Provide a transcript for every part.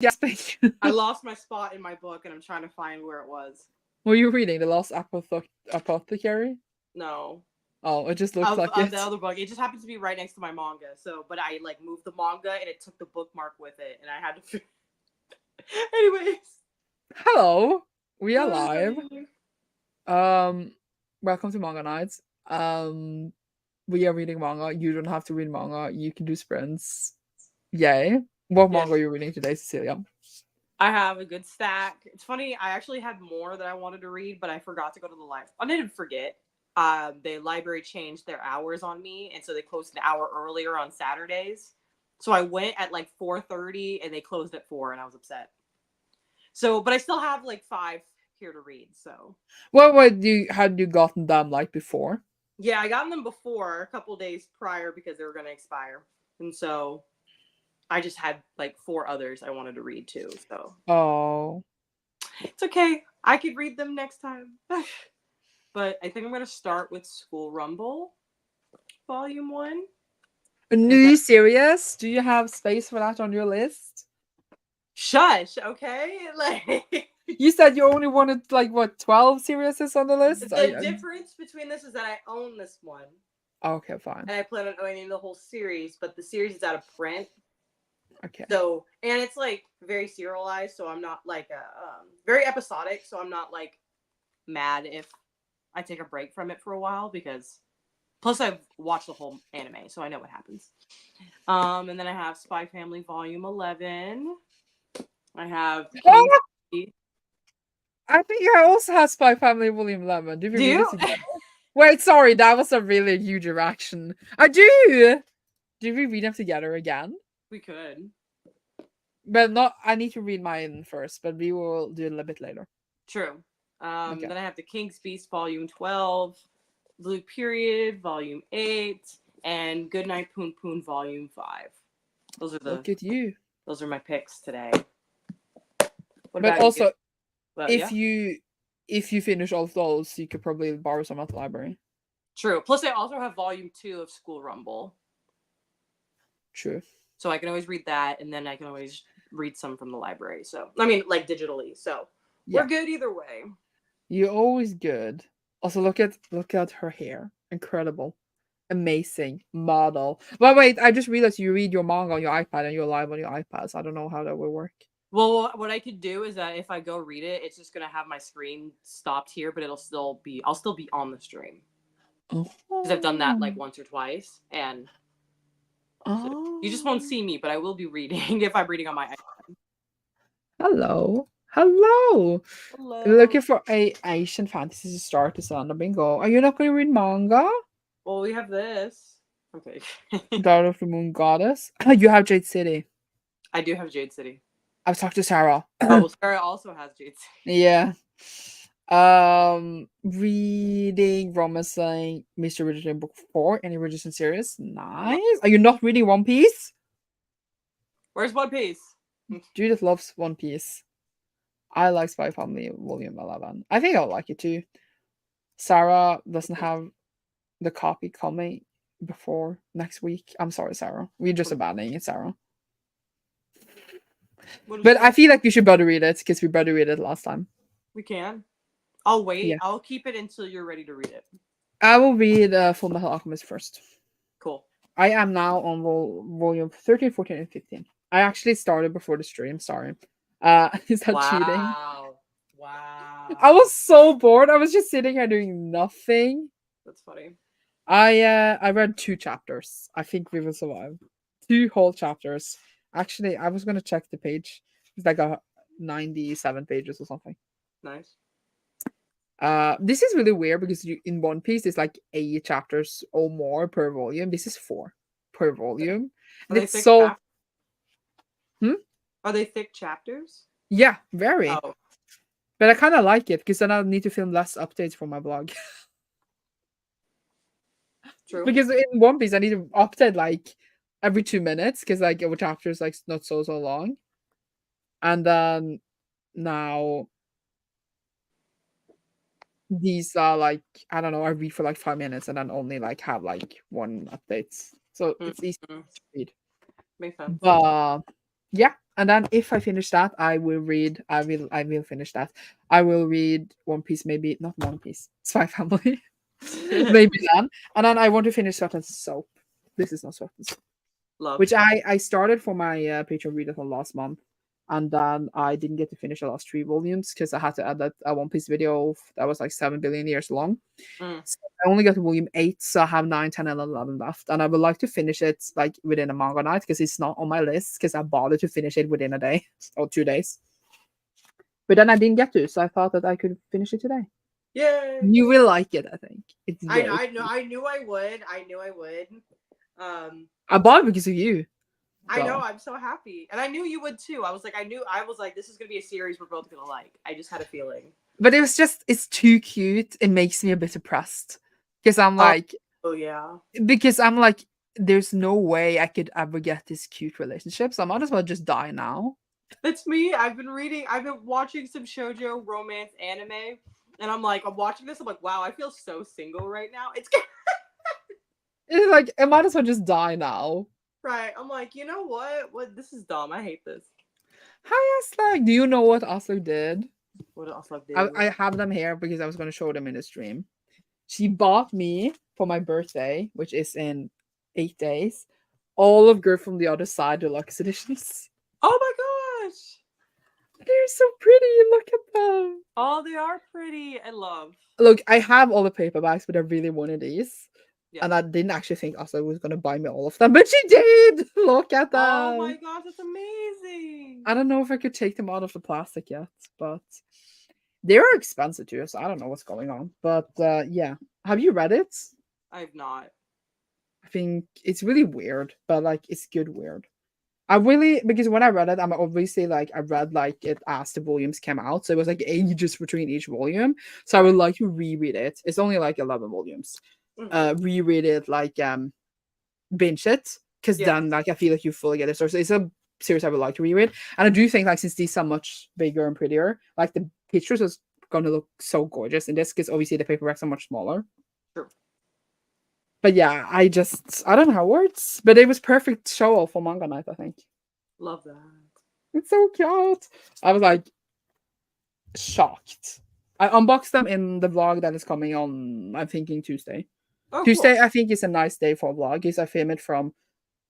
gasping. I lost my spot in my book, and I'm trying to find where it was. Were you reading The Lost Apothecary? No. Oh, it just looks like The it. other book. It just happens to be right next to my manga. So, but I like moved the manga and it took the bookmark with it, and I had to. Anyways. Hello, we are live. Um, welcome to Manga Nights. We are reading manga. You don't have to read manga. You can do sprints. Yay! What Yes. manga are you reading today, Cecilia? I have a good stack. It's funny. I actually had more that I wanted to read, but I forgot to go to the library. I didn't forget. The library changed their hours on me, and so they closed an hour earlier on Saturdays. So I went at like 4:30, and they closed at 4, and I was upset. So, but I still have like 5 here to read. So, What had you gotten them like before? yeah, I got them before a couple days prior because they were going to expire, and so I just had like 4 others I wanted to read too. So Oh, it's okay. I could read them next time. But I think I'm going to start with School Rumble, Volume 1. a And then, new series? Do you have space for that on your list? shush, okay? Like, You said you only wanted like what 12 series on the list. the difference between this is that I own this one. Okay, fine. And I plan on owning the whole series, but the series is out of print. Okay. So, and it's like very serialized, so I'm not like very episodic, so I'm not like mad if I take a break from it for a while because plus I've watched the whole anime, so I know what happens. And then I have Spy Family Volume 11. I have King. I think I also have Spy Family Volume 11. Did we Do read you? it together? Wait, sorry, that was a really huge reaction. I do! Did we read them together again? We could. But not, I need to read mine first, but we will do it a little bit later. True. Okay. Then I have the King's Beast Volume 12, Blue Period Volume 8, and Goodnight Poon Poon Volume 5. Look at you. Those are my picks today. What But about you? also, Well, if yeah. you finish all of those, you could probably borrow some at the library. True. Plus, I also have Volume 2 of School Rumble. True. So I can always read that, and then I can always read some from the library. So, I mean, like digitally. So, Yeah. we're good either way. You're always good. Also, look at her hair. Incredible. Amazing. Model. But wait, I just realized you read your manga on your iPad and you're live on your iPad, so I don't know how that will work. Well, what I could do is that if I go read it, it's just gonna have my screen stopped here, but I'll still be on the stream because I've done that like Oh. once or twice, and so you just won't Oh. see me, but I will be reading if I'm reading on my iPad. Hello. Hello. Hello. Looking for a Asian fantasy to start this on the bingo. Are you not going to read manga? Well, we have this. Okay. Daughter of the Moon Goddess. You have Jade City. I do have Jade City. I've talked to Sarah. Oh, Sarah also has Jade City. Yeah. Reading Romancing Mr. Richardson book 4. Any Richardson series? Nice. Are you not reading One Piece? Where's One Piece? Judith loves One Piece. I like Spy Family Volume 11. I think I'll like it too. Sarah doesn't have the copy coming before next week. I'm sorry, Sarah. We're just abandoning it, Sarah. But I feel like we should better read it because we better read it last time. We can. I'll wait. Yeah. I'll keep it until you're ready to read it. I will read Full Metal Alchemist first. Cool. I am now on volume 13, 14, and 15. I actually started before the stream. Sorry. Is that cheating? Wow. I was so bored. I was just sitting here doing nothing. That's funny. I read 2 chapters. I think we will survive. 2 whole chapters. Actually, I was gonna check the page. It's like a 97 pages or something. Nice. This is really weird because in One Piece it's like 8 chapters or more per volume. This is 4 per volume. Are And they it's thick so Are they thick chapters? yeah, very. Oh. But I kind of like it because then I need to film less updates for my blog. True. Because in One Piece I need to update like every 2 minutes because like our chapter is like not so long. And then now these are like I don't know, I read for like 5 minutes and then only like have like 1 update. So it's easy to read. Makes sense. But yeah, And then if I finish that, I will read. I will finish that. I will read One Piece, maybe not One Piece, Spy Family, maybe then. And then I want to finish Sweat and Soap. This is not Sweat and Soap, Love. which I started for my Patreon readathon last month, and then I didn't get to finish the last 3 volumes because I had to edit a One Piece video that was like 7 billion years long. Mm. So I only got to volume 8, so I have 9, 10, and 11 left. And I would like to finish it like within a manga night because it's not on my list because I bothered to finish it within a day or 2 days. But then I didn't get to, so I thought that I could finish it today. Yay! You will like it, I think. It's I very know. I knew I would. I knew I would. I bought it because of you. I know. So. I'm so happy, and I knew you would too. I was like, this is gonna be a series we're both gonna like. I just had a feeling. But it was just, it's too cute. It makes me a bit depressed because I'm like, oh yeah, because I'm like, there's no way I could ever get this cute relationship. So I might as well just die now. that's me. I've been watching some shoujo romance anime, and I'm watching this. I'm like, wow, I feel so single right now. It's like, I might as well just die now. Right. I'm like, you know what? This is dumb. I hate this. Hi, Aslak. Do you know what Aslak did? What Aslak did? I have them here because I was going to show them in the stream. She bought me for my birthday, which is in 8 days, all of Girl from the Other Side deluxe editions. Oh my gosh! They're so pretty. Look at them. Oh, they are pretty. I love. Look, I have all the paperbacks, but I really wanted these. Yeah. And I didn't actually think Asa was going to buy me all of them, but she did! Look at them! Oh my gosh, that's amazing! I don't know if I could take them out of the plastic yet, but they are expensive too, so I don't know what's going on. But yeah. Have you read it? I have not. I think it's really weird, but like it's good weird. Because when I read it, I'm obviously like I read like it as the volumes came out, so it was like ages between each volume. So I would like to reread it. It's only like 11 volumes. Reread it, like binge it, because then like I feel like you fully get it. So it's a series I would like to reread, and I do think like since these are much bigger and prettier, like the pictures is gonna look so gorgeous in this because obviously the paperbacks are much smaller. Sure. But yeah, I don't know how it works, but it was perfect show off for manga night. I think. Love that. It's so cute. I was like shocked. I unboxed them in the vlog that is coming on. I'm thinking Tuesday. Oh, Tuesday, cool. I think, is a nice day for a vlog because I film it from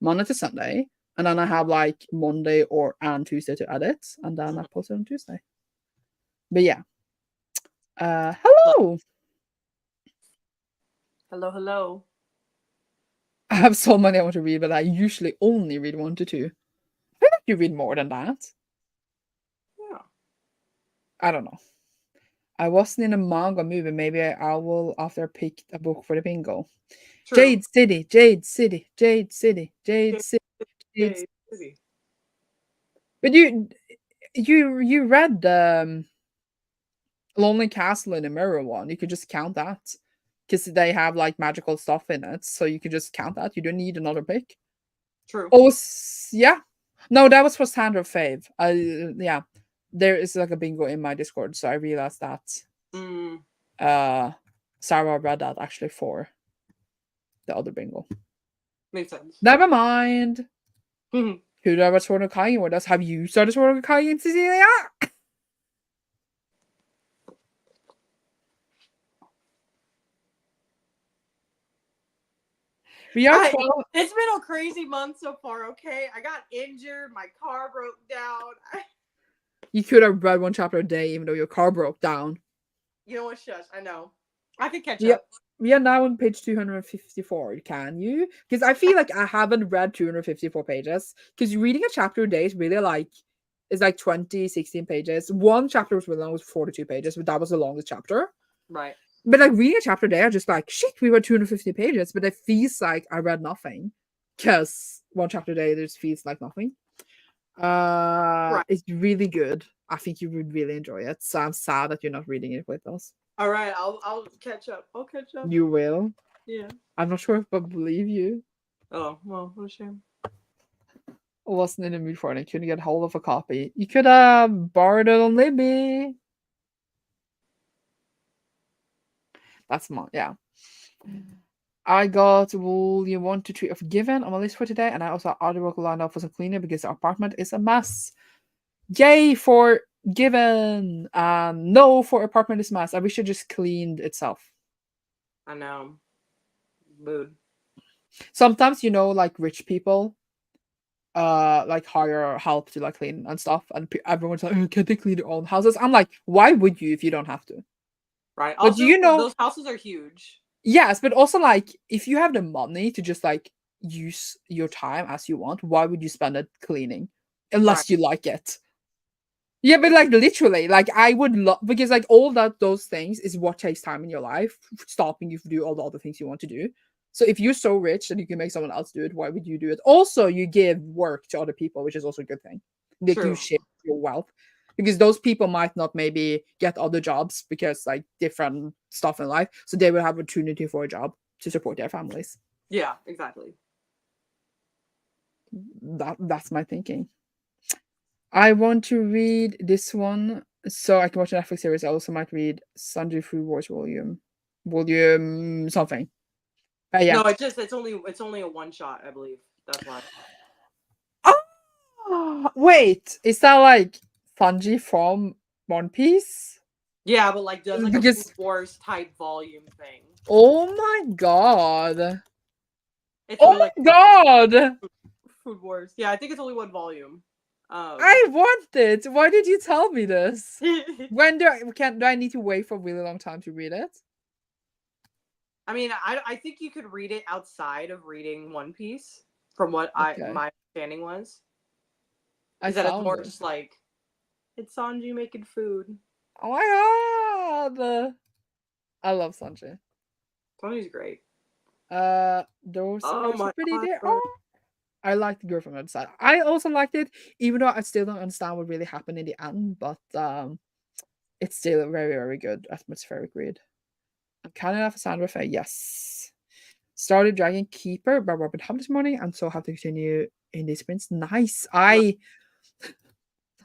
Monday to Sunday, and then I have like Monday and Tuesday to edit, and then I post it on Tuesday. But yeah, hello. Hello. I have so many I want to read, but I usually only read 1 to 2. I think you read more than that. Yeah. I don't know. I wasn't in a manga movie. Maybe I will after I picked a book for the bingo. True. Jade City, Jade City, Jade City, Jade City, Jade City. But you read Lonely Castle in the Mirror one. You could just count that because they have like magical stuff in it, so you could just count that. You don't need another pick. True. Oh yeah, no, that was for Sandra Fave. Yeah. There is like a bingo in my Discord, so I realized that Sarah read that actually for the other bingo. Makes sense. Never mind. Who do I Sword of Kaien with us? Have you started Sword of Kaien, Cecilia? We are 12. It's been a crazy month so far, okay? I got injured, my car broke down. You could have read 1 chapter a day, even though your car broke down. You know what? Shush. I know. I could catch up. We are now on page 254. Can you? Because I feel like I haven't read 254 pages. Because reading a chapter a day is really like, it's like 16 pages. 1 chapter was really long, was 42 pages, but that was the longest chapter. Right. But like reading a chapter a day, I'm just like, shit, we read 250 pages, but it feels like I read nothing. Because 1 chapter a day just feels like nothing. Right. It's really good. I think you would really enjoy it. So I'm sad that you're not reading it with us. All right, I'll catch up. I'll catch up. You will? Yeah. I'm not sure if I believe you. Oh, well, what a shame. I wasn't in the mood for it. I couldn't get hold of a copy. You could have borrowed it on Libby. That's yeah. I got volume 1 to 3 of Given on my list for today, and I also have other work lined up for some cleaning because the apartment is a mess. Yay for Given! No for apartment is a mess. I wish it just cleaned itself. I know. Mood. Sometimes, like rich people, like hire help to like clean and stuff, and everyone's like, oh, can they clean their own houses? I'm like, why would you if you don't have to? Right. But do Also, you know? those houses are huge. Yes, but also like if you have the money to just like use your time as you want, why would you spend it cleaning? Right. Unless you like it. Yeah, but like literally, like I would love because like all those things is what takes time in your life, stopping you from do all the other things you want to do. So if you're so rich that you can make someone else do it, why would you do it? Also, you give work to other people, which is also a good thing. Like you True. share your wealth. Because those people might not maybe get other jobs because like different stuff in life. So they will have opportunity for a job to support their families. Yeah, exactly. That's my thinking. I want to read this one so I can watch a Netflix series. I also might read Sanji Food Wars volume something. But yeah. No, it's only a one shot, I believe. That's why. Oh, wait, is that like Sanji from One Piece? Yeah, but like does like a Food Because Wars type volume thing. oh my god. It's Oh only like my god. Food Wars. Yeah, I think it's only one volume. I want it. Why did you tell me this? When do I need to wait for a really long time to read it? I mean, I think you could read it outside of reading One Piece, from what Okay. my understanding was. I Is that it's found more it. just like it's Sanji making food. Oh my god. I love Sanji. Sanji's great. Those Oh are so my pretty. god, They bro. are. I liked the girl from the other side. I also liked it, even though I still don't understand what really happened in the end. But it's still a very, very good atmospheric read. I'm kind of a Sandra Faye, yes. Started Dragon Keeper by Robin Hobb this morning, and so have to continue in these sprints. Nice. I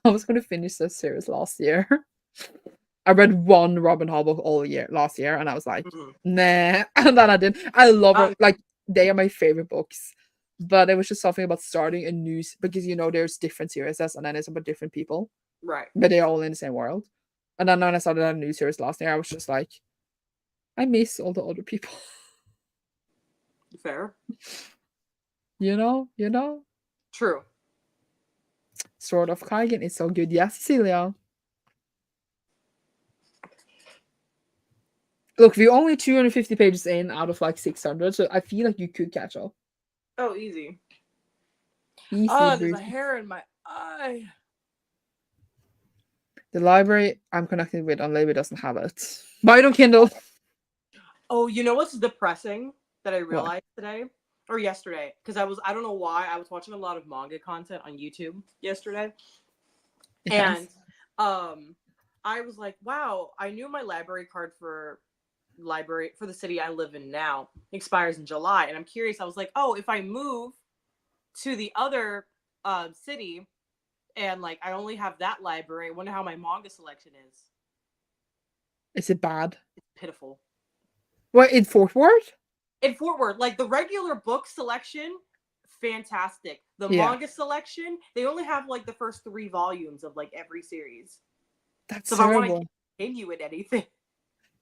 was going to finish this series last year. I read one Robin Hobb book all year last year, and I was like, Mhm. nah. And then I didn't. I love her. Like they are my favorite books. But it was just something about starting a new because there's different series and then it's about different people, Right. but they're all in the same world. And then when I started a new series last year, I was just like, I miss all the other people. Fair. you know. True. Sword of Kaigen is so good. Yes, Cecilia. Look, we're only 250 pages in out of like 600, so I feel like you could catch up. Oh, easy. Easy, Oh, there's a breezy. hair in my eye. The library I'm connected with on Libby doesn't have it. Buy it on Kindle. Oh, you know what's depressing that I What? realized today or yesterday? Because I don't know why I was watching a lot of manga content on YouTube yesterday, Yes. and I was like, wow, I knew my library card for the city I live in now expires in July, and I'm curious. I was like, oh, if I move to the other city and like I only have that library, I wonder how my manga selection is. Is it bad? It's pitiful. What, in Fort Worth? In Fort Worth, like the regular book selection, fantastic. The Yeah. manga selection, they only have like the first 3 volumes of like every series. That's So if I want to terrible. continue with anything,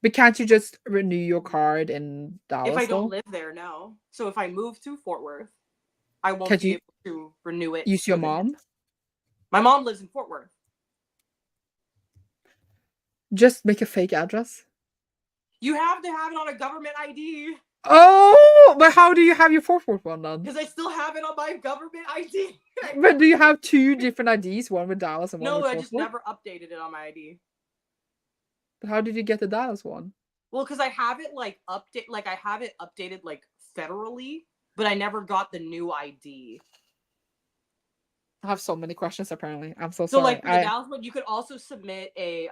But can't you just renew your card in if I Dallas don't though? live there, no. So if I move to Fort Worth, I won't Can't be you able to renew it use your within. mom? My mom lives in Fort Worth. Just make a fake address. You have to have it on a government ID. Oh, but how do you have your Fort Worth one then? Because I still have it on my government ID. But do you have two different IDs, one with Dallas and one No, with I Fort just Worth? never updated it on my ID. But how did you get the Dallas one? Well, because I have it I have it updated like federally, but I never got the new ID. I have so many questions apparently. I'm so So sorry. like for the Dallas one, you could also submit a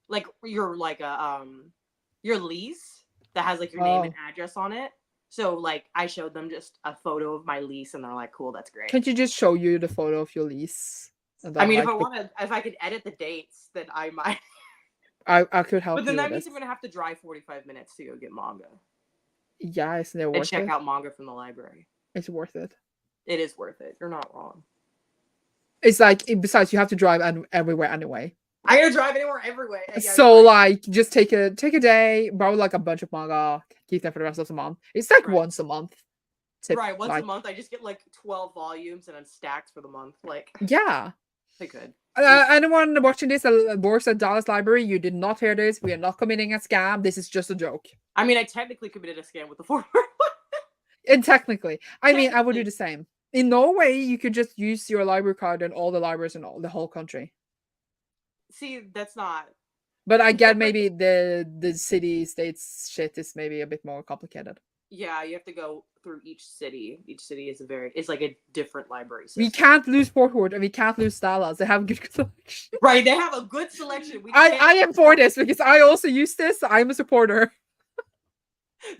like your lease that has like your name and Oh. address on it. So like I showed them just a photo of my lease and they're like, cool, that's great. Can't you just show you the photo of your lease? And I then mean, like if I could edit the dates, then I might. I could But help then you that with means this. I'm gonna have to drive 45 minutes to go get manga. Yeah, isn't it and worth check it? out manga from the library. It's worth it. It is worth it. You're not wrong. It's like, besides, you have to drive everywhere anyway. I gotta drive anywhere, everywhere. Yeah, you're So right. like, just take a day, borrow like a bunch of manga, keep them for the rest of the month. It's like Right. once a month. Right. Once a Like, month, I just get like 12 volumes and then stacked for the month. Like, yeah. I could. Anyone watching this works at Dallas Library, you did not hear this. We are not committing a scam. This is just a joke. I mean, I technically committed a scam with the forward. And technically, I mean, I would do Technically. the same. In Norway, you could just use your library card in all the libraries in the whole country. See, that's not. But I get But maybe the city states shit is maybe a bit more complicated. yeah, you have to go through each city. Each city is it's like a different library system. We can't lose Portwood and we can't lose Dallas. They have a good selection. Right, they have a good selection. I am for this because I also use this. I'm a supporter.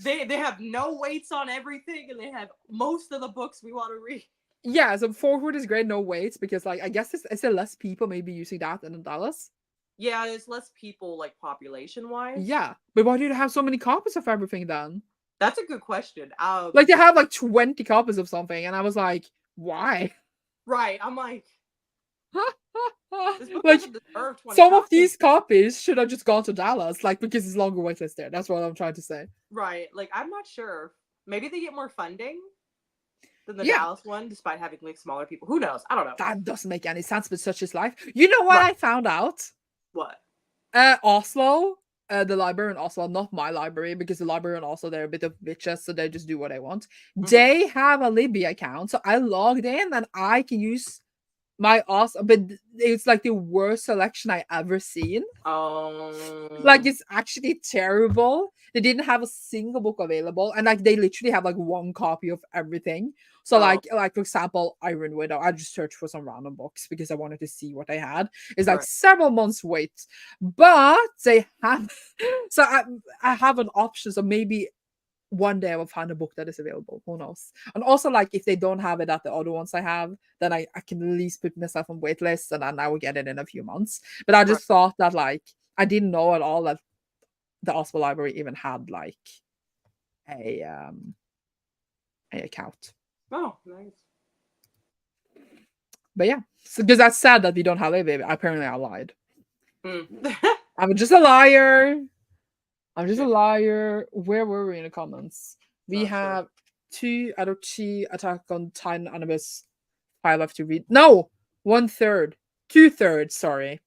They have no weights on everything, and they have most of the books we want to read. Yeah, so Portwood is great, no weights, because like I guess it's less people maybe using that than in Dallas. Yeah, there's less people like population wise. Yeah, but why do they have so many copies of everything then? That's a good question. Like they have like 20 copies of something, and I was like, why? Right, I'm like, this book like doesn't deserve 20 some of copies. these copies should have just gone to Dallas, like because it's longer waitlist there. That's what I'm trying to say. Right, like I'm not sure. Maybe they get more funding than the Yeah. Dallas one, despite having like smaller people. Who knows? I don't know. That doesn't make any sense, but such is life. You know what Right. I found out? What? Oslo, the library in Oslo, not my library, because the library in Oslo, they're a bit of bitches, so they just do what they want. Mhm. They have a Libby account, so I logged in and I can use my Oslo, but it's like the worst selection I ever seen. Like it's actually terrible. They didn't have a single book available, and like they literally have like one copy of everything. So like for example, Iron Widow, I just searched for some random books because I wanted to see what they had. It's like Right. several months wait, but they have. So I have an option. So maybe one day I will find a book that is available. Who knows? And also, like, if they don't have it at the other ones I have, then I can at least put myself on wait lists and then I will get it in a few months. But I just thought that, like, I didn't know at all that the Oslo Library even had like a account. Oh, nice. But yeah, so because that's sad that we don't have a baby. Apparently, I lied. Mm. I'm just a liar. I'm just a liar. Where were we in the comments? We Not have 2 out of 3 Attack on Titan animes 5 left to read. No, 1/3. 2/3, sorry.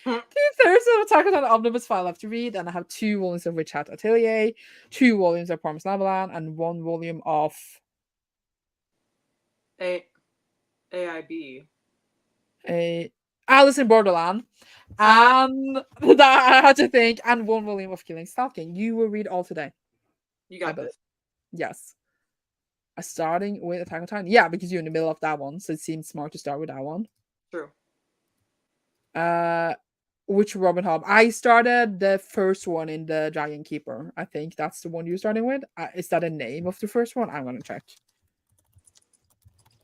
2/3 of Attack on Titan omnibus 5 left to read, and I have 2 volumes of Witch Hat Atelier, 2 volumes of Promised Neverland, and 1 volume of AIB. Alice in Borderland. And that I had to think, and 1 volume of Killing Stalking. You will read all today. You got this. Yes. Starting with Attack on Titan. Yeah, because you're in the middle of that one, so it seems smart to start with that one. True. Which Robin Hobb? I started the first one in the Dragon Keeper. I think that's the one you're starting with. Is that a name of the first one? I'm gonna check.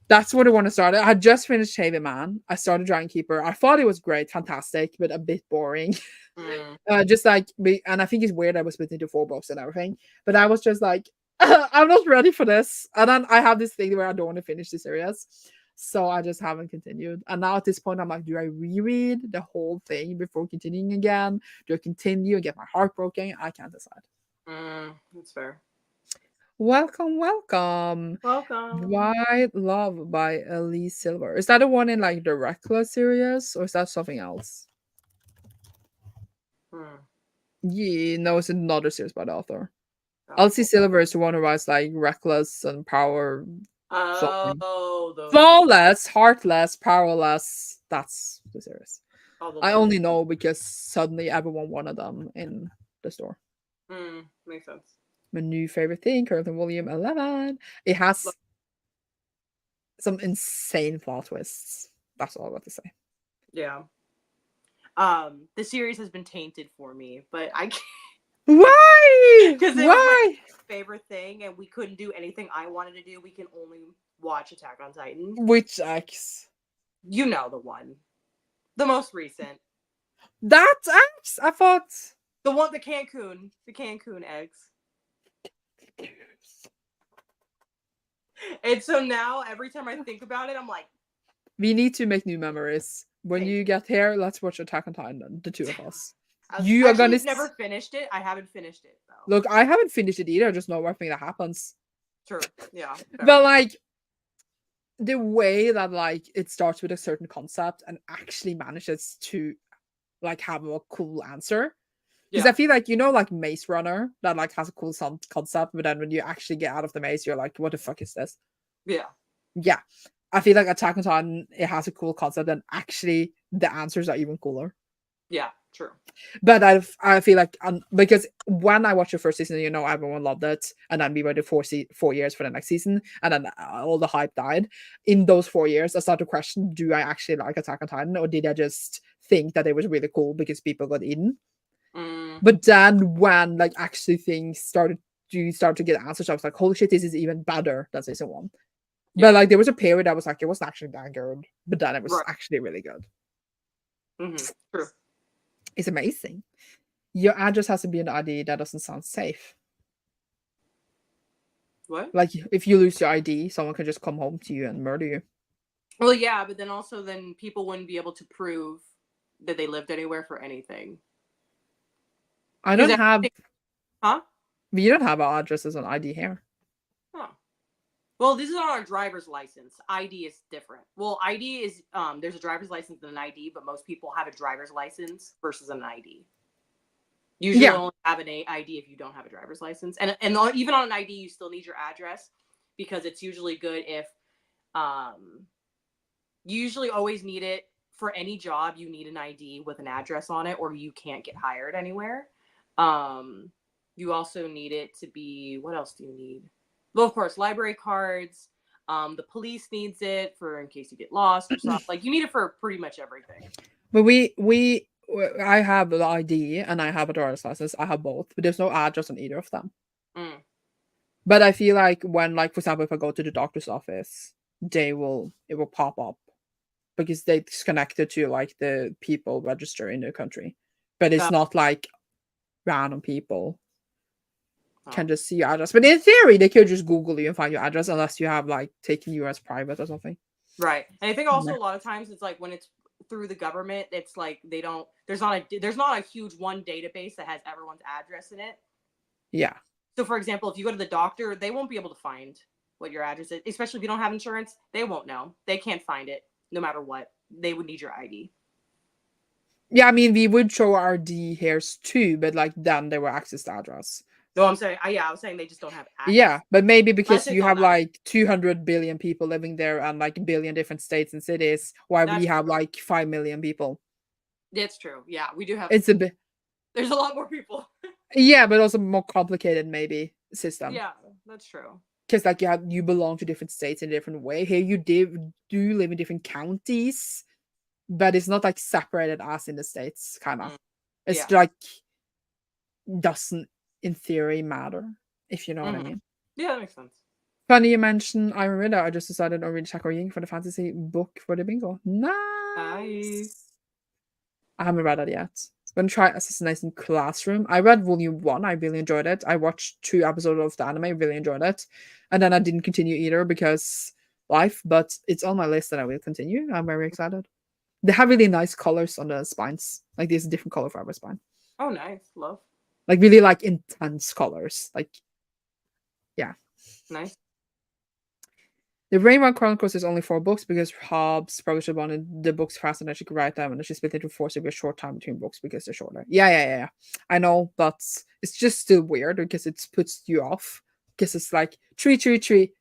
That's what I want to start. I had just finished Haven Man. I started Dragon Keeper. I thought it was great, fantastic, but a bit boring. Just like, and I think it's weird I was split into 4 books and everything. But I was just like, I'm not ready for this. And then I have this thing where I don't want to finish the series. So I just haven't continued. And now at this point, I'm like, do I reread the whole thing before continuing again? Do I continue and get my heart broken? I can't decide. That's fair. Welcome. Welcome. White Love by Elise Silver. Is that the one in like the Reckless series, or is that something else? Yeah, no, it's another series by the author. Elsie Silver is the one who writes like Reckless and Power. Flawless, Heartless, Powerless. That's the series. I only know because suddenly everyone wanted them in the store. Makes sense. My new favorite thing, currently volume 11. It has some insane plot twists. That's all I got to say. Yeah. The series has been tainted for me, but I can't. Why? Because it was my favorite thing, and we couldn't do anything I wanted to do. We can only watch Attack on Titan. Which X? You know the one. The most recent. That X? I thought the Cancun eggs. And so now every time I think about it, I'm like, We need to make new memories. When thank you you. get here, let's watch Attack on Titan, the two of us. I've You are actually gonna never finished it. I haven't finished it though. look. I haven't finished it either. I just know everything that happens. True. Yeah. Fair. But like the way that like it starts with a certain concept and actually manages to like have a cool answer. Because I Yeah. feel like like Maze Runner that like has a cool concept, but then when you actually get out of the maze, you're like, what the fuck is this? Yeah. Yeah. I feel like Attack on Titan, it has a cool concept, and actually the answers are even cooler. Yeah. True. But I feel like because when I watched the first season, everyone loved it, and then we waited 4 years for the next season, and then all the hype died. In those 4 years, I started to question: do I actually like Attack on Titan, or did I just think that it was really cool because people got eaten? But then when like actually things started to get answers, I was like, holy shit, this is even better than season one. Yeah. But like there was a period I was like, it wasn't actually that good, but then it was Right. actually really good. True. It's amazing. Your address has to be an ID that doesn't sound safe. What? Like if you lose your ID, someone can just come home to you and murder you. Well, yeah, but then people wouldn't be able to prove that they lived anywhere for anything. I don't have. Huh? We don't have our addresses on ID here. Huh. Well, this is on our driver's license. ID is different. Well, ID is there's a driver's license and an ID, but most people have a driver's license versus an ID. Usually only have an ID if you don't have a driver's license. And even on an ID, you still need your address because it's usually good if you usually always need it for any job. You need an ID with an address on it or you can't get hired anywhere. You also need it to be, what else do you need? Well, of course, library cards. The police needs it for in case you get lost or something. Like you need it for pretty much everything. But I have the ID and I have a driver's license. I have both, but there's no address on either of them. But I feel like when, like, for example, if I go to the doctor's office, it will pop up because it's connected to like the people register in the country. But it's not like random people can just see your address. But in theory, they could just Google you and find your address unless you have like taken you as private or something. Right. And I think also a lot of times it's like when it's through the government, it's like there's not a huge one database that has everyone's address in it. Yeah. So for example, if you go to the doctor, they won't be able to find what your address is, especially if you don't have insurance. They won't know. They can't find it no matter what. They would need your ID. Yeah, I mean, we would show our ID hairs too, but like then they will access the address. No, I'm saying, I was saying they just don't have access. Yeah, but maybe because you have like 200 billion people living there and like a billion different states and cities, while we have like 5 million people. That's true. Yeah, we do have. It's a bit. There's a lot more people. Yeah, but also more complicated maybe system. Yeah, that's true. Because like you belong to different states in a different way. Here you do live in different counties, but it's not like separated as in the states. Kind of. It's like doesn't in theory matter, if you know what I mean. Yeah, that makes sense. Funny you mentioned I read it. I just decided to read Chakra for the fantasy book for the bingo. Nice. I haven't read it yet. I'm gonna try Assassination Classroom. I read volume 1. I really enjoyed it. I watched 2 episodes of the anime. Really enjoyed it. And then I didn't continue either because life, but it's on my list and I will continue. I'm very excited. They have really nice colors on the spines. Like there's a different color for every spine. Oh, nice. Love. Like really like intense colors. Like, yeah. Nice. The Rainbow Chronicles is only 4 books because Hobbs publisher wanted the books faster than she could write them, and she split it into 4 so it'd be a short time between books because they're shorter. Yeah. I know, but it's just still weird because it puts you off. Because it's like 3, 3, 3,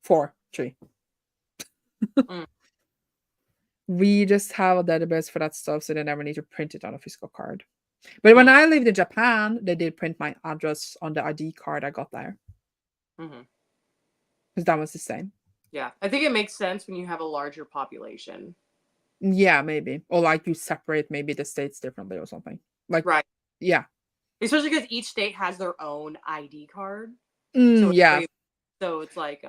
4, 3. We just have a database for that stuff, so they never need to print it on a physical card. But when I lived in Japan, they did print my address on the ID card I got there. Because that was the same. Yeah, I think it makes sense when you have a larger population. Yeah, maybe. Or like you separate maybe the states differently or something. Like, right. Yeah. Especially because each state has their own ID card. So it's like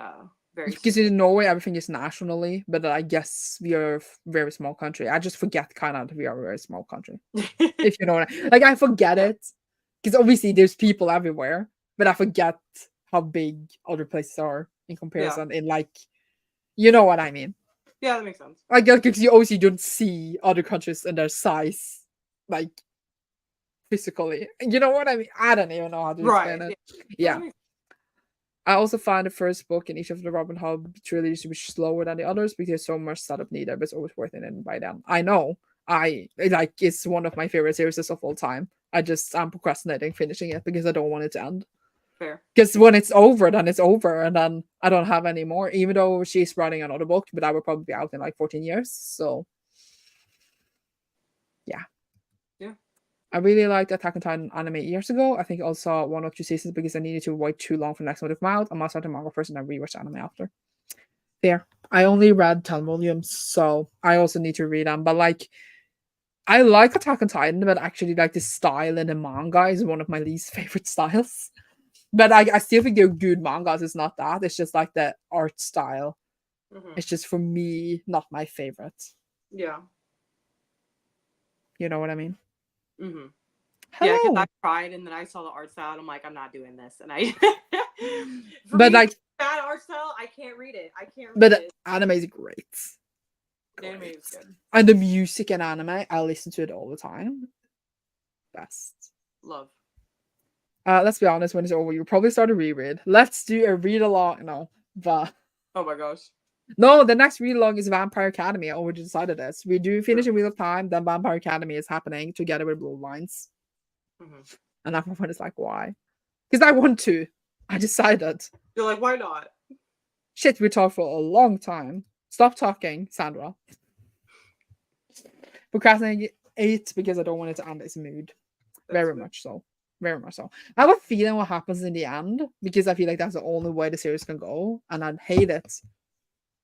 very... Because in Norway, everything is nationally, but I guess we are a very small country. I just forget kind of we are a very small country. If you know what I forget it. Because obviously there's people everywhere, but I forget how big other places are in Yeah. comparison. In like, you know what I mean? Yeah, that makes sense. Like, because you obviously don't see other countries and their size, like physically. You know what I mean? I don't even know how to explain Right. it. Yeah. No, that Yeah. makes I also find the first book in each of the Robin Hood trilogies to be slower than the others because there's so much setup needed, but it's always worth it and by then. I know. I like it's one of my favorite series of all time. I'm procrastinating finishing it because I don't want it to end. fair. Because when it's over, then it's over, and then I don't have any more. Even though she's writing another book, but that will probably be out in like 14 years. So yeah. Yeah. I really liked Attack on Titan anime years ago. I think I also saw one or two seasons because I needed to wait too long for the next one to come out. I must start the manga first and then rewatch the anime after. There. I only read 10 volumes, so I also need to read them. But like, I like Attack on Titan, but actually, like, the style in the manga is one of my least favorite styles. But I still think they're good mangas. It's not that. It's just like the art style. Hmm. It's just for me, not my favorite. Yeah. You know what I mean? Hmm. Yeah, because I Hello. tried and then I saw the art style and I'm like, I'm not doing this. And I, for But me, like, bad art style, I can't read it. I can't read but the it. anime is great. The anime Great. is good. And the music in anime, I listen to it all the time. Best. Love. Let's be honest, when it's over, you'll probably start a reread. Let's do a read along. No, but Oh my gosh. no, the next read along is Vampire Academy. I already decided this. We do finish True. a Wheel of Time, then Vampire Academy is happening together with Blue Lines. Hmm. And everyone is like, why? Because I want to. I decided. You're like, why not? Shit, we talked for a long time. Stop talking, Sandra. Procrastinating it because I don't want it to end its mood. That's Very fair. much so. Very much so. I have a feeling what happens in the end because I feel like that's the only way the series can go, and I hate it.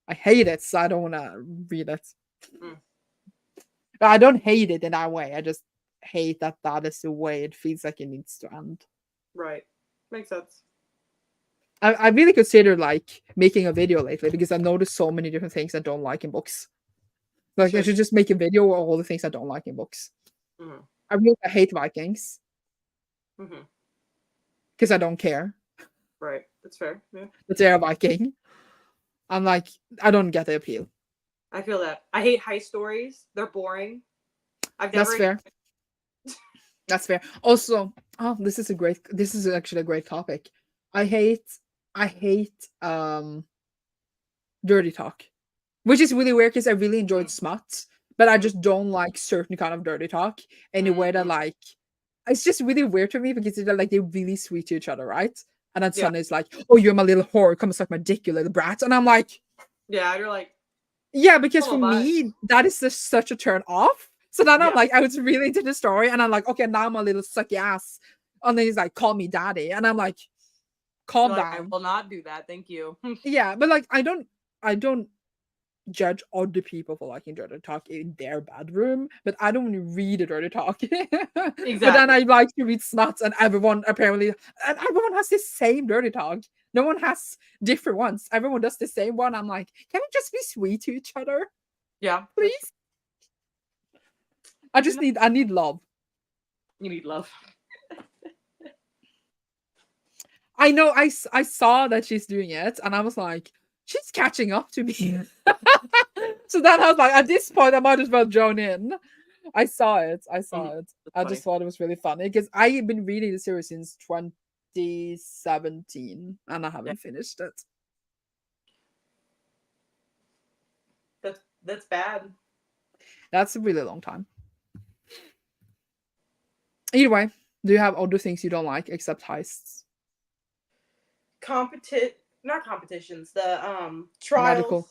I hate it, so I don't want to read it. Mm, But I don't hate it in that way. I just hate that that is the way it feels like it needs to end. right. Makes sense. I really considered like making a video lately because I noticed so many different things I don't like in books. Like I Should. should just make a video of all the things I don't like in books. Hmm. I hate Vikings Hmm. because I don't care Right. That's fair. Yeah. that they're a Viking. I'm like, I don't get the appeal. I feel that. I hate high stories. They're boring. I've That's never. fair. That's fair. Also, oh, this is actually a great topic. I hate I hate dirty talk. Which is really weird because I really enjoyed smut, but I just don't like certain kind of dirty talk in a way that Mm-hmm. like it's just really weird to me because they're like they're really sweet to each other, right? And then Yeah. suddenly it's like, oh, you're my little whore, come and suck my dick, you little brat. And I'm like, Yeah. You're like, yeah, because a for little bit. me, that is just such a turn off. So then I'm Yeah. like, I was really into the story, and I'm like, okay, now I'm a little sucky ass. And then he's like, call me daddy. And I'm like, You're calm like, I down. will not do that. Thank you. Yeah, but like I don't judge other people for liking dirty talk in their bedroom, but I don't want to read a dirty talk. But then Exactly. I like to read snuts, and everyone has the same dirty talk. No one has different ones. Everyone does the same one. I'm like, can we just be sweet to each other, Yeah. That's true. please? I You just know, need love. you need love. I know. I saw that she's doing it, and I was like, she's catching up to me. So then I was like, at this point, I might as well join in. I saw it. I Mhm. saw it. That's I funny. just thought it was really funny because I have been reading the series since 2017 and I Yeah. haven't finished it. That's bad. That's a really long time. Either way, do you have other things you don't like except heists? Not competitions. The Magical, trials. I don't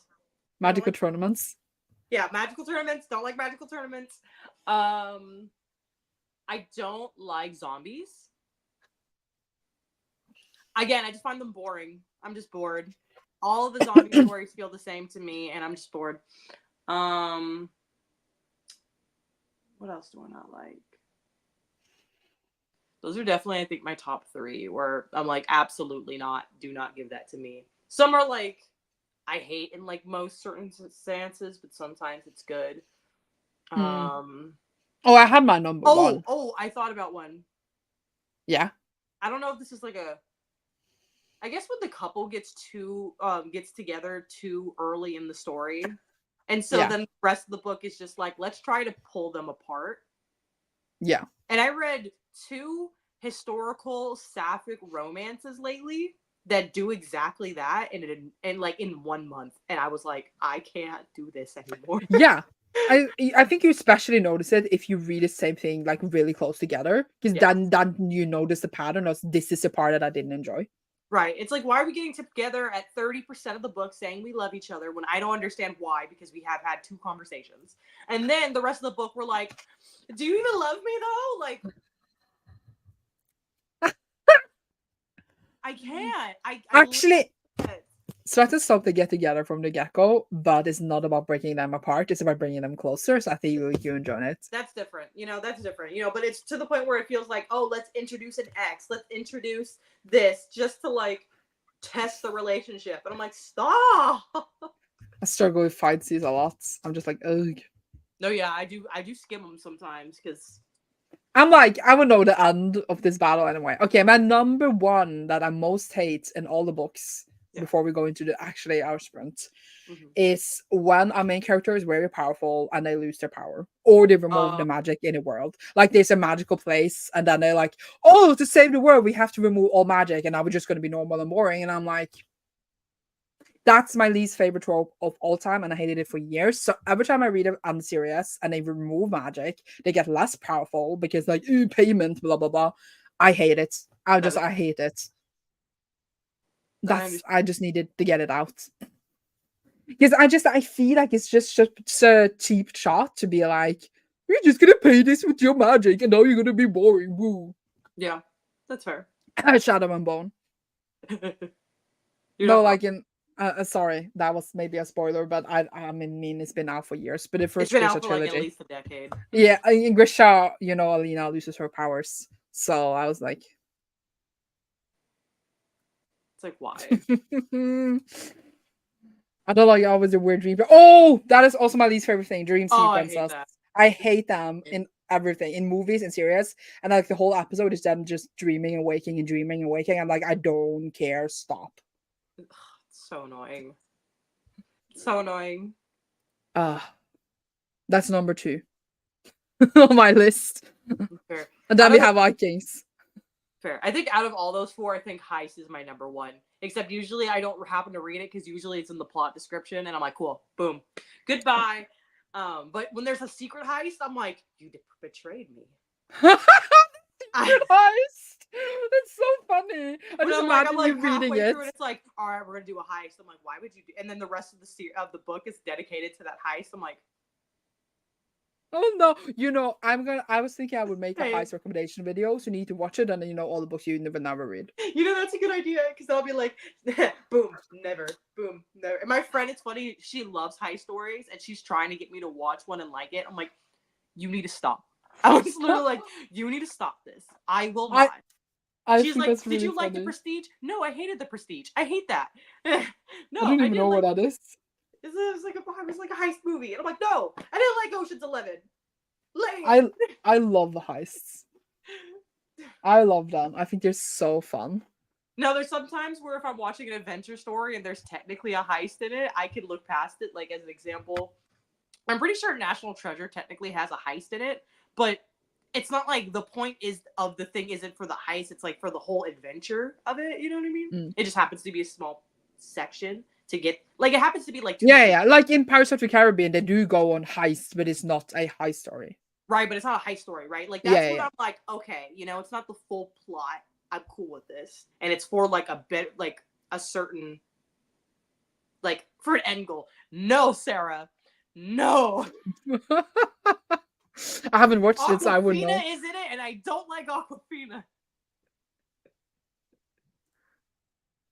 magical like. tournaments. Yeah, magical tournaments. Don't like magical tournaments. Um, I don't like zombies. Again, I just find them boring. I'm just bored. All of the zombie stories feel the same to me, and I'm just bored. Um, what else do I not like? Those are definitely, I think, my top three. Where I'm like, absolutely not. Do not give that to me. Some are like, I hate in like most certain circumstances, but sometimes it's good. Hmm. Um. Oh, I had my number one. Oh! I thought about one. Yeah. I don't know if this is like a. I guess when the couple gets together too early in the story, and so Yeah, then the rest of the book is just like, let's try to pull them apart. yeah. And I read 2 historical sapphic romances lately that do exactly that in like in 1 month, and I was like, I can't do this anymore. Yeah. I think you especially notice it if you read the same thing like really close together, because Yeah. then you notice the pattern of this is the part that I didn't enjoy. Right. It's like, why are we getting together at 30% of the book saying we love each other when I don't understand why, because we have had 2 conversations. And then the rest of the book we're like, do you even love me though? Like, I can't. I Actually, can't. Sweat is something to get together from the get-go, but it's not about breaking them apart, it's about bringing them closer. So I think you enjoy it. That's different. That's different. But it's to the point where it feels like, oh, let's introduce an ex. Let's introduce this just to like test the relationship. And I'm like, stop. I struggle with fight scenes a lot. I'm just like, ugh. No, yeah, I do skim them sometimes because I'm like, I would know the end of this battle anyway. Okay, my number one that I most hate in all the books yeah. before we go into the actually our sprint Mm-hmm. is when a main character is very powerful and they lose their power or they remove the Oh, magic in the world. Like there's a magical place and then they're like, oh, to save the world, we have to remove all magic and now we're just going to be normal and boring. And I'm like, that's my least favorite trope of all time, and I hated it for years. So every time I read it, I'm serious, and they remove magic, they get less powerful because like payment, blah blah blah. I hate it. I hate it. I That's understand. I just needed to get it out because I feel like it's just a cheap shot to be like, you're just gonna pay this with your magic, and now you're gonna be boring. Woo. Yeah, that's fair. Shadow and Bone. You're No, not wrong. like in sorry, that was maybe a spoiler, but I mean it's been out for years. But the It's first been Grisha out for like at trilogy, least a decade. yeah, in Grisha, Alina loses her powers, so I was like, It's like, why? I don't like always a weird dream. Oh, that is also my least favorite thing: dream Oh, I hate sequences. that. I hate them in everything, in movies and series, and like the whole episode is them just dreaming and waking and dreaming and waking. I'm like, I don't care. Stop. It's so annoying. So annoying. That's number 2 on my list. Fair. And then Out we of the have Vikings. Fair. I think out of all those 4, I think Heist is my number 1. Except usually I don't happen to read it because usually it's in the plot description, and I'm like, cool, boom, goodbye. But when there's a secret heist, I'm like, you betrayed me. Secret heist. It's so funny. I When just I'm imagine like you reading halfway it. through and it's like, all right, we're gonna do a heist. I'm like, why would you do? And then the rest of the book is dedicated to that heist. I'm like, Oh no, I was thinking I would make a hey, heist recommendation video, so you need to watch it and then all the books you never read. that's a good idea because I'll be like, boom, never, boom, never. And my friend, it's funny, she loves heist stories and she's trying to get me to watch one and like it. I'm like, you need to stop. I was literally like, you need to stop this. I will I not. I She's think like, that's did really you like The funny. Prestige? No, I hated The Prestige. I hate that. I No, don't I even didn't know what like. that is. It was like a heist movie, and I'm like, no, I didn't like Ocean's 11. Lame. I love the heists. I love them. I think they're so fun. Now, there's sometimes where if I'm watching an adventure story and there's technically a heist in it, I can look past it. Like, as an example, I'm pretty sure National Treasure technically has a heist in it, but it's not like the point is of the thing isn't for the heist. It's like for the whole adventure of it. You know what I mean? Mm. It just happens to be a small section to get. Like, it happens to be like 2 Yeah. Like in Pirates of the Caribbean, they do go on heists, but it's not a heist story. Right, but it's not a heist story, right? Like, that's when Yeah. I'm like, okay, it's not the full plot. I'm cool with this, and it's for like a bit, like a certain, like for an end goal. No, Sarah, no. I haven't watched it, so I wouldn't Aquafina know. is in it, and I don't like Aquafina.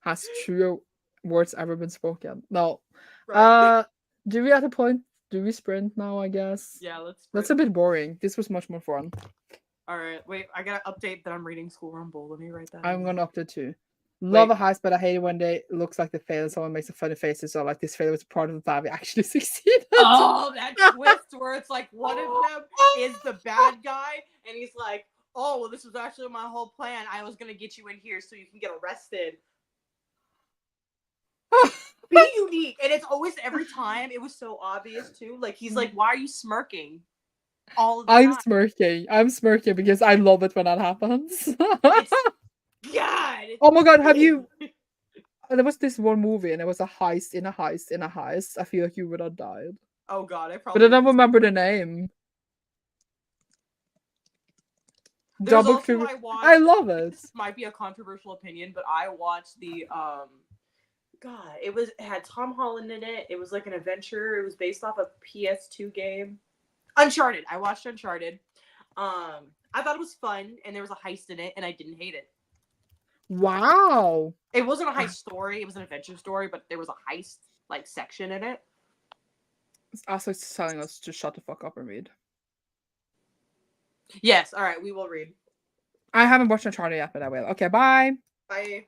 Has true words ever been spoken? No. Right. Do we at a point? Do we sprint now? I guess. Yeah, let's. That's a bit boring. This was much more fun. All right, wait. I gotta update that I'm reading School Rumble. Let me write that. I'm gonna up it too. Love Wait. a heist, but I hate it when they looks like they fail and someone makes a funny faces. So like this failure was part of the plan. We actually succeeded. Oh, that twist where it's like one of them is the bad guy, and he's like, "Oh, well, this was actually my whole plan. I was gonna get you in here so you can get arrested." Be unique. And it's always every time. It was so obvious too. Like he's like, why are you smirking all of the I'm time? smirking. I'm smirking because I love it when that happens. It's God. It's Oh my god, have big. you there was this one movie and it was a heist in a heist in a heist. I feel like you would have died. Oh God, I But I probably don't would. remember the name. There's Double also Trigger. I I watched. love I think it. this might be a controversial opinion, but I watched the God. It had Tom Holland in it. It was like an adventure. It was based off a PS2 game. Uncharted. I watched Uncharted. I thought it was fun, and there was a heist in it, and I didn't hate it. Wow. It wasn't a heist story; it was an adventure story, but there was a heist like section in it. Asterix telling us to shut the fuck up and read. Yes. All right, we will read. I haven't watched Uncharted yet, but I will. Okay, bye. Bye.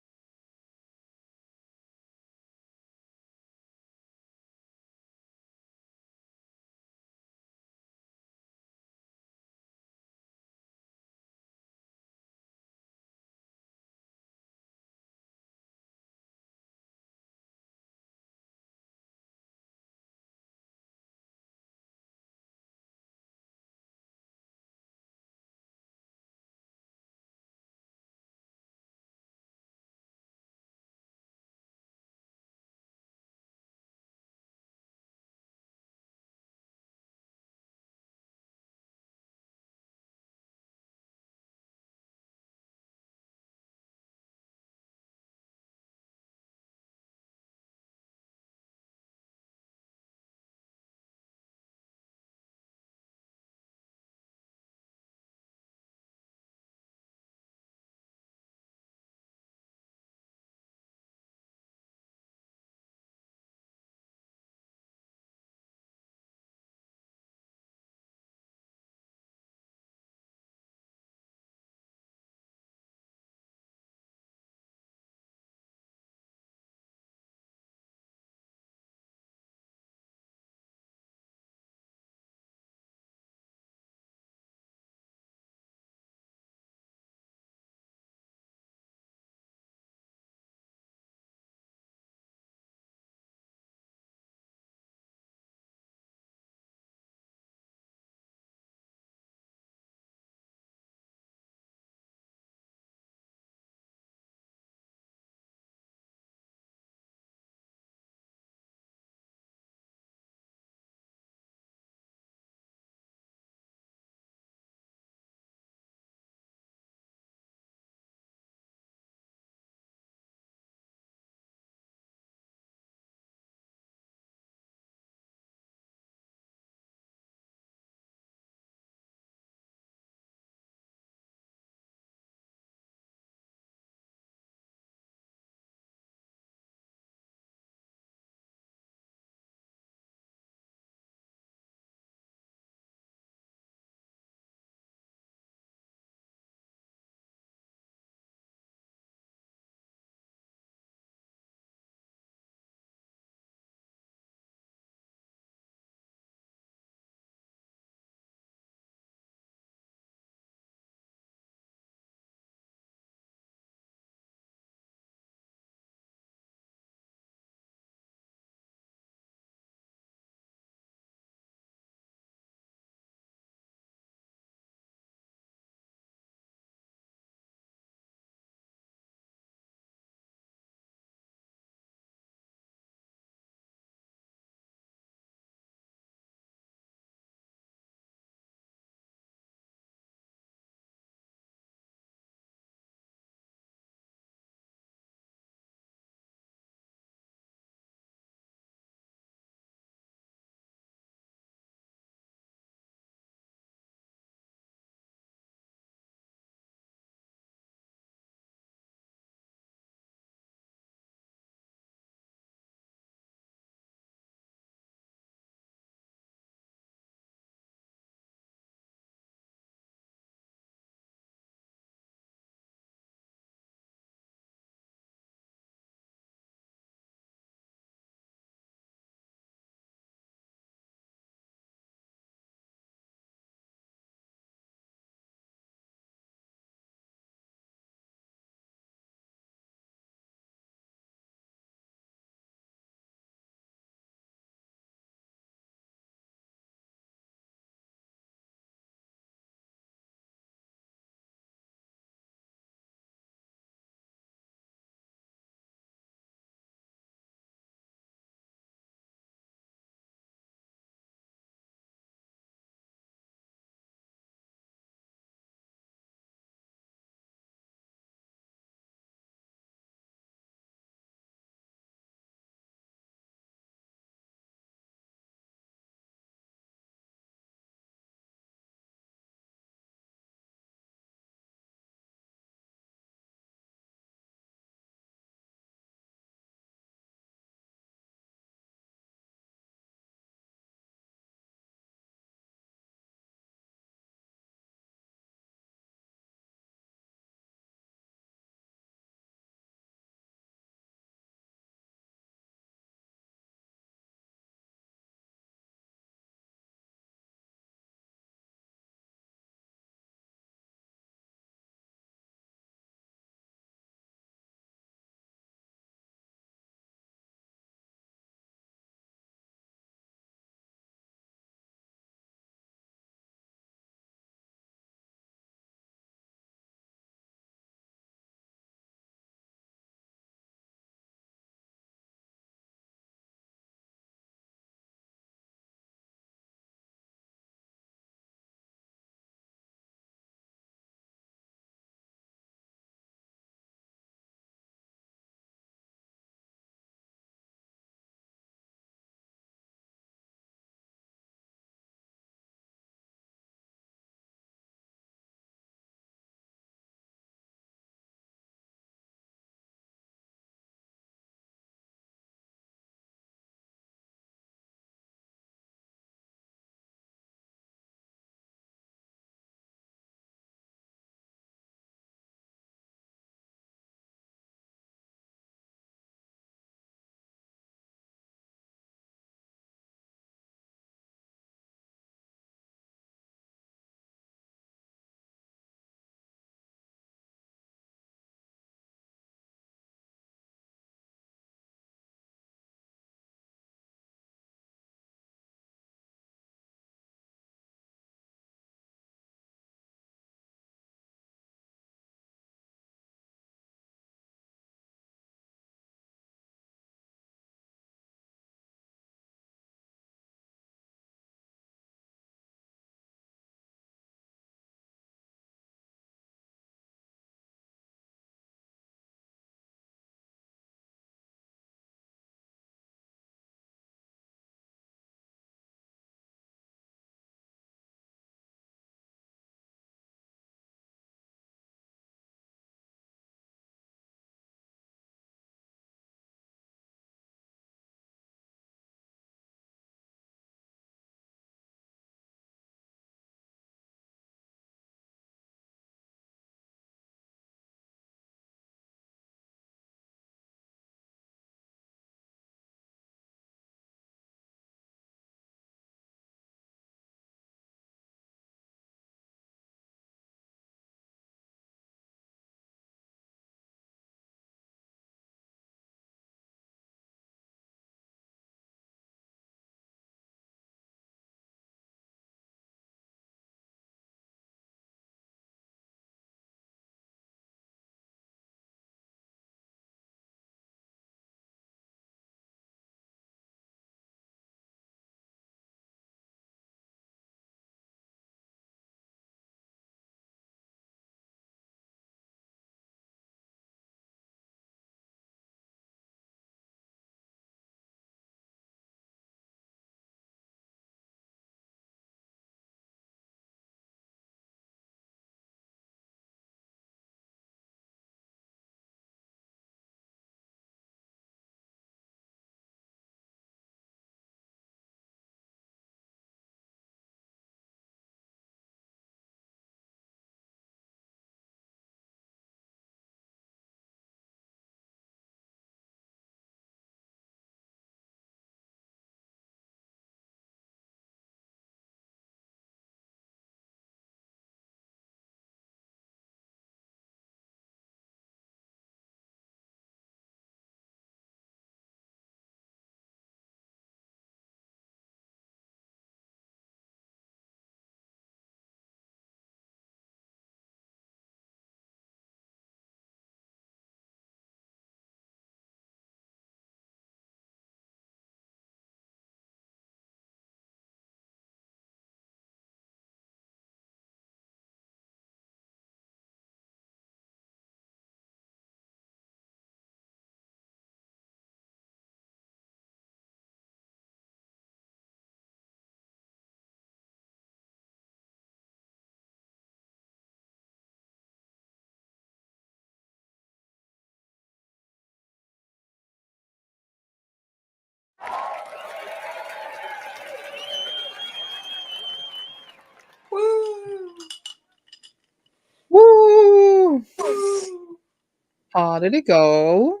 How did it go?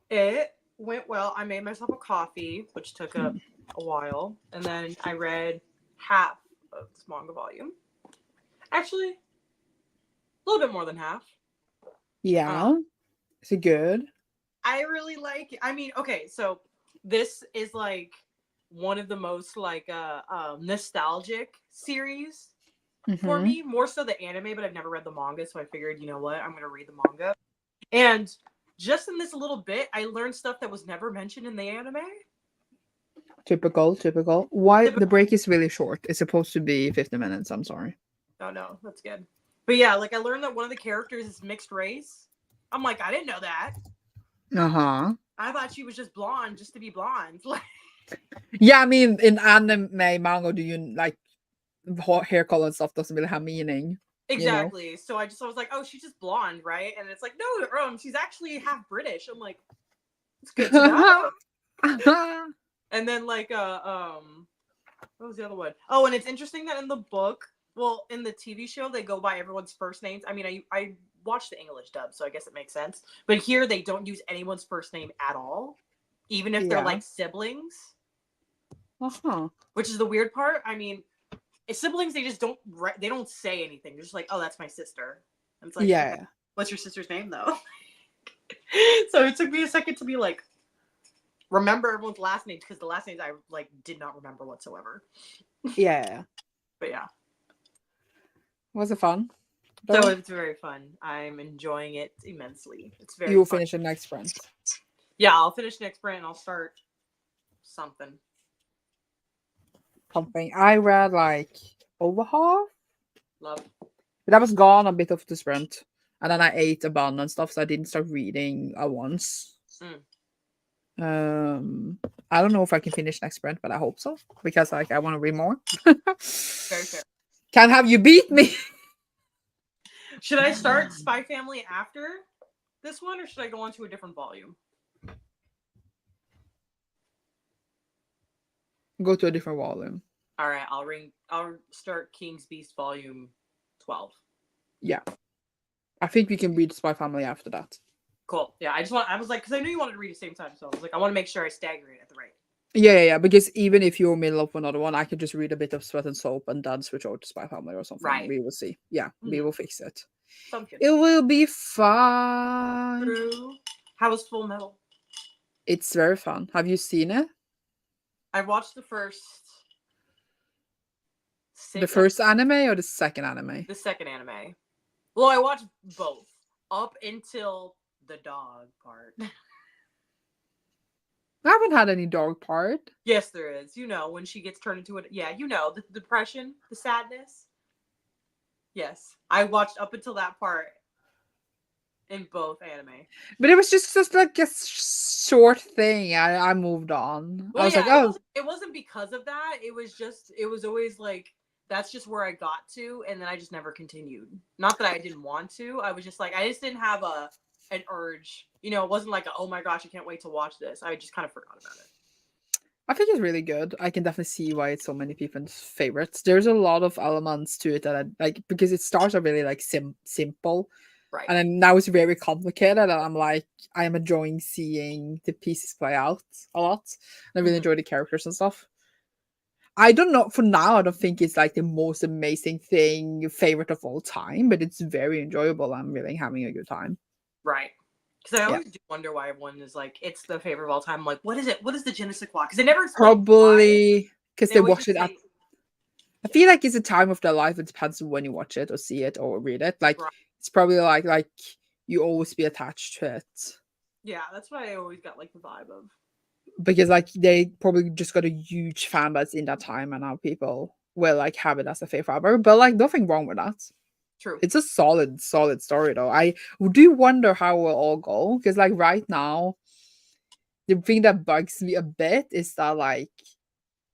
It went well. I made myself a coffee, which took a while, and then I read half of this manga volume. Actually, a little bit more than half. Yeah. Is it good? I really like it. I mean, okay, so this is like one of the most like nostalgic series for Mm-hmm. me, more so the anime, but I've never read the manga, so I figured, you know what, I'm gonna read the manga. And just in this little bit, I learned stuff that was never mentioned in the anime. Typical, typical. Why the Typical. break is really short. It's supposed to be 50 minutes. I'm sorry. Oh no, that's good. But yeah, like I learned that one of the characters is mixed race. I'm like, I didn't know that. Uh-huh. I thought she was just blonde just to be blonde. Like, Yeah, I mean, in anime manga, do you like hair color and stuff doesn't really have meaning, you know? exactly. So I was like, oh, she's just blonde, right? And it's like, no, she's actually half British. I'm like, it's good to know. And then like what was the other one? Oh, and it's interesting that in the book, well, in the TV show, they go by everyone's first names. I mean, I watched the English dub, so I guess it makes sense. But here, they don't use anyone's first name at all, even if they're Yeah. like siblings. Uh-huh. Which is the weird part. I mean, siblings, they just they don't say anything. They're just like, oh, that's my sister. And it's like, Yeah. okay, what's your sister's name though? So it took me a second to be like, remember everyone's last names, because the last names I like did not remember whatsoever. Yeah. But yeah. Was it fun? So Though? it's very fun. I'm enjoying it immensely. It's very You will fun. finish the next sprint. Yeah, I'll finish next sprint and I'll start something. Something. I read like over half. Love. But I was gone a bit of the sprint. And then I ate a bun and stuff, so I didn't start reading at once. I don't know if I can finish next sprint, but I hope so. Because like I want to read more. Very fair. Can't have you beat me. Should I start Spy Family after this one, or should I go on to a different volume? Go to a different volume. All right, I'll start King's Beast volume 12. Yeah. I think we can read Spy Family after that. Cool. Yeah, I was like, because I knew you wanted to read at the same time, so I was like, I want to make sure I stagger it at the rate. Yeah. Because even if you're middle of another one, I could just read a bit of Sweat and Soap and then switch over to Spy Family or something. Right. We will see. Yeah, we will fix it. Sounds good. It will be fun. True. How was Full Metal? It's very fun. Have you seen it? I watched the first. The first anime or the second anime? The second anime. Well, I watched both up until the dog part. I haven't had any dog part. Yes, there is. You know, when she gets turned into it. Yeah, you know, the depression, the sadness. Yes. I watched up until that part in both anime. But it was just like a short thing. I moved on. Well, I was yeah, like, oh. it wasn't because of that. It was always like, that's just where I got to, and then I just never continued. Not that I didn't want to. I was just like, I just didn't have an urge. You know, it wasn't like, oh my gosh, I can't wait to watch this. I just kind of forgot about it. I think it's really good. I can definitely see why it's so many people's favorites. There's a lot of elements to it that I like, because it starts out really like simple. Right. And then now it's very complicated, and I'm like, I'm enjoying seeing the pieces play out a lot. And I really enjoy the characters and stuff. I don't know, for now, I don't think it's like the most amazing thing, favorite of all time, but it's very enjoyable. I'm really having a good time. Right. Because I always do wonder why everyone is like, it's the favorite of all time. I'm like, what is it? What is the je ne sais quoi? Because they never explain probably because they watch it say, I feel like it's a time of their life. It depends on when you watch it or see it or read it. Like it's probably like you always be attached to it. Yeah, that's why I always got like the vibe of. Because like they probably just got a huge fan base in that time, and now people will like have it as a favorite. But like nothing wrong with that. True. It's a solid story though. I do wonder how it will all go, because like right now, the thing that bugs me a bit is that like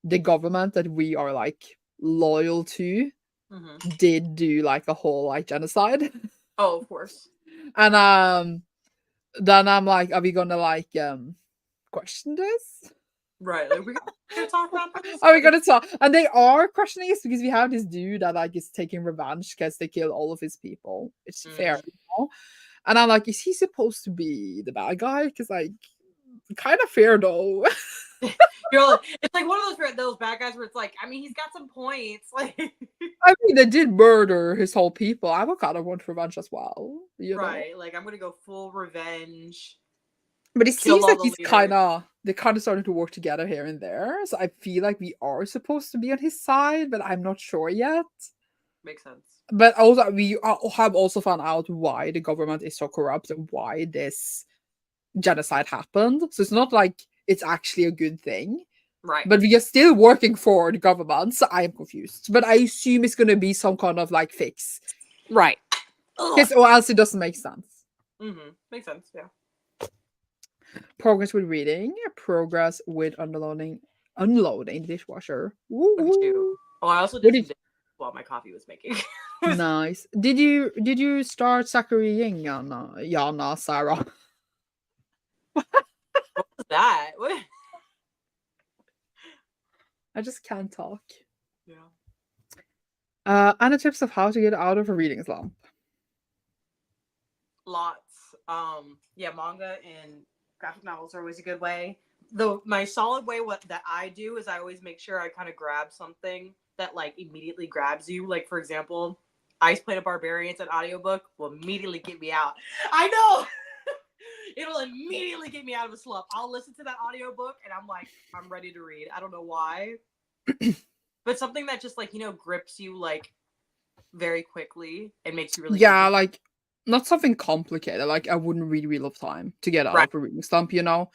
the government that we are like loyal to did do like a whole like genocide. Oh, of course. And then I'm like, are we gonna like question this? Right. Like, we're gonna talk about this. Are we gonna talk? And they are questioning this because we have this dude that like is taking revenge because they killed all of his people. It's fair, you know? And I'm like, is he supposed to be the bad guy? Because like, kind of fair though. You're like, it's like one of those bad guys where it's like, I mean, he's got some points. Like, I mean, they did murder his whole people. I would kind of want revenge as well, you know. right? Like, I'm gonna go full revenge, But it kill seems all like the leaders. they kind of starting to work together here and there. So I feel like we are supposed to be on his side, but I'm not sure yet. Makes sense. But also, have also found out why the government is so corrupt and why this genocide happened. So it's not like it's actually a good thing. Right. But we are still working for the government, so I am confused. But I assume it's going to be some kind of like fix. Right. Because or else it doesn't make sense. Mm-hmm. Makes sense. Yeah. Progress with reading, progress with unloading the dishwasher. Me too. Woo-hoo. Oh, I also What did some did dishes while my coffee was making. nice. Did you start Zachary Ying, Yana, Sarah? What was that? What? I just can't talk. Yeah. Any tips of how to get out of a reading slump? Lots. Yeah, manga and graphic novels are always a good way. Though my solid way that I do is I always make sure I kind of grab something that like immediately grabs you. Like for example, Ice Plate of Barbarians, an audiobook will immediately get me out. I know. It'll immediately get me out of a slump. I'll listen to that audiobook and I'm like, I'm ready to read. I don't know why. But something that just like, grips you like very quickly and makes you really Yeah, interested. like not something complicated. Like I wouldn't read Wheel of Time to get out Right. of a reading slump, you know?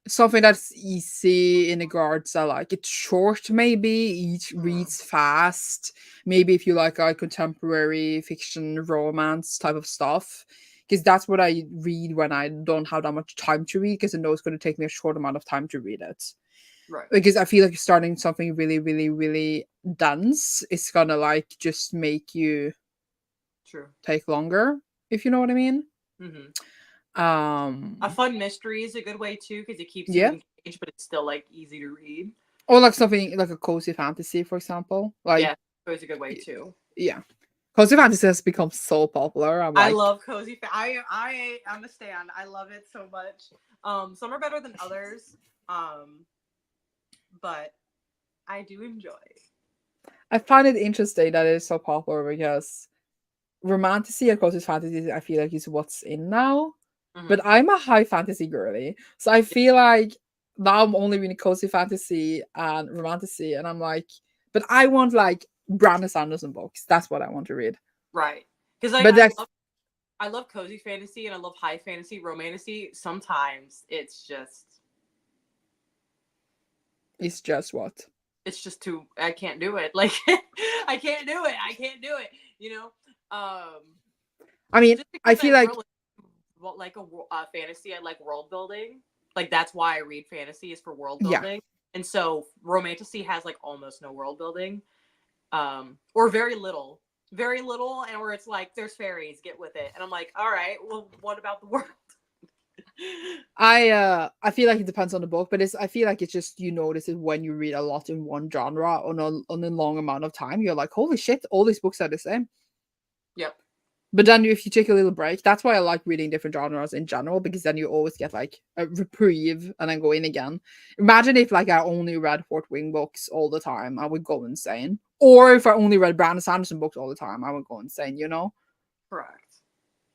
Something that's easy in regards to like it's short, maybe it reads fast. Maybe if you like contemporary fiction, romance type of stuff, because that's what I read when I don't have that much time to read. Because I know it's going to take me a short amount of time to read it. Right. Because I feel like starting something really, really, really dense is gonna like just make you True. take longer, if you know what I mean. Mm-hmm. Um, A fun mystery is a good way too because it keeps you yeah. engaged, but it's still like easy to read. Or like something like a cozy fantasy, for example. Like, Yeah, it's a good way too. yeah, cozy fantasy has become so popular. I'm I like, love cozy. I'm a stan. I love it so much. Some are better than others. But I do enjoy. I find it interesting that it's so popular because romantasy and cozy fantasy, I feel like is what's in now. Mm-hmm. But I'm a high fantasy girly, so I feel like now I'm only reading cozy fantasy and romantasy, and I'm like, but I want like Brandon Sanderson books. That's what I want to read. Right, because like But that's I love cozy fantasy and I love high fantasy, romantasy. Sometimes it's what too. I can't do it. Like I can't do it. I can't do it. I mean. Just because I feel like like a fantasy, I like world building. Like that's why I read fantasy is for world yeah. building. And so romantasy has like almost no world building, or very little, and where it's like there's fairies, get with it, and I'm like, all right, well, what about the world? I feel like it depends on the book, but I feel like it's just you notice it when you read a lot in one genre on a long amount of time. You're like, holy shit, all these books are the same. Yep. But then if you take a little break, that's why I like reading different genres in general, because then you always get like a reprieve and then go in again. Imagine if like I only read Fort Wing books all the time, I would go insane. Or if I only read Brandon Sanderson books all the time, I would go insane, you know? Correct.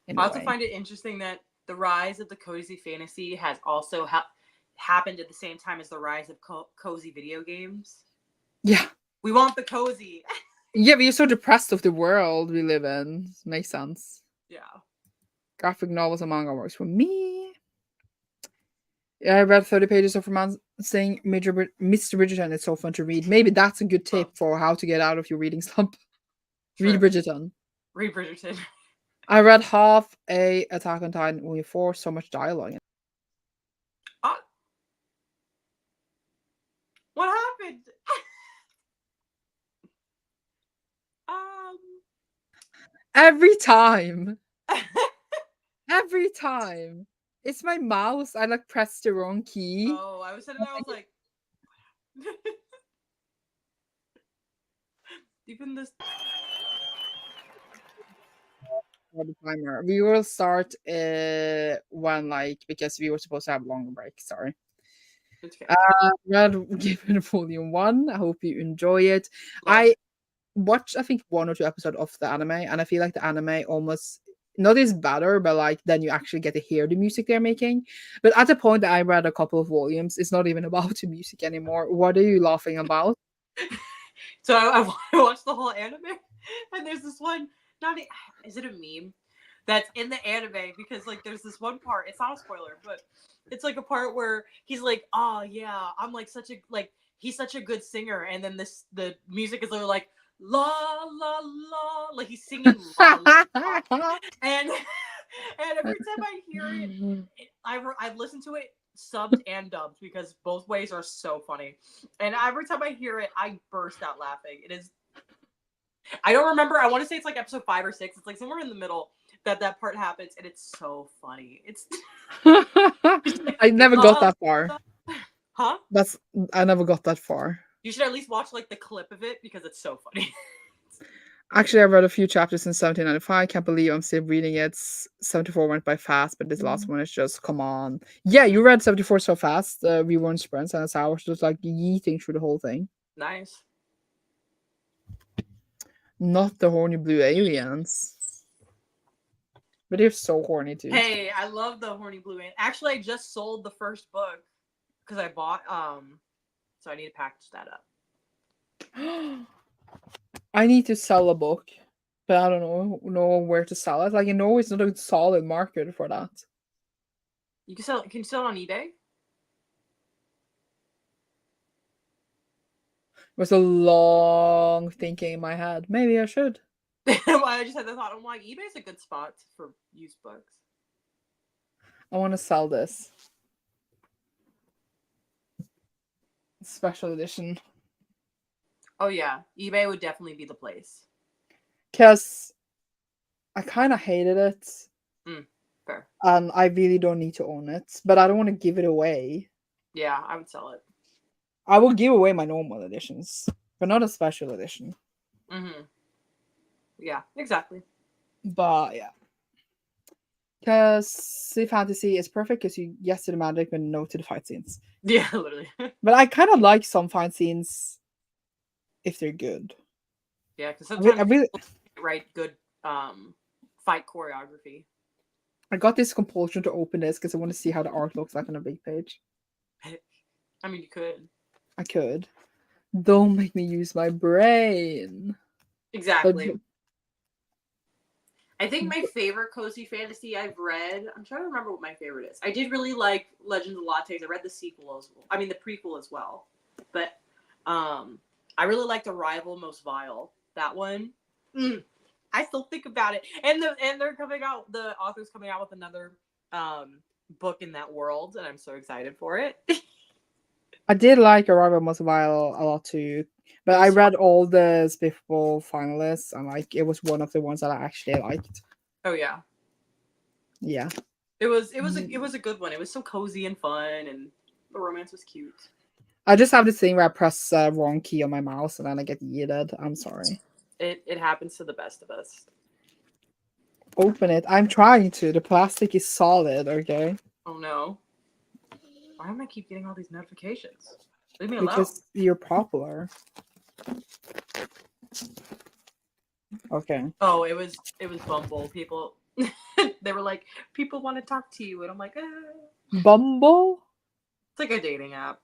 In I a also way. find it interesting that the rise of the cozy fantasy has also happened at the same time as the rise of cozy video games. Yeah. We want the cozy. Yeah, but you're so depressed of the world we live in. Makes sense. Yeah. Graphic novels and manga works for me. I read 30 pages of romancing Mr. Bridgerton. It's so fun to read. Maybe that's a good tip for how to get out of your reading slump. True. Read Bridgerton. Read Bridgerton. I read half a Attack on Titan only for so much dialogue. What happened? Every time. Every time. It's my mouse. I like pressed the wrong key. Oh, I was sitting there, I was like, even this. start the timer. We will start when because we were supposed to have a longer break. Sorry. Okay. Red Given Volume 1. I hope you enjoy it. Love. I watched, I think, 1 or 2 episodes of the anime, and I feel like the anime almost not is better, but then you actually get to hear the music they're making. But at the point that I read a couple of volumes, it's not even about the music anymore. What are you laughing about? So I watched the whole anime, and there's this one. Is it a meme? That's in the anime because there's this one part. It's not a spoiler, but it's a part where he's like, "Oh yeah, I'm he's such a good singer," and then the music is literally like la la la, he's singing la, la, la. and every time I hear it, I've listened to it subbed and dubbed because both ways are so funny, and every time I hear it, I burst out laughing. It is. I don't remember. I want to say it's episode 5 or 6. It's somewhere in the middle that part happens, and it's so funny. It's I never got that far. Huh? I never got that far. You should at least watch the clip of it because it's so funny. Actually, I read a few chapters in 1795. Can't believe I'm still reading it. 74 went by fast, but this last one is just come on. Yeah, you read 74 so fast. We were in sprints, and I was just yeeting through the whole thing. Nice. Not the horny blue aliens. But they're so horny too. Hey, I love the horny blue alien. Actually, I just sold the first book because I bought so I need to package that up. I need to sell a book, but I don't know where to sell it. I know it's not a solid market for that. You can sell. Can you sell it on eBay? It was a long thinking in my head. Maybe I should. I just had the thought. I'm like, eBay's a good spot for used books. I want to sell this special edition. Oh yeah, eBay would definitely be the place. Because I kind of hated it. Fair. And I really don't need to own it. But I don't want to give it away. Yeah, I would sell it. I will give away my normal editions. But not a special edition. Mm-hmm. Yeah, exactly. But yeah. Because Sea Fantasy is perfect because you yes to the magic but no to the fight scenes. Yeah, literally. But I kind of like some fight scenes if they're good. Yeah, because sometimes I really write good fight choreography. I got this compulsion to open this because I want to see how the art looks like on a big page. I mean, you could. I could. Don't make me use my brain. Exactly. But I think my favorite cozy fantasy I've read, I'm trying to remember what my favorite is. I did really like Legends of Lattes. I read the sequel as well. I mean, the prequel as well. But I really liked Arrival Most Vile. That one. I still think about it. And they're coming out, the author's coming out with another book in that world, and I'm so excited for it. I did like Arrival Most Vile a lot too. But I read all the Spiffball finalists, and it was one of the ones that I actually liked. Oh yeah. Yeah. It was a good one. It was so cozy and fun, and the romance was cute. I just have this thing where I press wrong key on my mouse and then I get yeeted. I'm sorry. It happens to the best of us. Open it. I'm trying to. The plastic is solid, okay? Oh no. Why am I keep getting all these notifications? Leave me alone. Because you're popular. Okay. Oh, it was Bumble. People they were like, people want to talk to you, and I'm like, Bumble? It's like a dating app.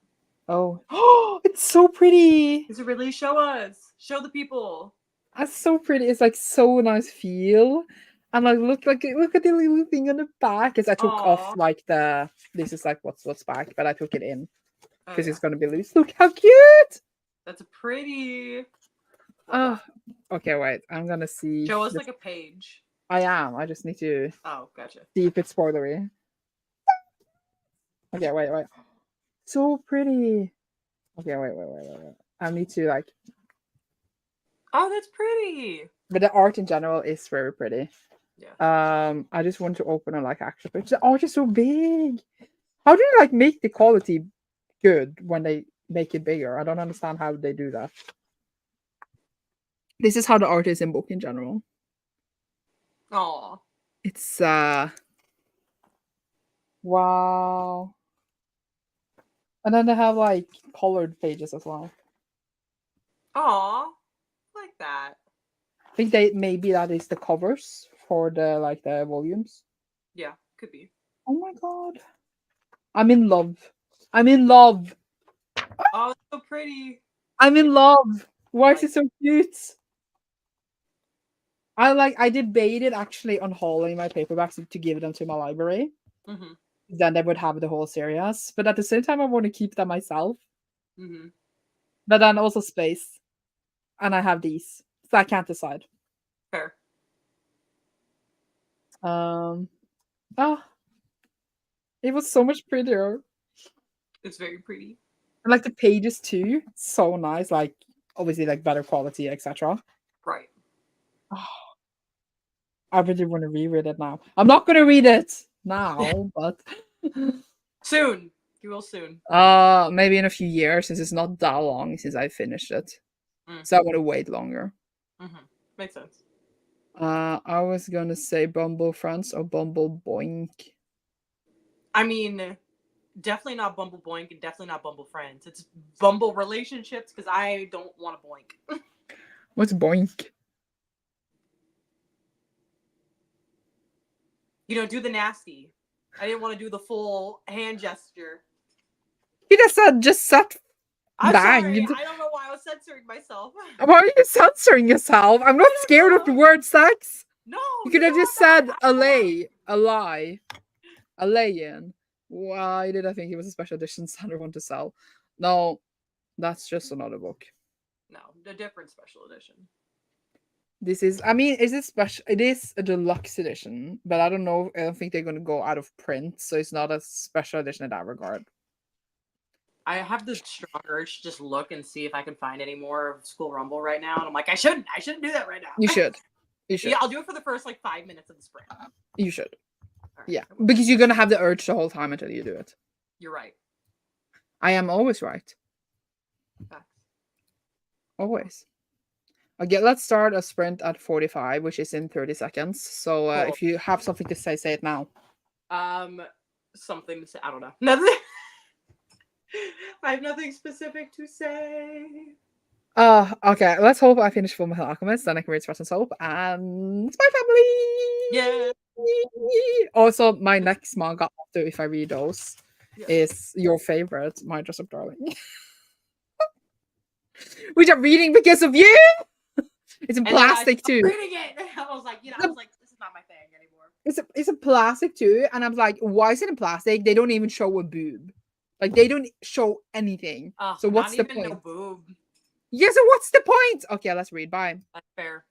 Oh, it's so pretty. Is it really? Show us. Show the people. That's so pretty. It's so nice feel. And look at the little thing on the back. Because I took off this is what's back, but I took it in. Because it's gonna be loose. Look how cute! That's pretty. Oh, okay, wait. I'm gonna see. Show us a page. I am. I just need to. Oh, gotcha. See if it's spoilery. Okay, wait. So pretty. Okay, wait. I need to Oh, that's pretty. But the art in general is very pretty. Yeah. I just want to open a actual picture. The art is so big. How do you make the quality good when they make it bigger? I don't understand how they do that. This is how the art is in book in general. Oh, It's wow. And then they have like colored pages as well. Aw, like that. I think they maybe that is the covers for the like the volumes. Yeah, could be. Oh my god. I'm in love. I'm in love. Oh, it's so pretty. I'm in love. Why is Like, it so cute? I debated actually on hauling my paperbacks to give them to my library. mm-hmm, Then they would have the whole series. But at the same time I want to keep them myself. mm-hmm. But then also space. And I have these. So I can't decide. Fair. Um oh, it was so much prettier. It's very pretty. And like the pages too. So nice. Like obviously like better quality, etc. Right. I really want to reread it now. I'm not gonna read it now, but Soon. You will soon. maybe in a few years since it's not that long since I finished it. Mm, So I want to wait longer. mm-hmm. Makes sense. I was gonna say Bumble Friends or Bumble Boink. I mean, definitely not Bumble Boink and definitely not Bumble Friends. It's Bumble Relationships because I don't want to boink. What's Boink? You know, do the nasty. I didn't want to do the full hand gesture. You just said I'm sorry. banged. I don't know why I was censoring myself. Why are you censoring yourself? I'm not scared of the word sex. No, You you could have know just I'm said not. a lay, a lie, a lay-in. Why did I think it was a special edition Sandra want to sell? No, that's just another book. No, the different special edition. This is, I mean, is it special? It is a deluxe edition, but I don't know. I don't think they're going to go out of print, so it's not a special edition in that regard. I have the strong urge to just look and see if I can find any more of School Rumble right now, and I'm like, I shouldn't do that right now. You should. You should. Yeah, I'll do it for the first like 5 minutes of the sprint. You should. All right. Yeah, because you're going to have the urge the whole time until you do it. You're right. I am always right. Facts. Always. Okay, let's start a sprint at 45, which is in 30 seconds. So Cool. if you have something to say it now. Something to say. I don't know. Nothing. I have nothing specific to say. Okay, let's hope I finish Full Metal Alchemist, then I can read Sweat and Soap, and it's my family! Yeah. Also, my next manga after if I read those Yeah. is your favorite, My Dress Up Darling. Which I'm reading because of you! It's in And then plastic too. reading it. I was like, this is not my thing anymore. It's a plastic too, and I'm like, why is it in plastic? They don't even show a boob. Like they don't show anything. So what's the point? No boob. Yeah, so what's the point? Okay, let's read. Bye. That's fair.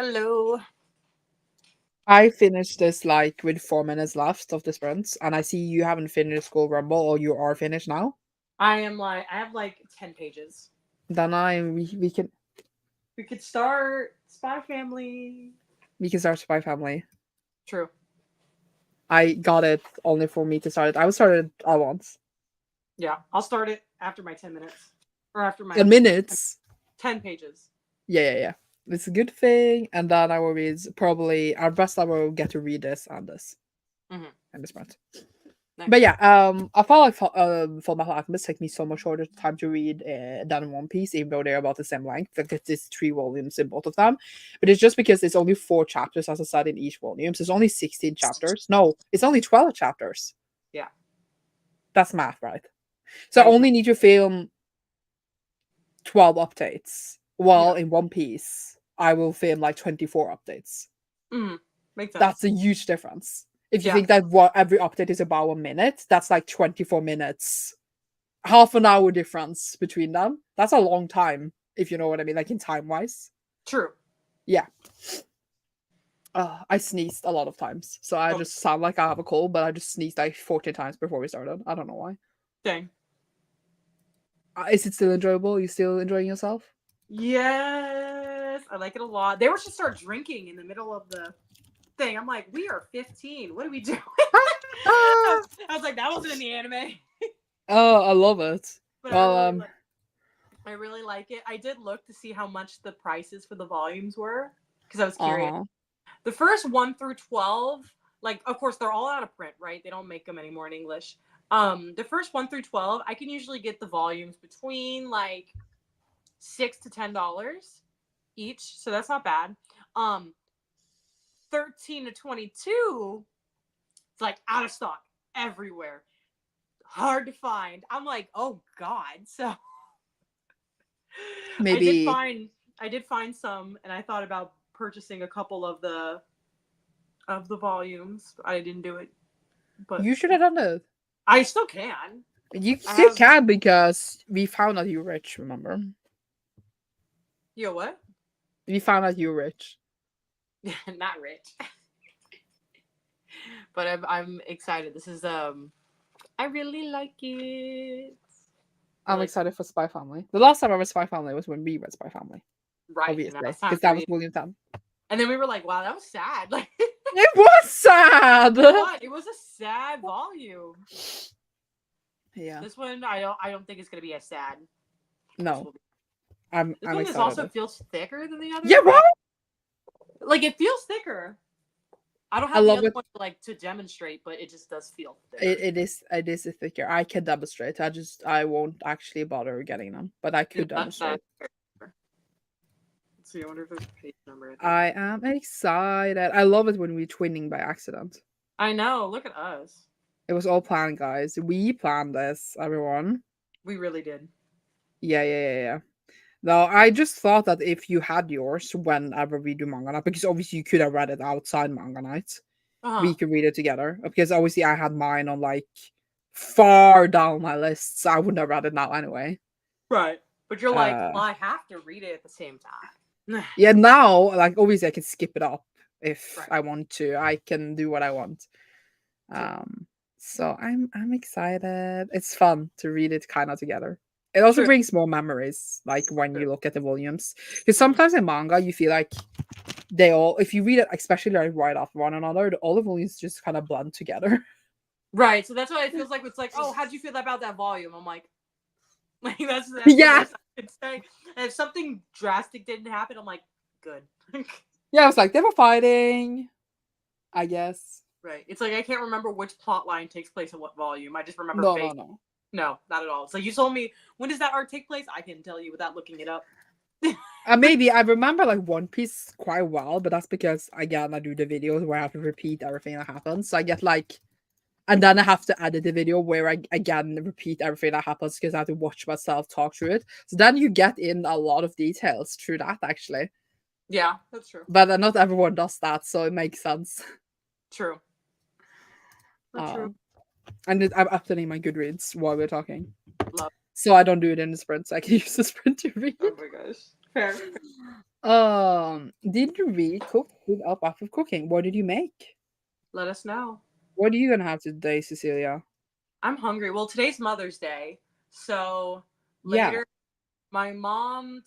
Hello. I finished this like with 4 minutes left of the sprints, and I see you haven't finished School Rumble, or you are finished now. I have like 10 pages. Then we can We could start Spy Family. start Spy Family. True. I got it only for me to start it. I will start it at once. Yeah, I'll start it after my 10 minutes. Or after my 10 minutes. 10 pages. Yeah. It's a good thing, and then I will read probably our best. I will get to read this and this, Mm-hmm. and this part. Nice. But yeah, I felt like Full Metal Alchemist take me so much shorter time to read than One Piece, even though they're about the same length. Like it's 3 volumes in both of them, but it's just because it's only 4 chapters, as I said, in each volume. So it's only 16 chapters. No, it's only 12 chapters. Yeah, that's math, right? So I only need to film 12 updates, while in One Piece I will film like 24 updates. Makes sense. That's a huge difference. If you think that every update is about 1 minute, that's like 24 minutes. Half an hour difference between them. That's a long time, if you know what I mean, like in time-wise. True. Yeah. I sneezed a lot of times, so I just sound like I have a cold, but I just sneezed like 14 times before we started. I don't know why. Dang. Is it still enjoyable? Are you still enjoying yourself? Yes, I like it a lot. They were to start drinking in the middle of the thing. I'm like, we are 15. What are we doing? I was like, that wasn't in the anime. Oh, I love it. But well, I really like it. I did look to see how much the prices for the volumes were because I was curious. The first 1 through 12, like, of course, they're all out of print, right? They don't make them anymore in English. The first 1 through 12, I can usually get the volumes between like $6 to $10 each, so that's not bad. 13 to 22, it's like out of stock everywhere, hard to find. I'm like, oh god. So maybe I did find some, and I thought about purchasing a couple of the volumes. I didn't do it, but you should have done it. I still can. You still can, because we found out you're rich, remember? You know what? We found out you're rich. Not rich. But I'm excited. This is I really like it. I'm excited for Spy Family. The last time I read Spy Family was when we read Spy Family. Right. Obviously. Because that was volume 10. And then we were like, wow, that was sad. Like, it was sad. It was a sad volume. Yeah. This one, I don't think it's gonna be as sad. No. This one also feels thicker than the other. Yeah, what? Like, it feels thicker. I don't have the other one to demonstrate, but it just does feel thicker. It is thicker. I can demonstrate. I won't actually bother getting them, but I could demonstrate. Let's see, I wonder if there's a page number. I am excited. I love it when we're twinning by accident. I know. Look at us. It was all planned, guys. We planned this, everyone. We really did. Yeah. No, I just thought that if you had yours whenever we do Manga Night, because obviously you could have read it outside Manga Night, we could read it together. Because obviously I had mine on like far down my list, so I wouldn't have read it now anyway. Right. But you're like, well, I have to read it at the same time. Yeah, now, like, obviously I can skip it up if I want to. I can do what I want. So I'm excited. It's fun to read it kind of together. It also brings more memories, like when you look at the volumes. Because sometimes in manga, you feel like they all, if you read it, especially like right after one another, all the volumes just kind of blend together. Right. So that's why it feels like it's like, oh, how'd you feel about that volume? I'm like that's yeah. And if something drastic didn't happen, I'm like, good. Yeah, I was like, they were fighting, I guess. Right. It's like I can't remember which plot line takes place in what volume. I just remember No, not at all. So you told me, when does that arc take place? I can tell you without looking it up. Maybe I remember like One Piece quite well, but that's because again I do the videos where I have to repeat everything that happens. So I get like, and then I have to edit the video where I again repeat everything that happens because I have to watch myself talk through it. So then you get in a lot of details through that actually. Yeah, that's true. But not everyone does that, so it makes sense. True. True. And I'm updating my Goodreads while we're talking. Love. So I don't do it in the sprint, so I can use the sprint to read. Oh my gosh. Fair. Did you really cook without bath of cooking? What did you make? Let us know. What are you gonna have today, Cecilia? I'm hungry. Well, today's Mother's Day, so Yeah. later my mom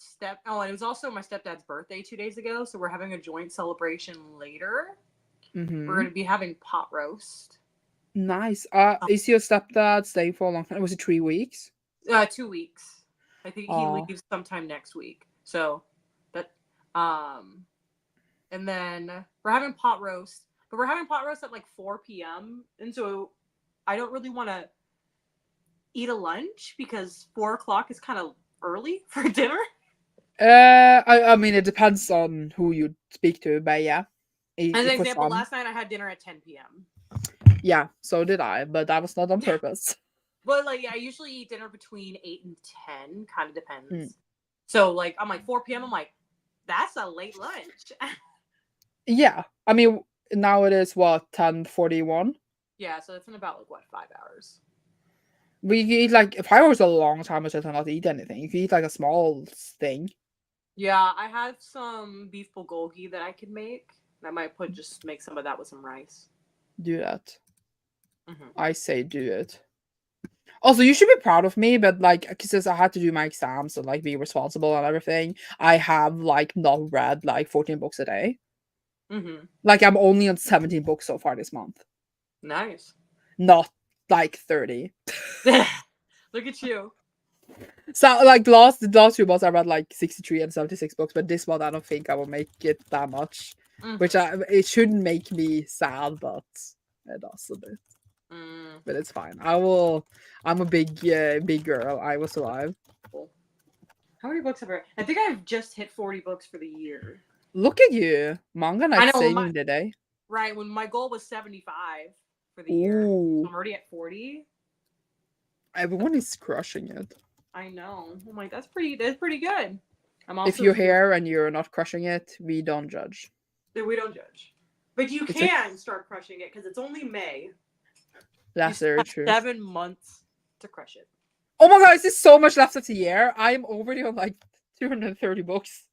oh, and it was also my stepdad's birthday 2 days ago, so we're having a joint celebration later. We're Mm-hmm. gonna be having pot roast. Nice. Is your stepdad staying for a long time? Was it 3 weeks? 2 weeks. I think he Oh. leaves sometime next week. So that um and then we're having pot roast, but we're having pot roast at like 4 p.m. And so I don't really want to eat a lunch because 4 o'clock is kind of early for dinner. I mean it depends on who you speak to, but yeah. As an For example, some. last night I had dinner at 10 p.m. Yeah, so did I, but that was not on purpose. But like, yeah, I usually eat dinner between 8 and 10, kind of Mm. depends. So like, I'm like 4 p.m. I'm like, that's a late lunch. Yeah. I mean now it is what, 10:41? Yeah, so it's in about like what, 5 hours. We could eat like 5 hours a long time to not eat anything. You could eat like a small thing. Yeah, I have some beef bulgogi that I could make. I might just make some of that with some rice. Do that. Mm-hmm. I say do it. Also, you should be proud of me, but like, since I had to do my exams and like be responsible and everything, I have like not read like 14 books a day. Mm-hmm. Like, I'm only on 17 books so far this month, Nice. not like 30. Look at you. So, like, the last 2 months I read like 63 and 76 books, but this month I don't think I will make it that much, which Mm-hmm. it shouldn't make me sad, but it does a bit. Mm. But it's fine. I will. I'm a big girl. I will survive. Cool. How many books have I read? I think I've just hit 40 books for the year. Look at you, manga I night know saving the day. right when my goal was 75 for the year. So Ooh, I'm already at 40. everyone is crushing it. I know. I'm like, that's pretty good. I'm If also you're here and you're not crushing it, we don't judge. we don't judge. But you It's like can start crushing it because it's only May. You that's still very have true. 7 months to crush it. Oh my god, there's so much left of the year. I'm already on like 230 books.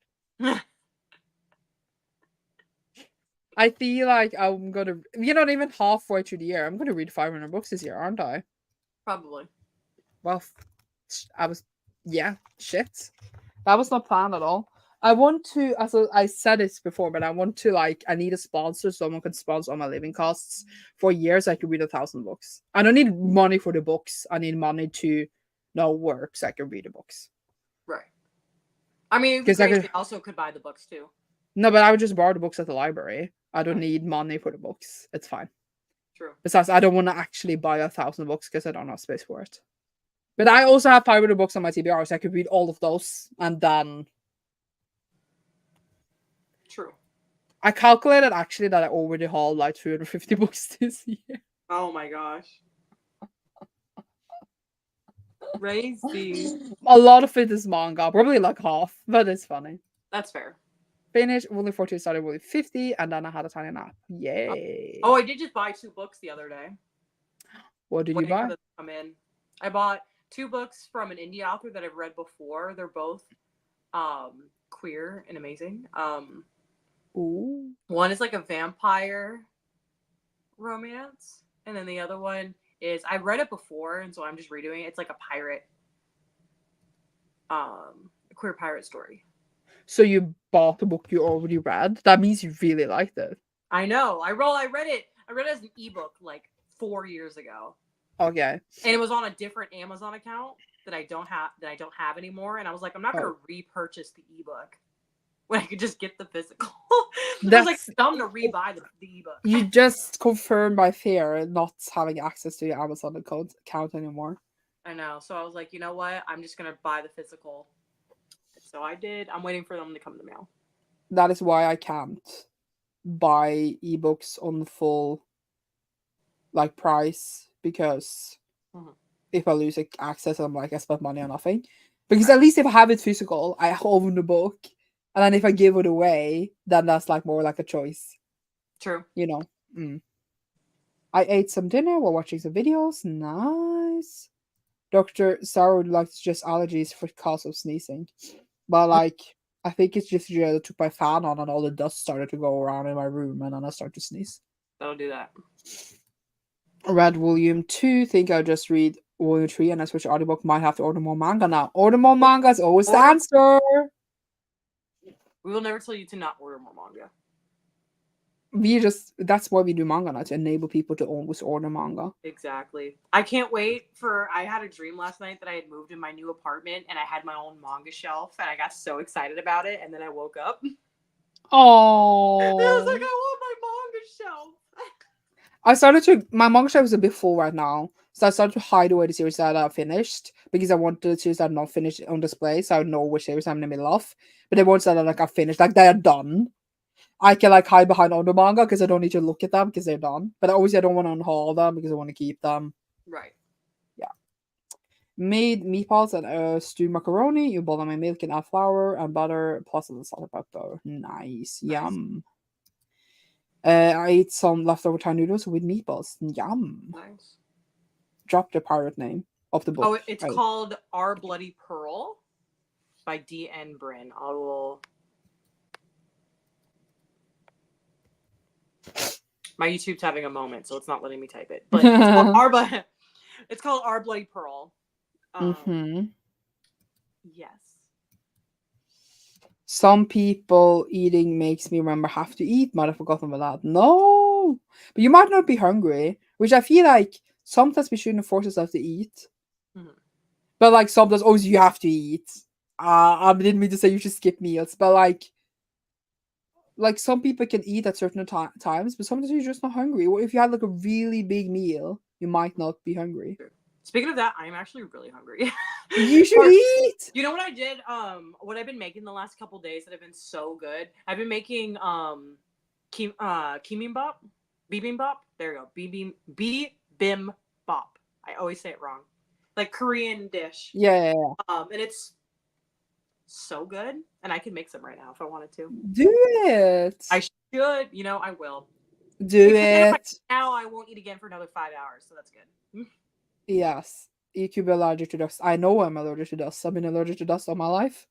I feel like I'm gonna. You're not even halfway through the year. I'm gonna read 500 books this year, aren't I? Probably. Well, I was. Yeah, shit. That was not planned at all. I want to, as I said this before, but I want to like, I need a sponsor, so someone can sponsor all my living costs. For years, I could read 1,000 books. I don't need money for the books. I need money to work so I can read the books. Right. I mean, it'd be Because I great if could, they also could buy the books too. no, but I would just borrow the books at the library. I don't Right. need money for the books. It's fine. True. Besides, I don't want to actually buy 1,000 books because I don't have space for it. But I also have 500 books on my TBR, so I could read all of those and then. True. I calculated actually that I already hauled like 350 books this year. Oh my gosh. Crazy. A lot of it is manga, probably like half, but it's funny. That's fair. Finished Volume 40, started Volume 50, and then I had a tiny nap. Yay. Oh, I did just buy 2 books the other day. What did you Waiting for buy? them to come in. I bought 2 books from an indie author that I've read before. They're both queer and amazing. Ooh. One is like a vampire romance, and then the other one is I read it before, and so I'm just redoing it. It's like a pirate, a queer pirate story. So you bought the book you already read? That means you really liked it. I know. I read it. I read it as an ebook like 4 years ago. Okay. And it was on a different Amazon account that I don't have anymore. And I was like, I'm not gonna repurchase the ebook when I could just get the physical. It was like dumb to rebuy the ebook. You just confirmed my fear not having access to your Amazon account anymore. I know. So I was like, you know what? I'm just gonna buy the physical. So I did. I'm waiting for them to come in the mail. That is why I can't buy ebooks on the full like price, because if I lose access, I'm like, I spent money on nothing. Because at least if I have it physical, I own the book, and then if I give it away, then that's like more like a choice. True. You know. I ate some dinner while watching some videos. Nice. Dr. Sarah would like to suggest allergies for cause of sneezing. But like, I think it's just that I took my fan on and all the dust started to go around in my room and then I started to sneeze. That'll do that. Read volume 2, think I'll just read volume 3 and I switch to audiobook. Might have to order more manga now. Order more manga is always the answer. We will never tell you to not order more manga. That's why we do manga now, to enable people to always order manga. Exactly. I can't wait I had a dream last night that I had moved in my new apartment and I had my own manga shelf and I got so excited about it and then I woke up. Oh. I was like, I want my manga shelf. My manga shelf is a bit full right now. So I started to hide away the series that I finished because I wanted the series that are not finished on display so I know which series I'm in the middle of. But the ones that are I finished, they are done. I can hide behind other manga because I don't need to look at them because they're done. But obviously I don't want to unhaul them because I want to keep them. Right. Yeah. Made meatballs and stew macaroni. You boil them in milk and add flour and butter plus a little salt and pepper. Nice. Yum. I ate some leftover Thai noodles with meatballs. Yum. Nice. Drop the pirate name of the book. Oh, it's called Our Bloody Pearl by D.N. Brin. I will. My YouTube's having a moment, so it's not letting me type it. But it's called Our Bloody Pearl. Yes. Some people eating makes me remember have to eat. Might have forgotten about that. No, but you might not be hungry, which I feel like sometimes we shouldn't force ourselves to eat. But sometimes, you have to eat. I didn't mean to say you should skip meals, but some people can eat at certain times, but sometimes you're just not hungry. Or if you had a really big meal, you might not be hungry. Speaking of that, I'm actually really hungry. You should eat. You know what I did? What I've been making the last couple days that have been so good. I've been making bibimbap. Bibimbap. There you go. Bibimbap. I always say it wrong. Korean dish. Yeah. And it's so good, and I can make some right now if I wanted to. Do it. I should. I will. Do it. Now I won't eat again for another 5 hours, so that's good. Yes. You could be allergic to dust. I know I'm allergic to dust. I've been allergic to dust all my life.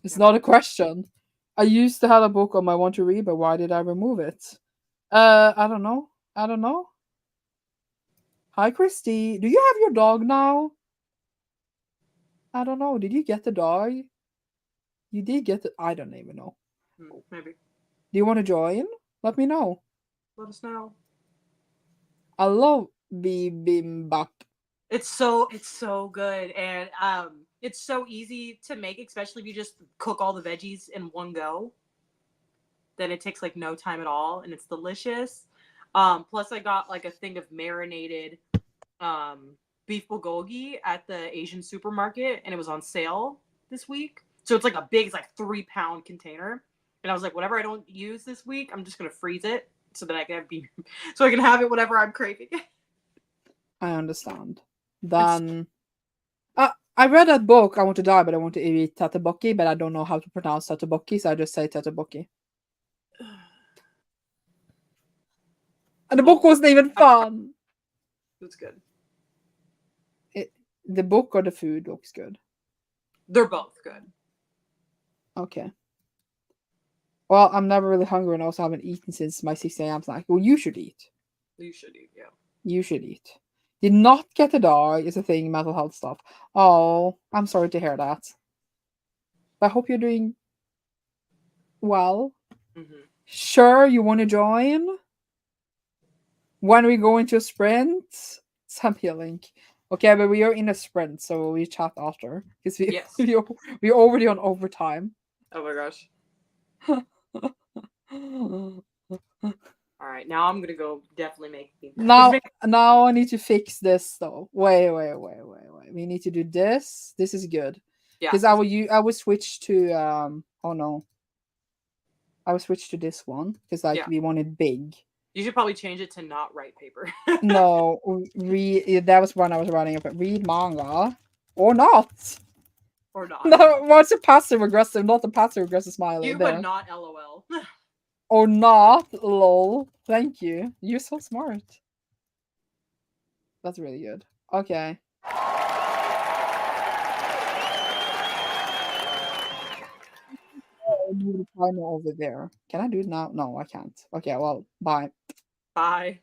It's not a question. I used to have a book on my want to read, but why did I remove it? I don't know. Hi, Christy. Do you have your dog now? I don't know. Did you get the dog? You did get it. I don't even know. Maybe. Do you want to join? Let me know. Let us know. I love bibimbap. It's so good, and it's so easy to make, especially if you just cook all the veggies in one go. Then it takes no time at all, and it's delicious. Plus, I got a thing of marinated beef bulgogi at the Asian supermarket, and it was on sale this week. So it's a big, 3-pound container, and I was like, whatever I don't use this week, I'm just gonna freeze it so that I can have beef, so I can have it whenever I'm craving. I understand. Then I read that book, I Want to Die, but I want to eat tteokbokki, but I don't know how to pronounce tteokbokki, so I just say tteokbokki. And the book wasn't even fun. It's good. The book or the food looks good? They're both good. Okay. Well, I'm never really hungry and also haven't eaten since my 6 a.m. snack. Well, you should eat. You should eat, yeah. You should eat. Did not get a dog is a thing, mental health stuff. Oh, I'm sorry to hear that. But I hope you're doing well. Sure, you want to join? When we go into a sprint? Send me a link. Okay, but we are in a sprint, so we chat after. Because we're already on overtime. Oh my gosh. All right, now I'm gonna go definitely make Now I need to fix this though. Wait. We need to do this. This is good. Yeah. Because I will switch to oh no. I will switch to this one because we want it big. You should probably change it to not write paper. No, that was when I was writing it. Read manga or not. Or not. No, what's a passive aggressive? Not the passive aggressive smiley. You would not LOL. Or not, lol. Thank you. You're so smart. That's really good. Okay. move the timer over there. Can I do it now? No, I can't. Okay, well, bye. Bye.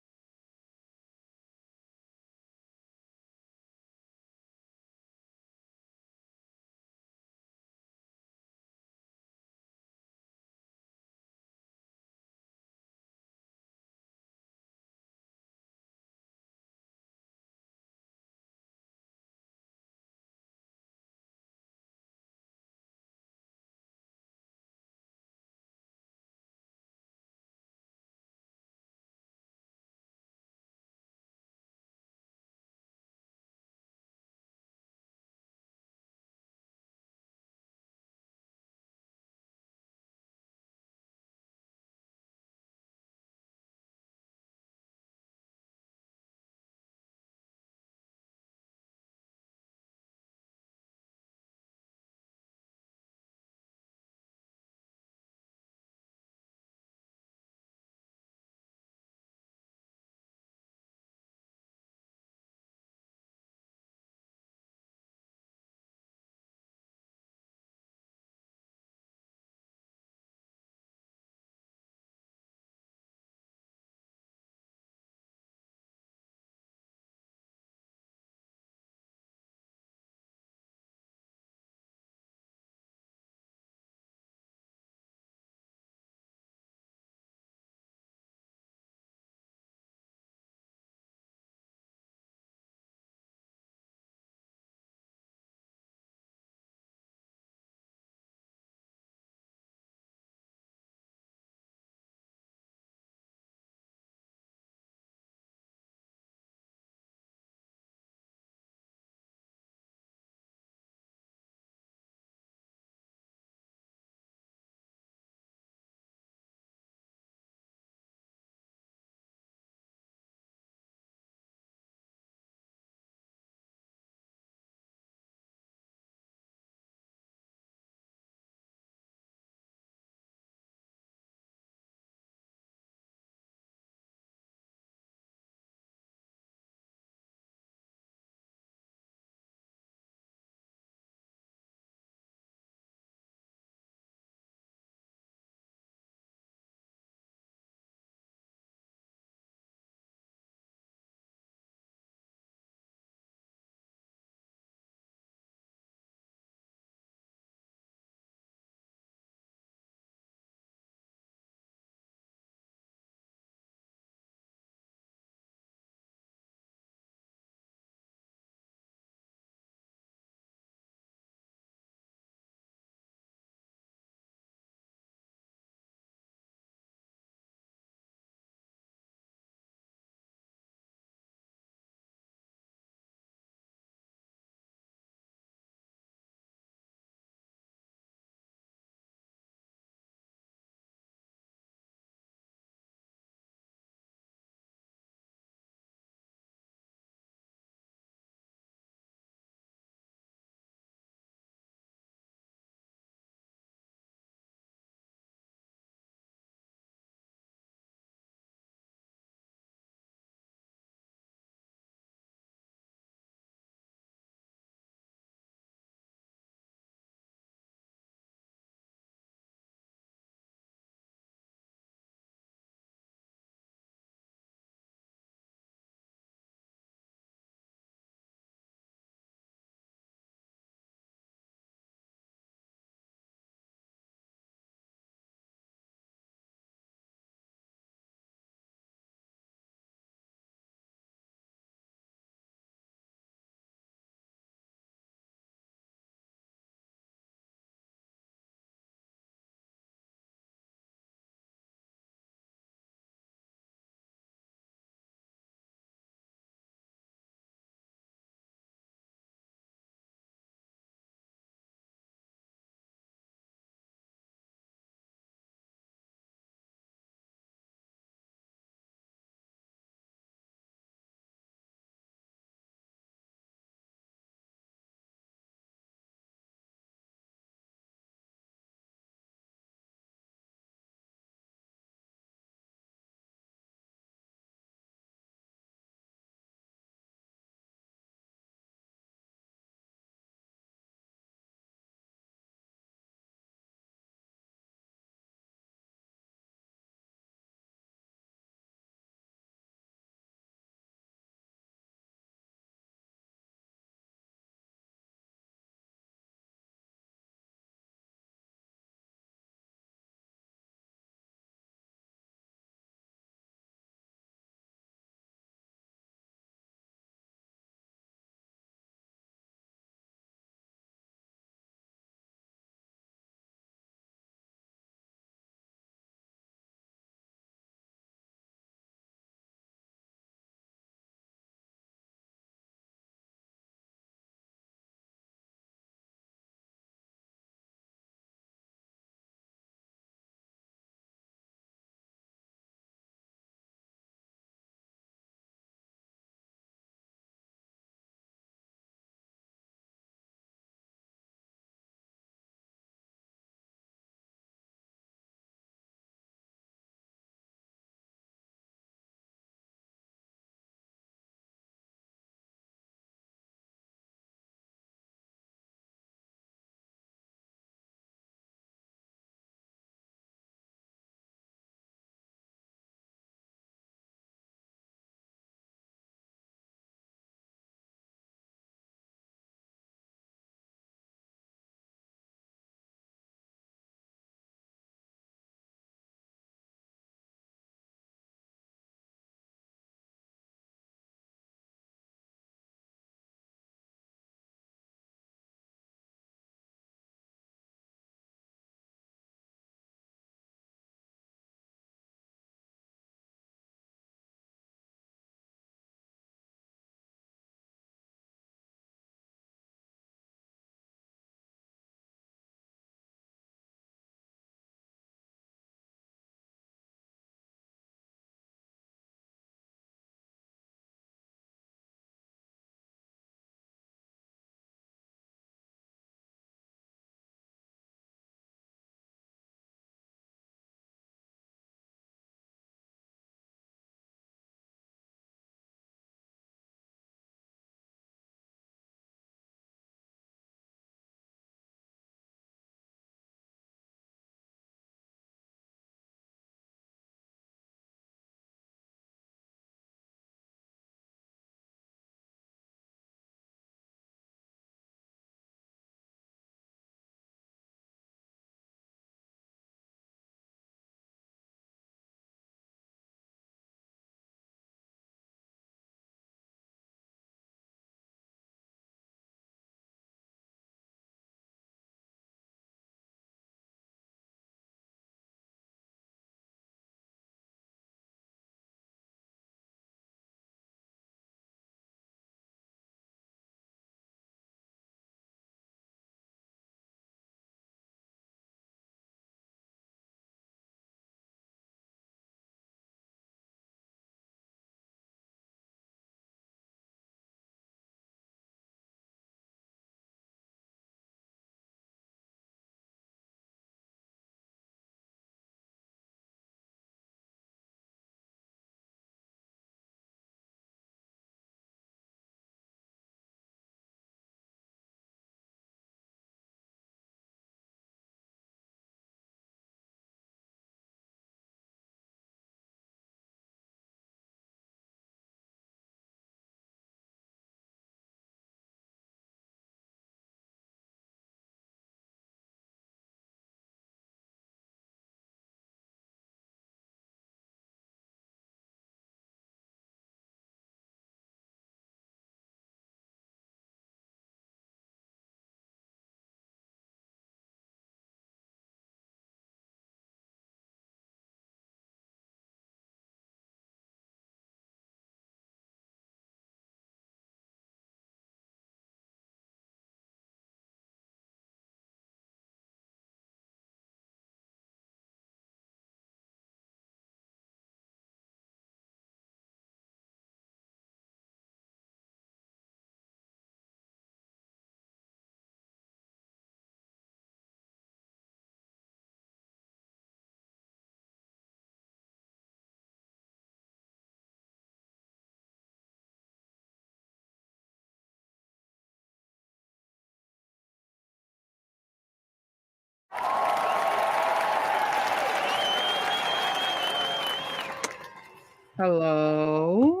Hello.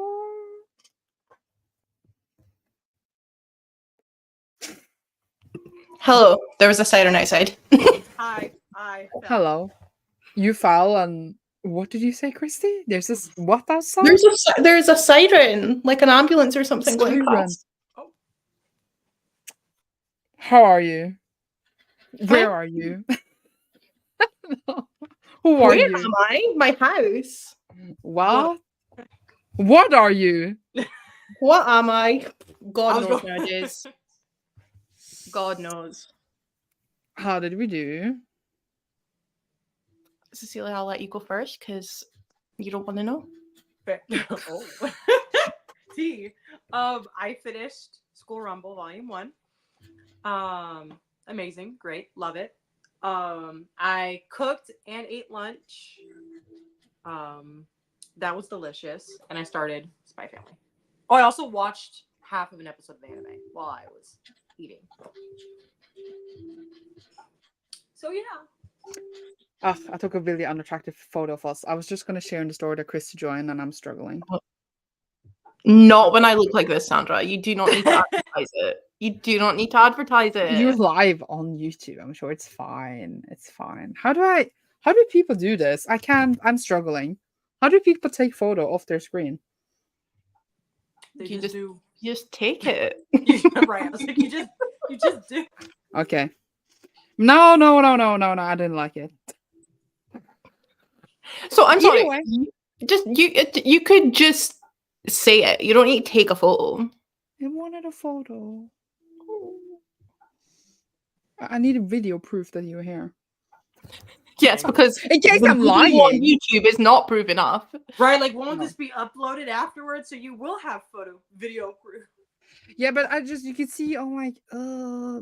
Hello. There was a siren outside. I fell. Hello. You fell and what did you say, Christy? There's this what outside? There's a siren, like an ambulance or something going Siren. past. Oh, How are you? Where are you? Who are Where you? am I? My house. What? What are you? What am I? God I was knows going- nowadays. God knows. How did we do? Cecilia, I'll let you go first because you don't want to know. oh. T. I finished School Rumble Volume 1. Amazing, great, love it. I cooked and ate lunch. That was delicious. And I started Spy Family. Oh, I also watched half of an episode of anime while I was eating. So yeah. Ugh, I took a really unattractive photo of us. I was just going to share in the story that Christy joined and I'm struggling. Not when I look like this, Sandra. You do not need to advertise it. You do not need to advertise it. You're live on YouTube. I'm sure it's fine. It's fine. How do people do this? I can't. I'm struggling. How do people take photo off their screen? They You just do. You just take it. Right. I was like, you just do. Okay. No. I didn't like it. So I'm Either sorry. way. You could just say it. You don't need to take a photo. I wanted a photo. I need a video proof that you're here. Yes, because In case the I'm video lying. on YouTube is not proof enough. Right, like won't No. this be uploaded afterwards so you will have video proof? Yeah, but you can see, oh my,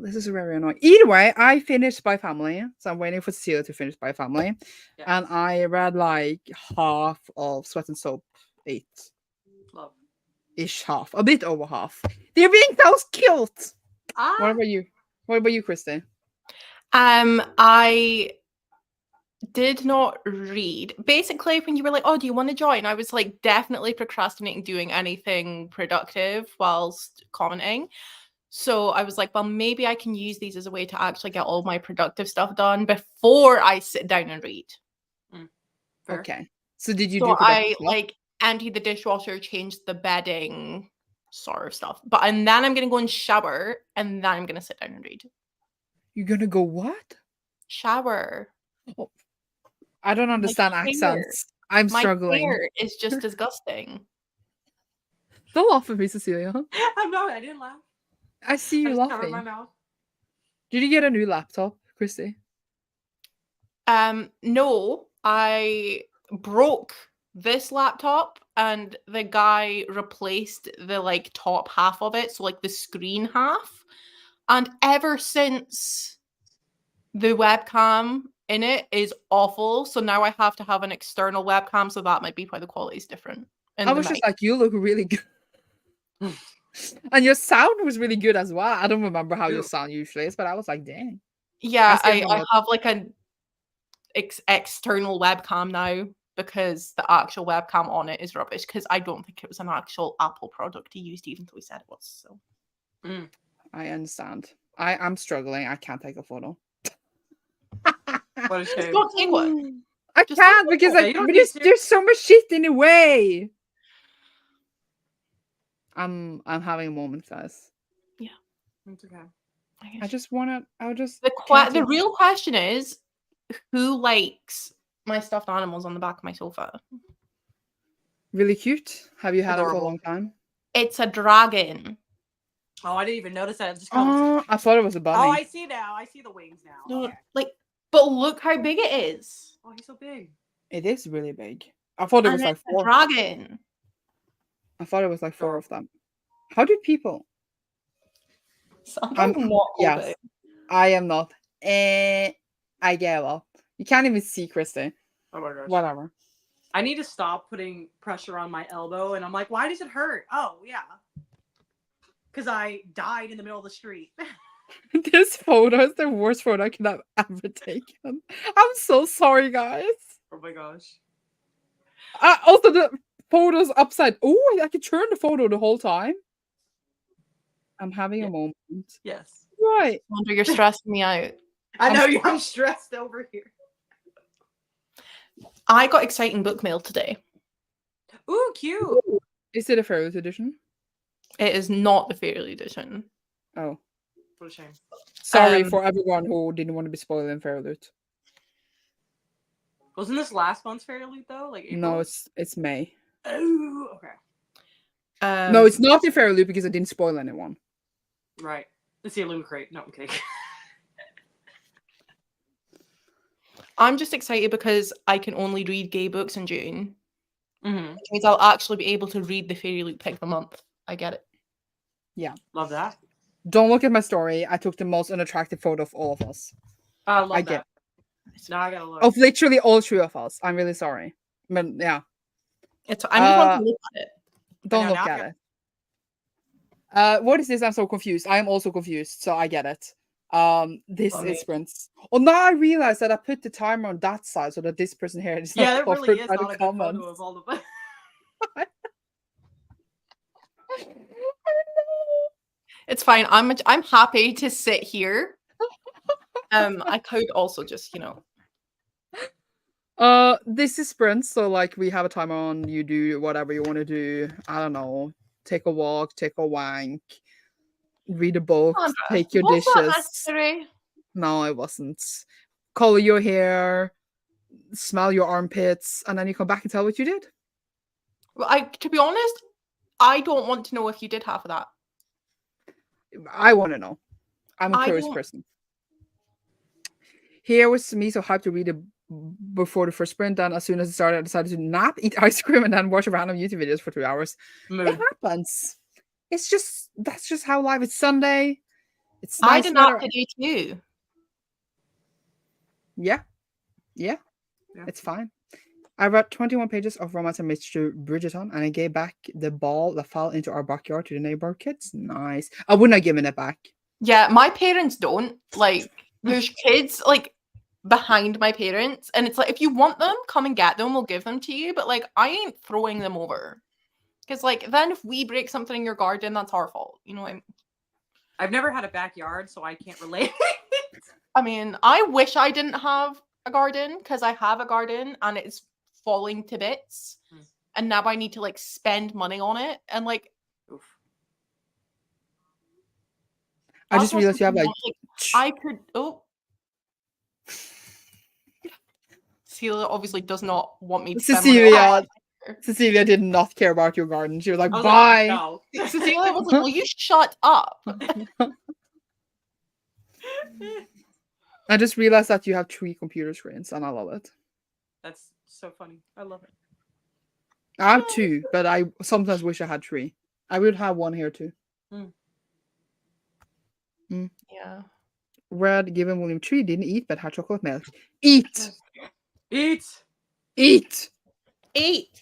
this is very annoying. Either way, I finished Spy Family, so I'm waiting for Cecilia to finish Spy Family, Yes. and I read like half of Sweat and Soap 8. Love. Ish half, a bit over half. They're being so cute. Ah, What about you? What about you, Christy? I did not read. Basically, when you were like, "Oh, do you want to join?" I was like, definitely procrastinating doing anything productive whilst commenting. So I was like, well, maybe I can use these as a way to actually get all my productive stuff done before I sit down and read. fair. Okay. So did you So do productive I stuff? like emptied the dishwasher, changed the bedding, sort of stuff. And then I'm gonna go and shower, and then I'm gonna sit down and read. You're gonna go what? Shower. I don't understand hair. accents. I'm My struggling. hair is just disgusting. Don't laugh at me, Cecilia. I'm not. I didn't laugh. I see I you just covered my laughing. mouth. Did you get a new laptop, Christy? No, I broke this laptop and the guy replaced the like top half of it, so like the screen half. And ever since the webcam in it is awful, so now I have to have an external webcam, so that might be why the quality is different. I was just like, you look really good. And your sound was really good as well. I don't remember how your sound usually is, but I was like, dang. yeah, still I don't know. have like an external webcam now because the actual webcam on it is rubbish because I don't think it was an actual Apple product he used, even though he said it was. So I understand. I'm struggling. I can't take a photo. What a shame. Don't take one. I Just can't take a because photo. You don't but need to. there's so much shit in the way. I'm having a moment, guys. It's okay. I just wanna. I'll just. The real question is, who likes my stuffed animals on the back of my sofa? Really cute. Have you had it for a Adorable. long time? It's a dragon. Oh, I didn't even notice that. It just comes. Oh, I thought it was a bunny. Oh, I see now. I see the wings now. No, Okay. like, but look how big it is. Oh, he's so big. It is really big. I thought it And was like it's a 4. dragon. I thought it was like 4 of them. How do people? I'm not Yes, holding. I am not. I gave up. You can't even see Christy. Oh my gosh. Whatever. I need to stop putting pressure on my elbow, and I'm like, why does it hurt? Oh yeah, because I died in the middle of the street. This photo is the worst photo I could have ever taken. I'm so sorry, guys. Oh my gosh. Also, the photos upside. Oh, I could turn the photo the whole time. I'm having Yeah. a moment. Yes. Right. Wonder you're stressing me out. I know I'm stressed over here. I got exciting book mail today. Ooh, cute. Is it a Fairies edition? It is not the Fairy edition. Oh, What a shame. sorry for everyone who didn't want to be spoiled in Fairy Loot. Wasn't this last month's Fairy Loot though? Like April? No, it's May. Oh, okay. No, it's not the Fairy Loot because I didn't spoil anyone. Right. It's the Illumicrate. No, I'm kidding. I'm just excited because I can only read gay books in June. Mm-hmm. Which means I'll actually be able to read the Fairy Loot pick of the month. I get it. Yeah. Love that. Don't look at my story. I took the most unattractive photo of all of us. I love I that. get Now I gotta look. of literally all three of us. I'm really sorry. But yeah. I just want to look at it. Don't know, look now at I it. What is this? I'm so confused. I am also confused, so I get it. This Funny. is sprints. Oh, now I realize that I put the timer on that side so that this person here is Yeah, not that covered really is by not the a good comments. photo of all the It's fine. I'm happy to sit here. I could also just, This is sprints, so like we have a timer on. You do whatever you want to do. I don't know. Take a walk, take a wank, read a book, Sandra, take your was that dishes. necessary? No, it wasn't. Color your hair, smell your armpits, and then you come back and tell what you did. Well, to be honest, I don't want to know if you did half of that. I want to know. I'm a I curious don't- person. Here was me so hyped to read it before the first sprint. Then, as soon as it started, I decided to nap, eat ice cream, and then watch random YouTube videos for 2 hours. mood. It happens. It's just that's just how life. It's Sunday. It's I nice did weather. not today too. Yeah. Yeah. It's fine. I read 21 pages of Romance and Mystery Bridgerton, and I gave back the ball that fell into our backyard to the neighbor kids. Nice. I wouldn't have given it back. Yeah, my parents don't. Like, there's kids like behind my parents, and it's like, if you want them, come and get them. We'll give them to you. But like, I ain't throwing them over. Because like, then if we break something in your garden, that's our fault. You know what I mean? I've never had a backyard, so I can't relate. I mean, I wish I didn't have a garden because I have a garden and it's falling to bits. And now I need to like spend money on it. And like, Oof. I just realized you have like I could. Oh, Celia obviously does not want me to spend money on it. Cecilia did not care about your garden. She was like, I was bye. like, no. Cecilia was like, will you shut up? I just realized that you have 3 computer screens, and I love it. That's so funny. I love it. I have 2, but I sometimes wish I had 3. I would have 1 here too. Yeah. Red, given William 3, didn't eat, but had chocolate milk. Eat! Eat! Eat! Eat!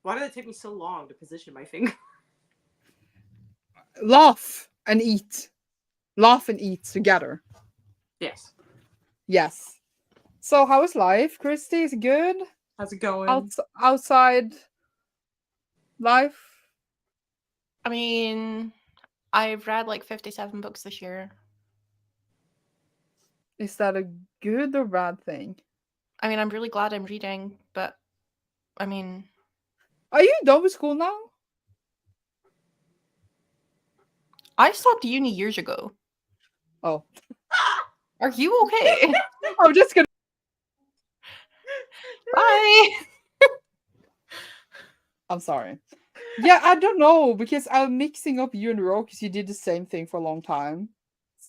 Why did it take me so long to position my finger? Laugh and eat. Laugh and eat together. Yes. Yes. So how is life, Christy? Is it good? How's it going? Outside life? I mean, I've read like 57 books this year. Is that a good or bad thing? I mean, I'm really glad I'm reading, but I mean... Are you done with school now? I stopped uni years ago. Oh. Are you okay? I'm just gonna... Bye! I'm sorry. Yeah, I don't know, because I'm mixing up you and Ro, because you did the same thing for a long time.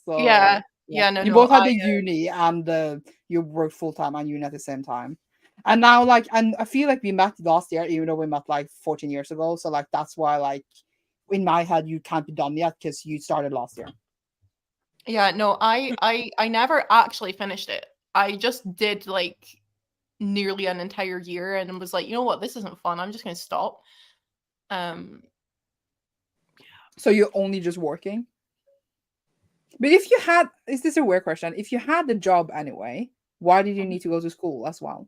So Yeah, you no, both had the uni and you worked full-time and uni at the same time. And now, like, and I feel like we met last year, even though we met like 14 years ago. So like that's why, like, in my head, you can't be done yet because you started last year. Yeah, no, I never actually finished it. I just did like nearly an entire year and was like, you know what, this isn't fun. I'm just gonna stop. So you're only just working? But if you had, is this a weird question? If you had the job anyway, why did you need to go to school as well?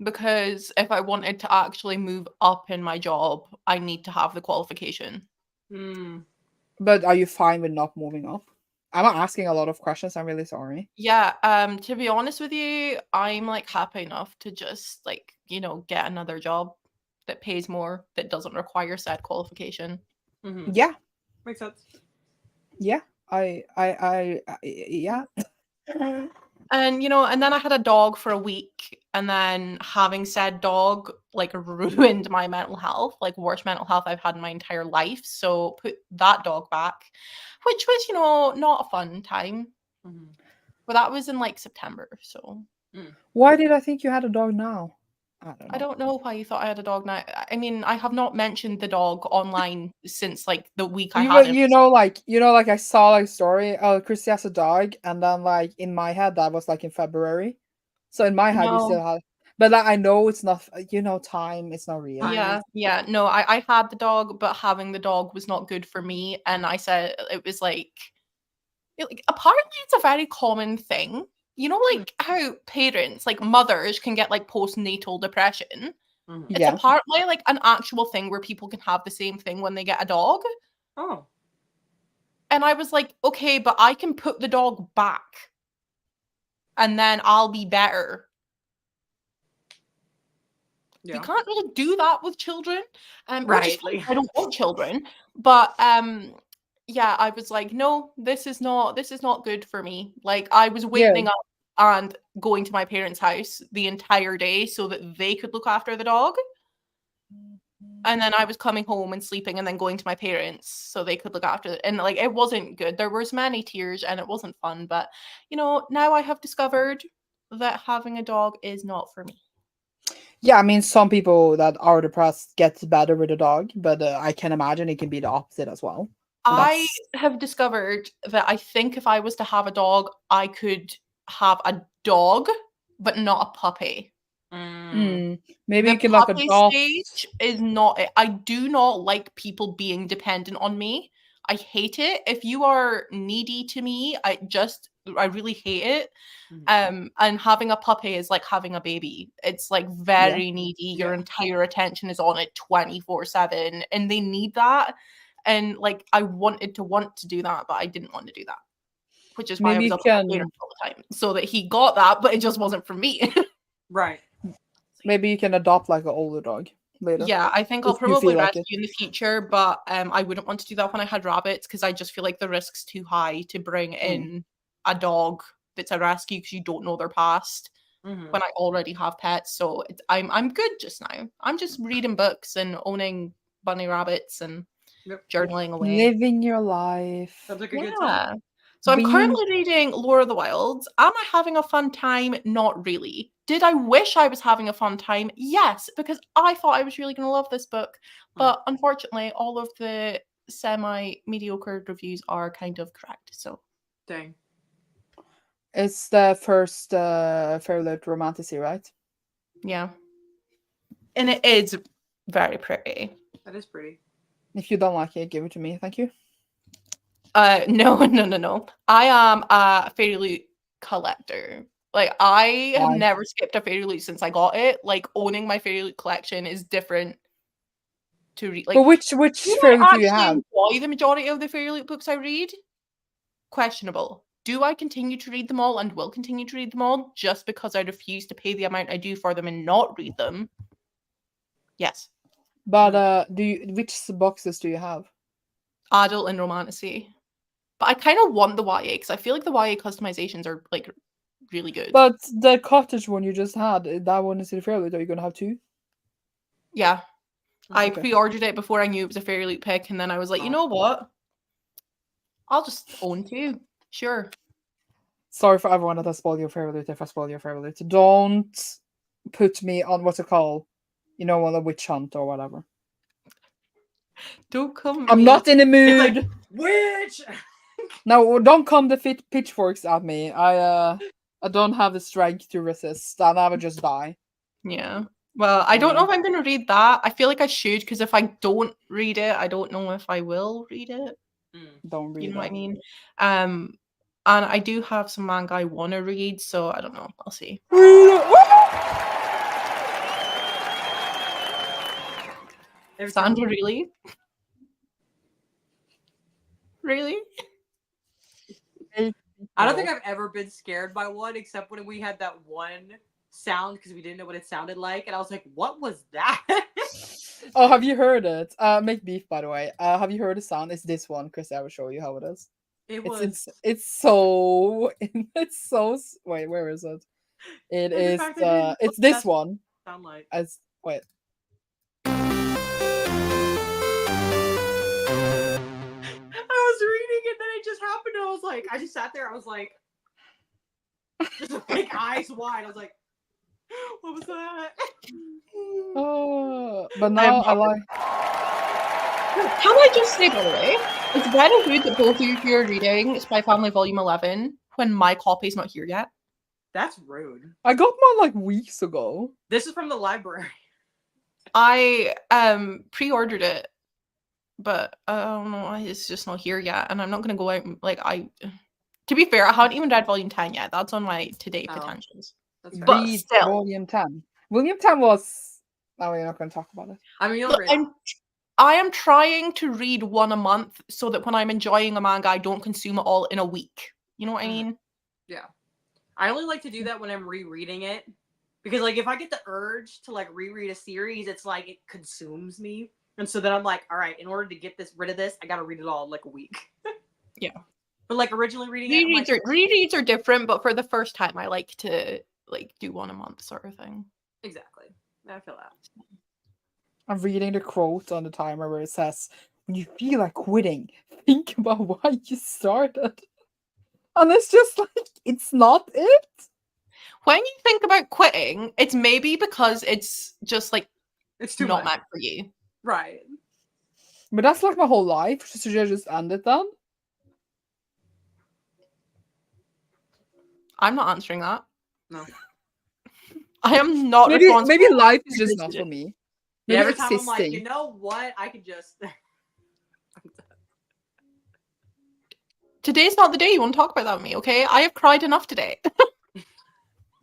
because if I wanted to actually move up in my job, I need to have the qualification. Mm. But are you fine with not moving up? I'm asking a lot of questions. I'm really sorry. Yeah, to be honest with you, I'm like happy enough to just like, get another job that pays more, that doesn't require said qualification. Mhm. Yeah, Makes sense. yeah. Yeah. And and then I had a dog for a week, and then having said dog like ruined my mental health, like worst mental health I've had in my entire life. So put that dog back, which was, not a fun time. Mhm. But that was in like September, so Why did I think you had a dog now? I don't I know. don't know why you thought I had a dog now. I mean, I have not mentioned the dog online since like the week I had him. Like I saw like a story. Oh, Christy has a dog, and then like in my head that was like in February. So in my head you still No. had, but like, I know it's not. Time. It's not real. Yeah. No, I had the dog, but having the dog was not good for me. And I said it was like apparently it's a very common thing. Like how parents, like mothers, can get like postnatal depression. Mhm. It's Yeah. apparently like an actual thing where people can have the same thing when they get a dog. Oh. And I was like, okay, but I can put the dog back and then I'll be better. Yeah. You can't really do that with children. Right. I don't want children. But yeah, I was like, no, this is not good for me. Like I was waking up and going to my parents' house the entire day so that they could look after the dog. And then I was coming home and sleeping and then going to my parents so they could look after it. And like it wasn't good. There was many tears and it wasn't fun. But now I have discovered that having a dog is not for me. Yeah, I mean, some people that are depressed gets better with a dog, but I can imagine it can be the opposite as well. I have discovered that I think if I was to have a dog, I could have a dog, but not a puppy. Maybe The you can like puppy adopt. stage is not it. I do not like people being dependent on me. I hate it. If you are needy to me, I really hate it. And having a puppy is like having a baby. It's like very needy. Your entire attention is on it 24/7, and they need that. And like I wanted to want to do that, but I didn't want to do that. Which is why I was up with my parents all the time. So that he got that, but it just wasn't for me. Right. Maybe you can adopt like an older dog later. Yeah, I think I'll probably rescue in the future, but I wouldn't want to do that when I had rabbits because I just feel like the risk's too high to bring in a dog that's a rescue because you don't know their past when I already have pets. So I'm good just now. I'm just reading books and owning bunny rabbits and journaling away. Living your life. Sounds like a good time. So I'm currently reading Lore of the Wilds. Am I having a fun time? Not really. Did I wish I was having a fun time? Yes, because I thought I was really going to love this book. But unfortunately, all of the semi-mediocre reviews are kind of correct. So, dang. It's the first Fairlight Romantasy, right? Yeah. And it is very pretty. That is pretty. If you don't like it, give it to me. Thank you. No. I am a Fairy Loot collector. Like I have never skipped a Fairy Loot since I got it. Like owning my Fairy Loot collection is different to read. Like, but which Fairy Loot do you have? Enjoy the majority of the Fairy Loot books I read? Questionable. Do I continue to read them all and will continue to read them all just because I refuse to pay the amount I do for them and not read them? Yes. But which boxes do you have? Adult and Romantasy. But I kind of want the YA because I feel like the YA customizations are like really good. But the cottage one you just had, that one is in Fairy Loot. Are you gonna have two? Yeah. I pre-ordered it before I knew it was a Fairy Loot pick, and then I was like, you know what? I'll just own two. Sure. Sorry for everyone that has spoiled your Fairy Loot if I spoil your Fairy Loot. Don't put me on what's it called? On a witch hunt or whatever. Don't come. I'm not in the mood. Like, witch. No, don't come the pitchforks at me. I don't have the strength to resist, and I would just die. Yeah. Well, I don't know if I'm going to read that. I feel like I should, because if I don't read it, I don't know if I will read it. Don't read it. You know what I mean? And I do have some manga I want to read, so I don't know. I'll see. Every time. Sandra, really? Really? I don't think I've ever been scared by one except when we had that one sound because we didn't know what it sounded like, and I was like, "What was that?" Oh, have you heard it? Make beef, by the way. Have you heard the sound? It's this one, Chris. I will show you how it is. It It's was. it's so it's so wait, where is it? It And the is fact that I didn't know it's what this that one. sound like. As wait. I was reading and then it just happened. And I was like, I just sat there. I was like, just like eyes wide. I was like, what was that? Oh, but now I like. Can I just say, by the way, it's very good that both of you are reading Spy Family Volume 11 when my copy's not here yet. That's rude. I got mine like weeks ago. This is from the library. I pre-ordered it, but I don't know, it's just not here yet, and I'm not gonna go out and, like, to be fair, I haven't even read Volume 10 yet. That's on my today potentials. That's fair. But Read still. Volume 10. Volume 10 was. No, we're not going to talk about it. I mean, you'll Look, read. I am trying to read one a month so that when I'm enjoying a manga, I don't consume it all in a week. You know what I mean? Yeah. I only like to do that when I'm rereading it. Because, like, if I get the urge to, like, reread a series, it's like it consumes me. And so then I'm like, all right, in order to get rid of this, I got to read it all in, like, a week. Yeah. But, like, originally reading it, Rereads are different, but for the first time, I like to, like, do one a month sort of thing. Exactly. I feel that. I'm reading the quote on the timer where it says, when you feel like quitting, think about why you started. And it's just like, it's not it. When you think about quitting, it's maybe because it's just, like, It's too not much. meant for you. Right. But that's like my whole life. So should I just end it then? I'm not answering that. No. I am not Maybe responsible. maybe life is for your just not for decision. me. Yeah, Maybe every time I'm like, existing. you know what? I could just. Today's not the day you want to talk about that with me, okay? I have cried enough today.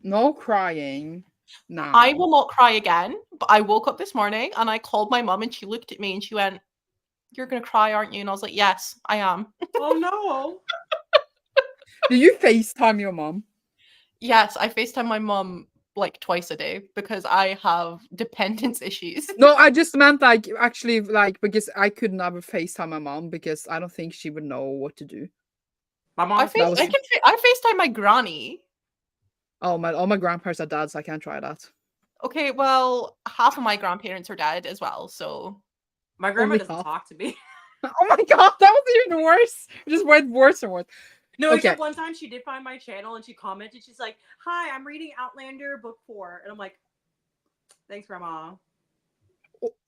No crying. Now. I will not cry again, but I woke up this morning and I called my mum and she looked at me and she went, "You're going to cry, aren't you?" And I was like, "Yes, I am." Oh no. Do you FaceTime your mom? Yes, I FaceTime my mum like twice a day because I have dependence issues. No, I just meant like actually like because I could never FaceTime my mom because I don't think she would know what to do. My mom. I FaceTime my granny. Oh my! All my grandparents are dads. So I can't try that. Okay, well, half of my grandparents are dead as well, so My grandma Only doesn't half. talk to me. Oh my god, that was even worse. It just went worse and worse. No, Okay. except one time she did find my channel and she commented. She's like, "Hi, I'm reading Outlander book 4," and I'm like, "Thanks, Grandma."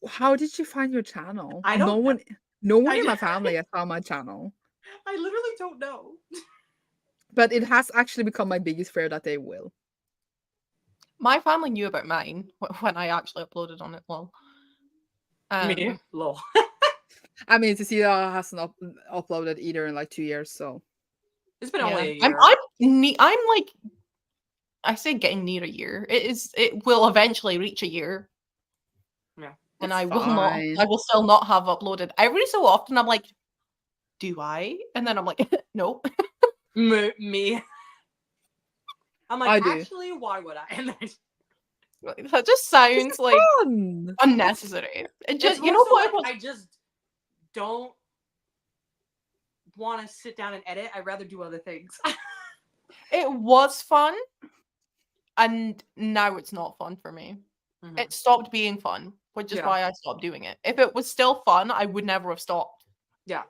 How did you find your channel? I don't know. No one I in my just- family has found my channel. I literally don't know. But it has actually become my biggest fear that they will. my family knew about mine when I actually uploaded on it. Lol. Me, lol. I mean, Cecilia hasn't uploaded either in like 2 years, so It's been Yeah. only a year. I'm like, I say getting near a year. It will eventually reach a year. Yeah. And It's I fine. will still not have uploaded. Every so often I'm like, do I? And then I'm like, no. Me. I'm like, I do. actually, why would I? And then That just sounds like Fun. unnecessary. It just, it's you more know so what? like, I just don't want to sit down and edit. I'd rather do other things. It was fun, and now it's not fun for me. Mhm. It stopped being fun, which is Yeah. why I stopped doing it. If it was still fun, I would never have stopped. Yeah.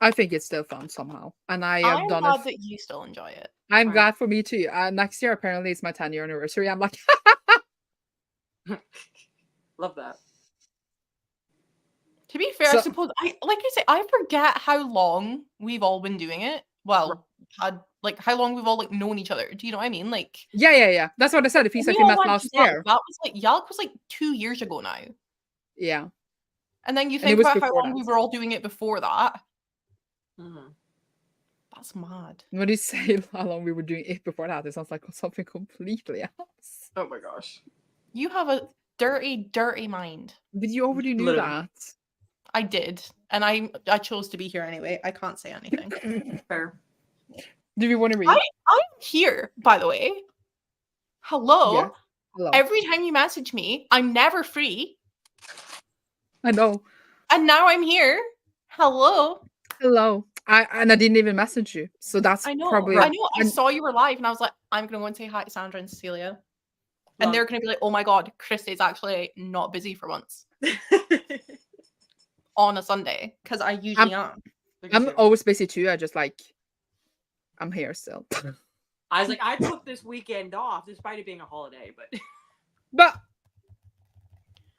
I think it's still fun somehow, and I have I'm done glad it. that you still enjoy it. I'm Right. glad for me too. Next year apparently it's my 10-year anniversary. I'm like, Love that. To be fair, I So- suppose I say, I forget how long we've all been doing it. Well, how long we've all like known each other. Do you know what I mean? Like, yeah. That's what I said. If he said we we all met went last to Yalk. year, That was like Yalk was like 2 years ago now. yeah. And then you And it think was about how before long that. we were all doing it before that. Mhm. That's mad. When you say how long we were doing it before that, it sounds like something completely else. Oh my gosh. You have a dirty, dirty mind. But you already knew Literally. that. I did, and I chose to be here anyway. I can't say anything. Fair. Do you want to read? I'm here, by the way. Hello. Yeah. Hello. Every time you message me, I'm never free, I know. and now I'm here. Hello. Hello. I didn't even message you, so that's I know. probably. I know. I and- saw you were live, and I was like, I'm gonna go and say hi to Sandra and Cecilia, and Love they're gonna be like, "Oh my god, Christy's actually not busy for once on a Sunday," because I usually am. Look at I'm you. always busy too. I just like. I'm here still. I was like, I took this weekend off despite it being a holiday, but But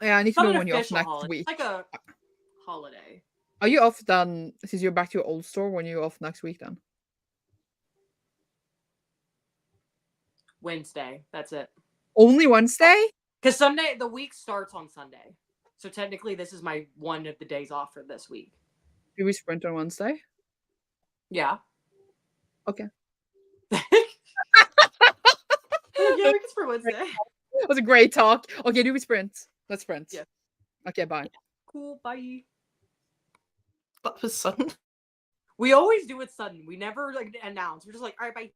yeah, I need it's to not know an when you're off official next holiday. week. It's like a holiday. Are you off then? Since you're back to your old store, when you're off next week then? Wednesday. That's it. Only Wednesday? Because Sunday, the week starts on Sunday. So technically, this is my one of the days off for this week. Do we sprint on Wednesday? Yeah. Okay. Yeah, we can for Wednesday. That was a great talk. Okay, do we sprint? Let's sprint. Yeah. Okay, bye. Cool. Bye. That was sudden. We always do it sudden. We never like announce. We're just like, all right, bye.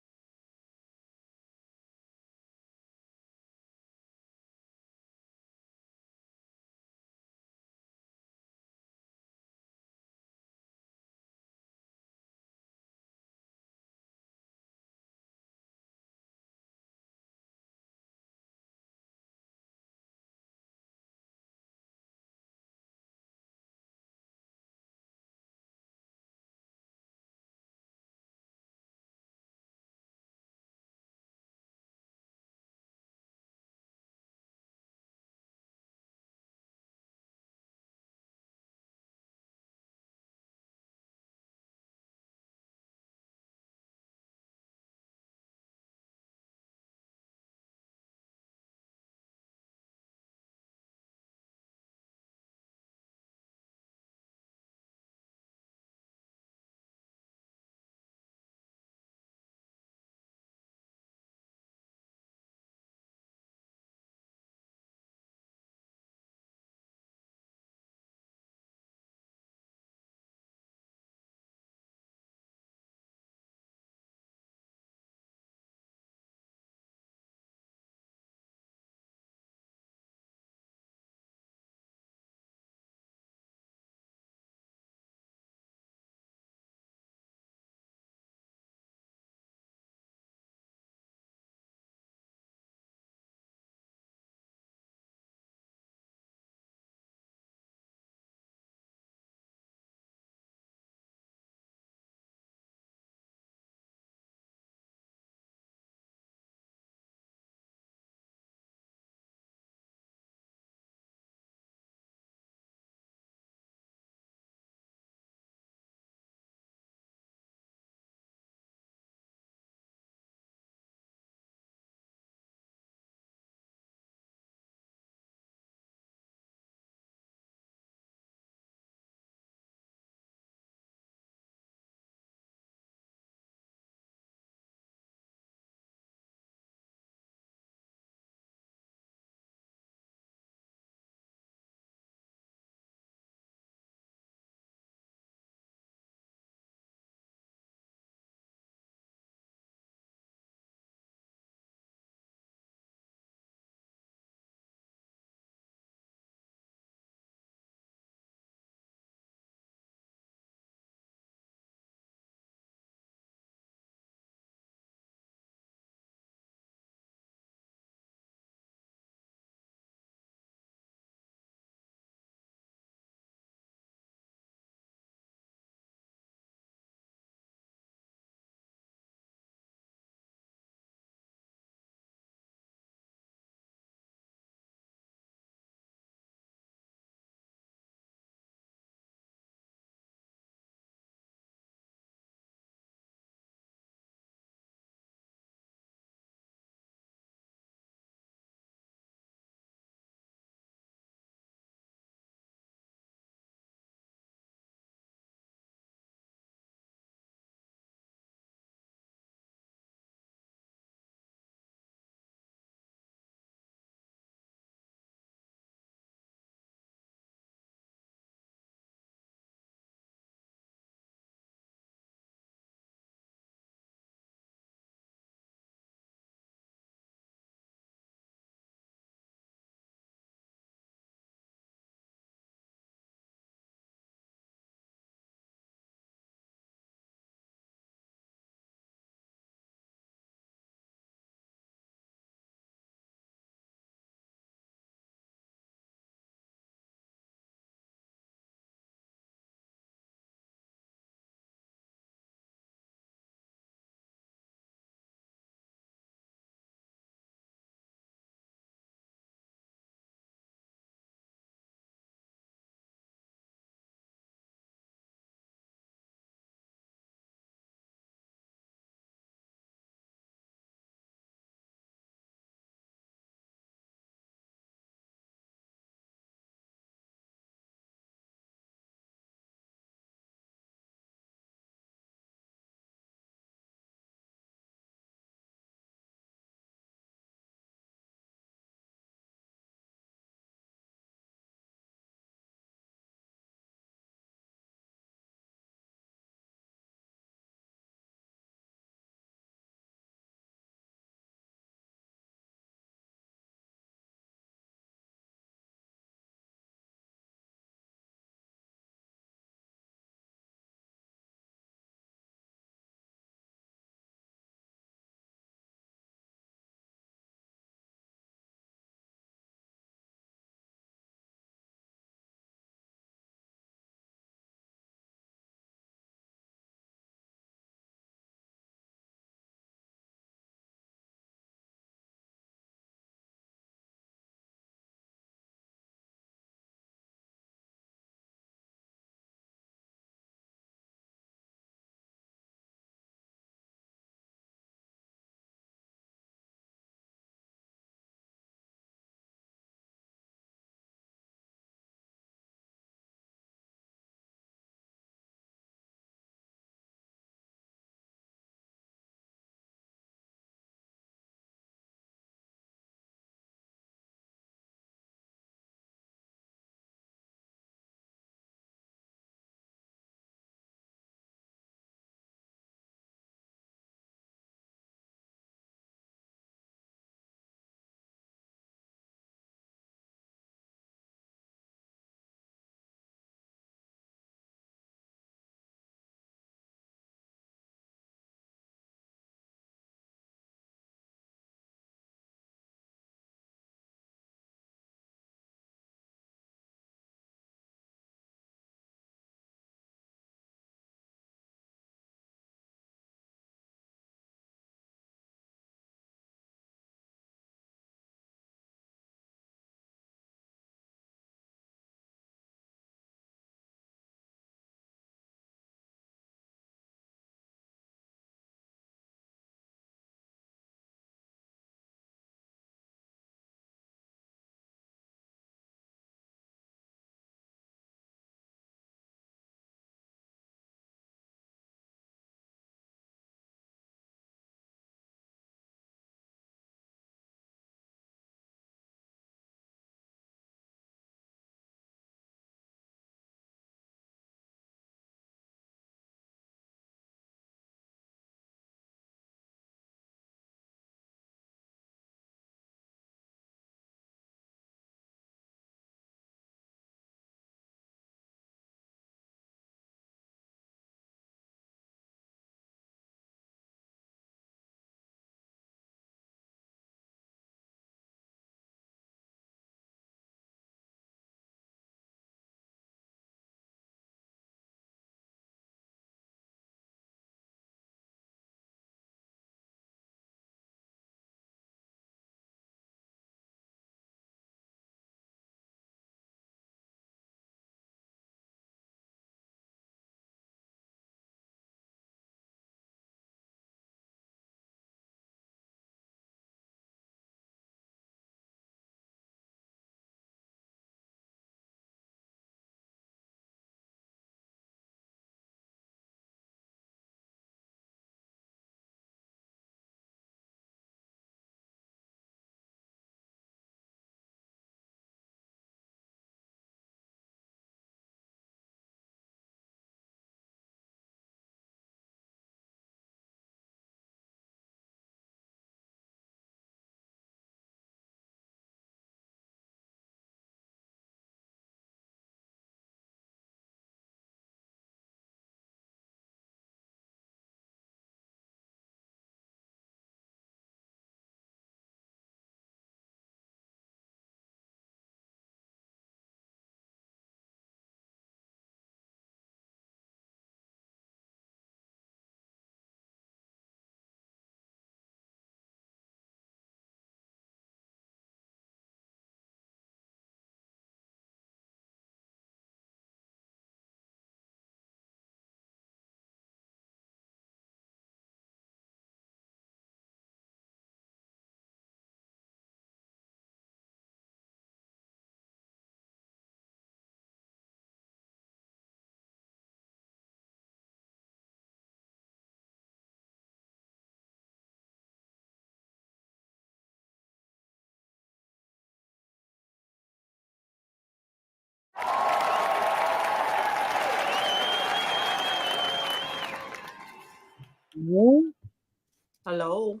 Hello.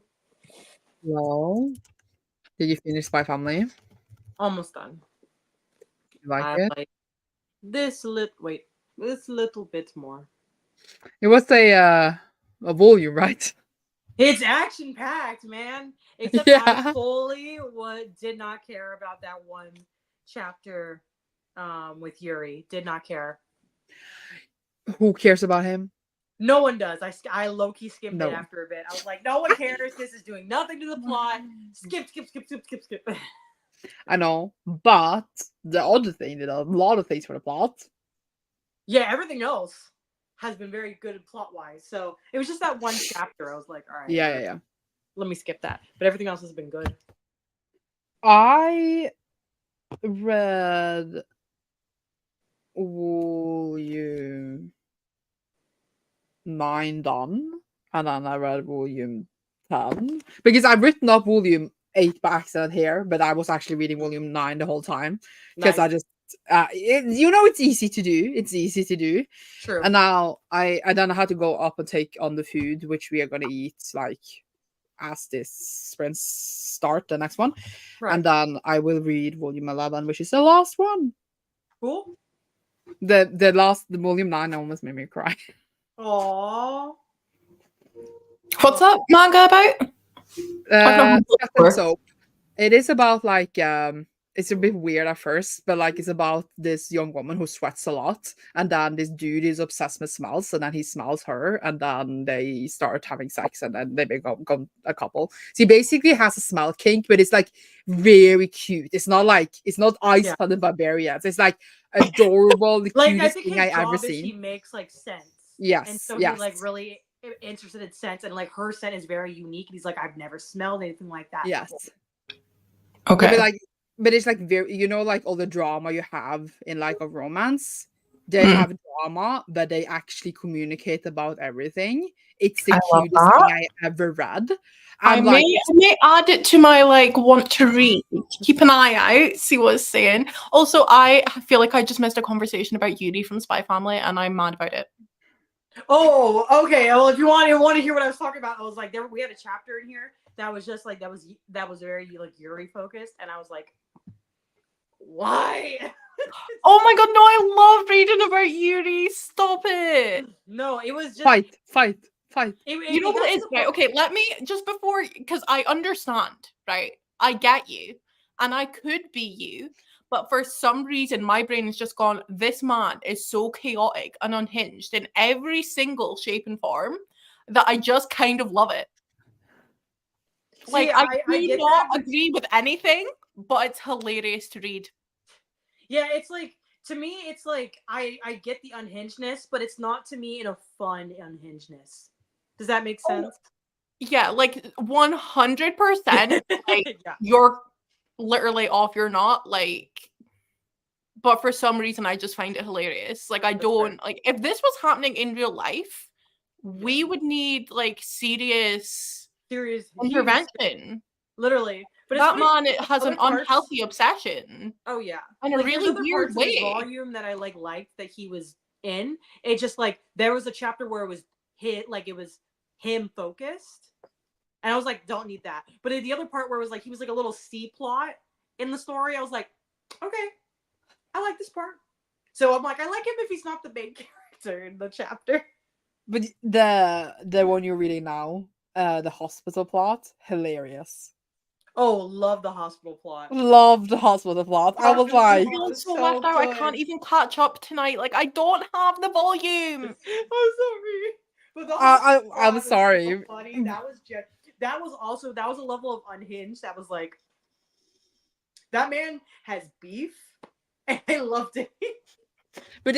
Well, did you finish Spy Family? Almost done. You like I it? like this little bit more. It was a volume, right? It's action packed, man. Except I Yeah. fully did not care about that one chapter with Yuri. Did not care. Who cares about him? No one does. I low key skimmed No it one. after a bit. I was like, no one cares. This is doing nothing to the plot. Skip. I know, but the other thing did a lot of things for the plot. Yeah, everything else has been very good plot wise. So it was just that one chapter. I was like, all right, Yeah. let me skip that. But everything else has been good. I read volume 9 done, and then I read volume 10 because I've written up volume 8 by accident here, but I was actually reading volume 9 the whole time because Nice. I just it's easy to do. It's easy to do. True. And now I don't know how to go up and take on the food which we are gonna eat like as this sprint start the next one, Right. and then I will read volume 11, which is the last one. Cool. The volume 9 almost made me cry. Aww. What's that manga about? I've not heard Sweat that and before. Soap. It is about like it's a bit weird at first, but like it's about this young woman who sweats a lot, and then this dude is obsessed with smells, and then he smells her, and then they start having sex, and then they become a couple. So he basically has a smell kink, but it's like very cute. It's not Ice Yeah. Planet Barbarians. It's like adorable, the Like I cutest think thing his I ever job is he seen. makes like scents. And Yes, so he's like really interested in scents, and like her scent is very unique. And he's like, I've never smelled anything like that before. yes. Okay. Yeah, but it's like very, like all the drama you have in like a romance. They Mm. have drama, but they actually communicate about everything. It's the I love cutest that. thing I ever read. I And like, may add it to my like want to read. Keep an eye out, see what it's saying. Also, I feel like I just missed a conversation about Yuri from Spy Family, and I'm mad about it. Oh, okay. Well, if you want to hear what I was talking about, I was like, we had a chapter in here that was just like that was very like Yuri focused, and I was like, why? Oh my god, no! I love reading about Yuri. Stop it. No, it was just fight. You know what it is, right? Okay, let me just before, because I understand, right? I get you, and I could be you, but for some reason, my brain has just gone, this man is so chaotic and unhinged in every single shape and form that I just kind of love it. Like, I do get not that, agree with anything, but it's hilarious to read. Yeah, it's like, to me, it's like I get the unhingedness, but it's not to me in a fun unhingedness. Does that make sense? Yeah, like 100%. Like, Yeah. you're literally off, you're not, like, but for some reason I just find it hilarious. Like, I don't like, if this was happening in real life, we would need like serious intervention. Literally. But that man has other an parts- unhealthy obsession. Oh yeah. In a Like, there's really other weird parts of his way. volume that I like liked that he was in. It just like there was a chapter where it was it was him focused. And I was like, don't need that. But in the other part where it was like he was like a little C plot in the story, I was like, okay, I like this part. So I'm like, I like him if he's not the main character in the chapter. But the one you're reading now, the hospital plot, hilarious. Oh, love the hospital plot. Love the hospital plot. I was like, I'm feeling so left out. I can't even catch up tonight. Like, I don't have the volume. I'm sorry. But the I'm sorry. So funny. That was a level of unhinged that was like, that man has beef, and I loved it. But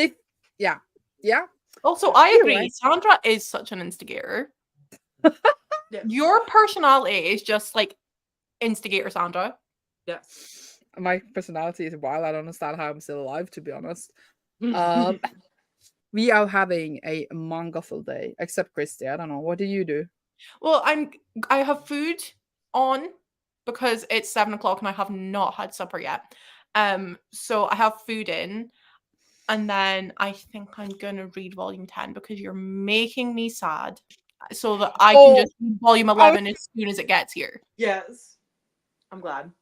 yeah. Also, I agree. Anyway. Sandra is such an instigator. Yes. Your personality is just like instigator, Sandra. Yes. My personality is wild. I don't understand how I'm still alive, to be honest. We are having a manga-full day, except Christy. I don't know. What do you do? Well, I have food on because it's 7 o'clock and I have not had supper yet. So I have food in, and then I think I'm gonna read volume 10 because you're making me sad, so that I can just read volume Oh. 11 as soon as it gets here. Yes. I'm glad.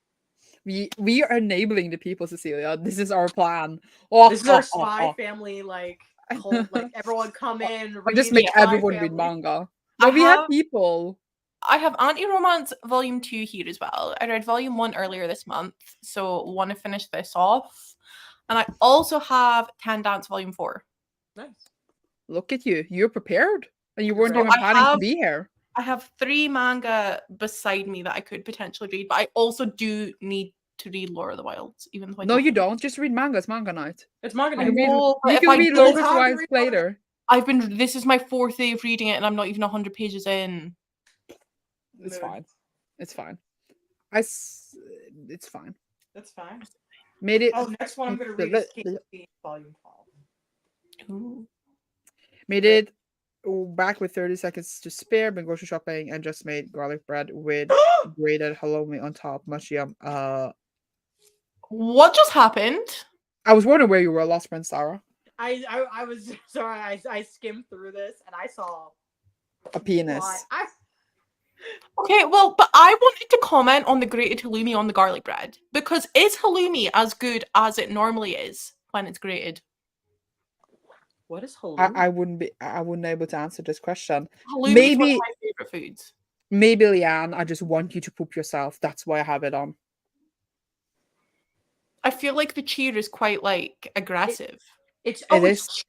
We are enabling the people, Cecilia. This is our plan. Oh, This is our spy family, like, cult. Like, everyone come in, Or read just make Spy everyone read Family. manga. No, we have people. I have Anti-Romance Volume 2 here as well. I read Volume 1 earlier this month, so want to finish this off. And I also have Ten Dance Volume 4. Nice. Look at you. You're prepared. And you You're weren't right. even planning to be here. I have 3 manga beside me that I could potentially read, but I also do need to read Lore of the Wilds, even though I No, you don't. Just read manga. It's manga night. It's manga I night. know, but You if can I read don't Lore of the Wilds later. this is my 4th day of reading it, and I'm not even 100 pages in. It's Mood. fine. It's fine. It's fine. That's fine. Made it. Oh, next one I'm gonna read is KP Volume 12. Ooh. Made it back with 30 seconds to spare. Been grocery shopping and just made garlic bread with grated halloumi on top. Much yum. What just happened? I was wondering where you were, lost friend Sarah. I was sorry. I skimmed through this and I saw A penis. Okay, well, but I wanted to comment on the grated halloumi on the garlic bread, because is halloumi as good as it normally is when it's grated? What is halloumi? I wouldn't be able to answer this question. Halloumi is one of my favorite foods. Maybe, Leanne, I just want you to poop yourself. That's why I have it on. I feel like the cheer is quite like aggressive. It's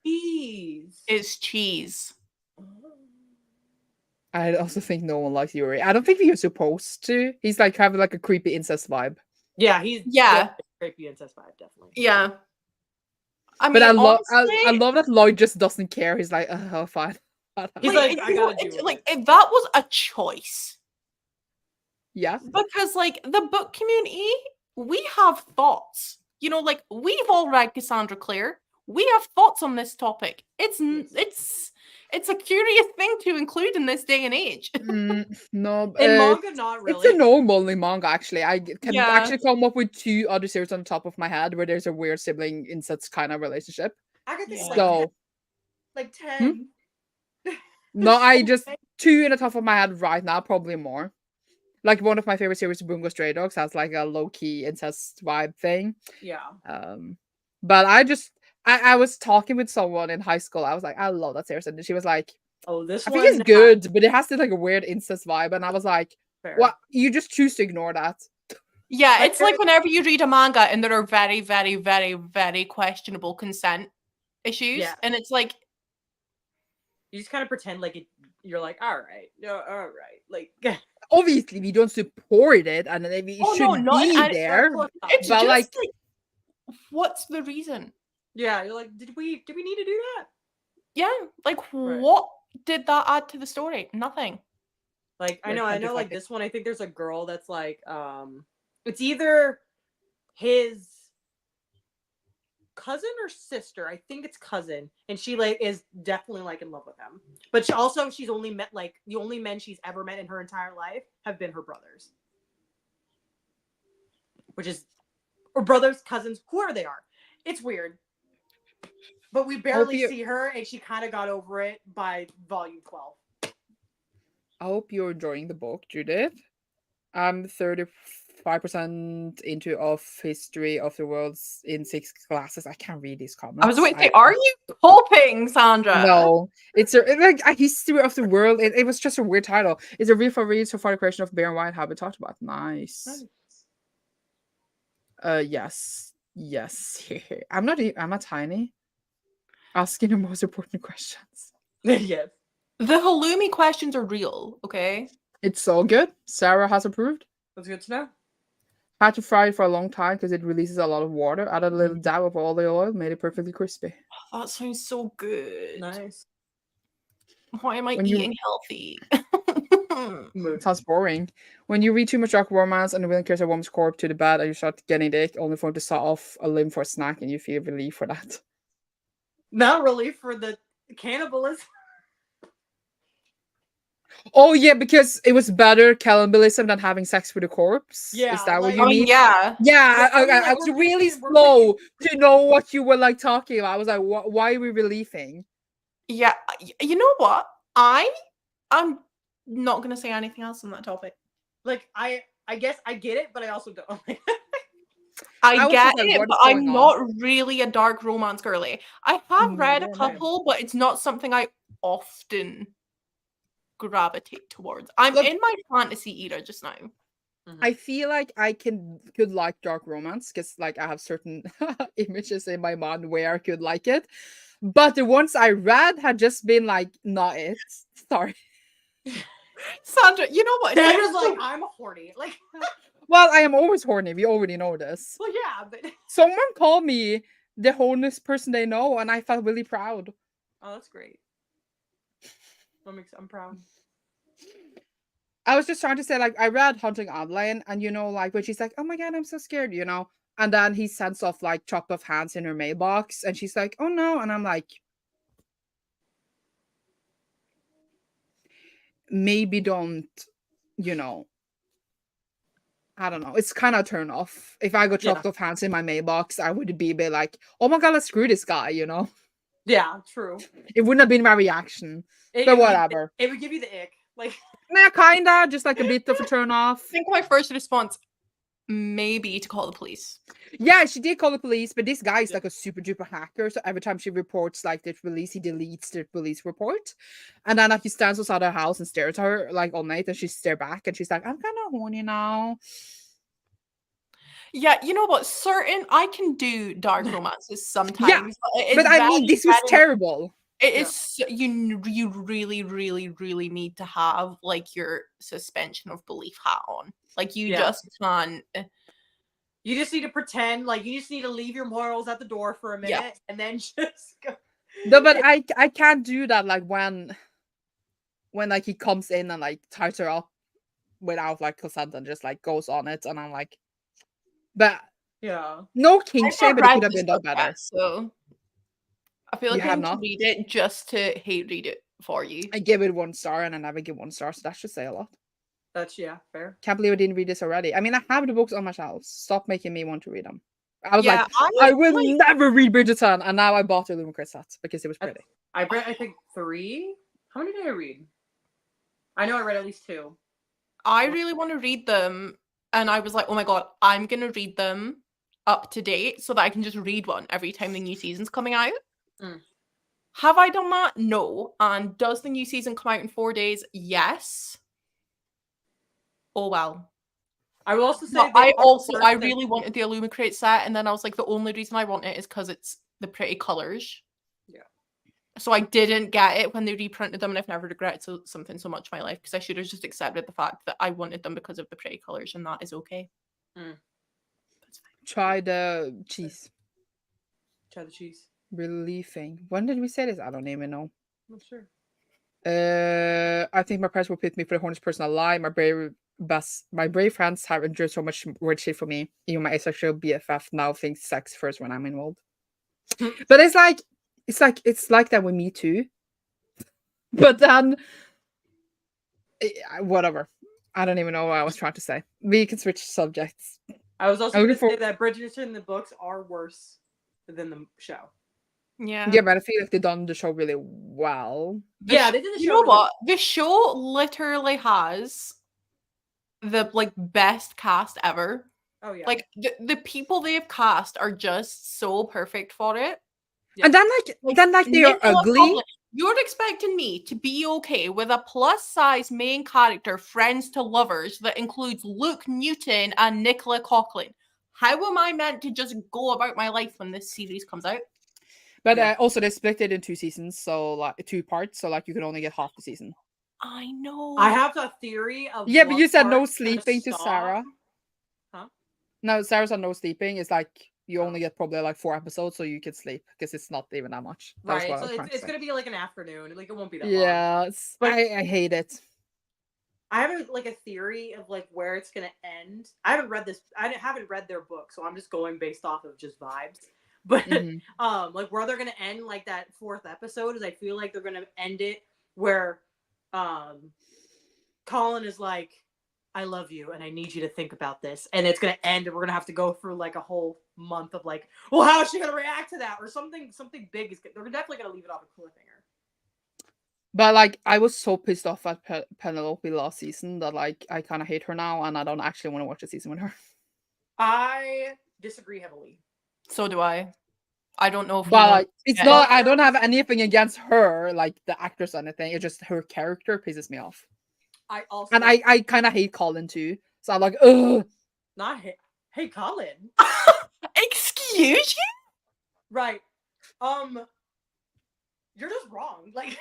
cheese. It's cheese. I also think no one likes Yuri. I don't think you're supposed to. He's like having like a creepy incest vibe. Yeah, he's creepy incest vibe, definitely. Yeah. I mean, but I honestly, love that Lloyd just doesn't care. He's like, oh, fine. He's like, I gotta do it. Like, if that was a choice. Yeah. Because like the book community, we have thoughts. You know, like we've all read Cassandra Clare. We have thoughts on this topic. It's a curious thing to include in this day and age. No, in manga, not really. It's a normal in manga, actually. I can actually come up with 2 other series on the top of my head where there's a weird sibling incest kind of relationship. I got this like 10. No, I just 2 in the top of my head right now, probably more. Like one of my favorite series, Bungo Stray Dogs, has like a low-key incest vibe thing. Yeah. But I was talking with someone in high school. I was like, I love that series, and she was like, "Oh, this I think it's good, but it has like a weird incest vibe." And I was like, "What? You just choose to ignore that?" Yeah, it's like whenever you read a manga and there are very, very, very, very questionable consent issues, and it's like you just kind of pretend like you're like, all right, like. Obviously, we don't support it, and we should be there. It's but just like, what's the reason? Yeah, you're like, did we need to do that? Yeah, like what did that add to the story? Nothing. Like I know, like this one. I think there's a girl that's like, it's either his cousin or sister. I think it's cousin, and she like is definitely like in love with him. But she's only met like the only men she's ever met in her entire life have been her brothers, or brothers, cousins, whoever they are. It's weird, but we barely see her, and she kind of got over it by volume 12. I hope you're enjoying the book, Judith. I'm 35% into of history of the world in 6 classes. I can't read these comments. I was waiting. Are you hoping, Sandra? No, it's like a history of the world. It was just a weird title. It's a read for read so far the creation of Bear and White have been talked about. Nice. Yes. I'm not tiny. Asking the most important questions. Yes. The halloumi questions are real, okay? It's so good. Sarah has approved. That's good to know. Had to fry it for a long time because it releases a lot of water. Added a little dab of all the oil, made it perfectly crispy. Oh, that sounds so good. Nice. Why am I eating healthy? Sounds boring. When you read too much dark romance and the villain carries a woman's corpse to the bed and you start getting dick, only for him to saw off a limb for a snack, and you feel relief for that. Not relief for the cannibalism. Oh yeah, because it was better cannibalism than having sex with a corpse. Yeah, is that like, what you mean? Yeah. I was really slow to know what you were like talking about. I was like, why are we relieving? Yeah, you know what? I I'm not gonna say anything else on that topic. Like I guess I get it, but I also don't. I was get just like, it, what but is going I'm on? not really a dark romance girly. I have read a Nor am I. couple, but it's not something I often gravitate towards. I'm Look, in my fantasy era just now. I feel like I could like dark romance because like I have certain images in my mind where I could like it, but the ones I read had just been like not it. Sorry. Sandra, you know what? Sandra's like, I'm horny. Like, Well, I am always horny. We already know this. well, yeah, but Someone called me the horniest person they know, and I felt really proud. oh, that's great. I'm proud. I was just trying to say, like, I read Hunting Adeline, and you know, like when she's like, "Oh my god, I'm so scared," you know, and then he sends off like chopped off hands in her mailbox, and she's like, "Oh no," and I'm like, maybe don't, you know. I don't know. It's kind of turn off. If I got chopped off hands in my mailbox, I would be a bit like, "Oh my god, let's screw this guy," you know. Yeah, true. It wouldn't have been my reaction, but whatever. It would give you the ick. Like, Nah, kinda, just like a bit of a turn off. I think my first response maybe to call the police. Yeah, she did call the police, but this guy is like a super duper hacker. So every time she reports like the police, he deletes the police report. And then like he stands outside her house and stares at her like all night, and she stares back and she's like, "I'm kind of horny now." Yeah, you know what? I can do dark romances sometimes. But I mean, this was terrible. It is you really, really, really need to have like your suspension of belief hat on. Like you just can't. You just need to pretend like you just need to leave your morals at the door for a minute and then just go. No, but I can't do that like when like he comes in and like ties her up without like consent and just like goes on it, and I'm like, but no kink shame, but it could have been done better. So I feel like I have to read it just to hate read it for you. I give it 1 star and I never give 1 star, so that should say a lot. That's fair. Can't believe I didn't read this already. I mean, I have the books on my shelf. Stop making me want to read them. I was like, I will never read Bridgerton, and now I bought a Lumicrate set because it was pretty. I read, I think 3. How many did I read? I know I read at least 2. I really want to read them, and I was like, oh my god, I'm gonna read them up to date so that I can just read one every time the new season's coming out. Have I done that? No. And does the new season come out in 4 days? Yes. Oh well. I will also say I really wanted the Illumicrate set, and then I was like, the only reason I want it is because it's the pretty colors. Yeah. So I didn't get it when they reprinted them, and I've never regretted something so much in my life because I should have just accepted the fact that I wanted them because of the pretty colors, and that is okay. That's fine. Try the cheese. Try the cheese. Relieving. When did we say this? I don't even know. I'm not sure. I think my parents will put me for the horniest person alive. My brave friends have endured so much weird shit for me. Even my asexual BFF now thinks sex first when I'm involved. But it's like that with me too. But then, whatever. I don't even know what I was trying to say. We can switch subjects. I was also going to say that Bridgerton and the books are worse than the show. Yeah, but I feel like they've done the show really well. They did the show. You know what? The show literally has the best cast ever. Oh yeah. Like the people they've cast are just so perfect for it. Yeah. And then they are ugly. You're expecting me to be okay with a plus-size main character, friends to lovers, that includes Luke Newton and Nicola Coughlan. How am I meant to just go about my life when this series comes out? But also they split it in 2 seasons, so like 2 parts, so like you can only get half the season. I know. I have a theory of but you said no sleeping to Sarah. Huh? No, Sarah said no sleeping. It's like you only get probably like 4 episodes, so you can sleep because it's not even that much. Right. So it's gonna be like an afternoon. Like it won't be that long. Yeah, but I hate it. I have a theory of like where it's gonna end. I haven't read this. I haven't read their book, so I'm just going based off of just vibes. But like where they're gonna end like that 4th episode is I feel like they're gonna end it where Colin is like, I love you and I need you to think about this, and it's gonna end and we're gonna have to go through like a whole month of like, well, how is she gonna react to that, or something big is they're definitely gonna leave it off a cliffhanger. But like, I was so pissed off at Penelope last season that like I kind of hate her now, and I don't actually want to watch a season with her. I disagree heavily. So do I. I don't know if you But want. like, it's Yeah. not. I don't have anything against her, like the actress or anything. It's just her character pisses me off, I also and I kind of hate Colin too. So I'm like, ugh. not hey Colin. Excuse you? Right. You're just wrong. Like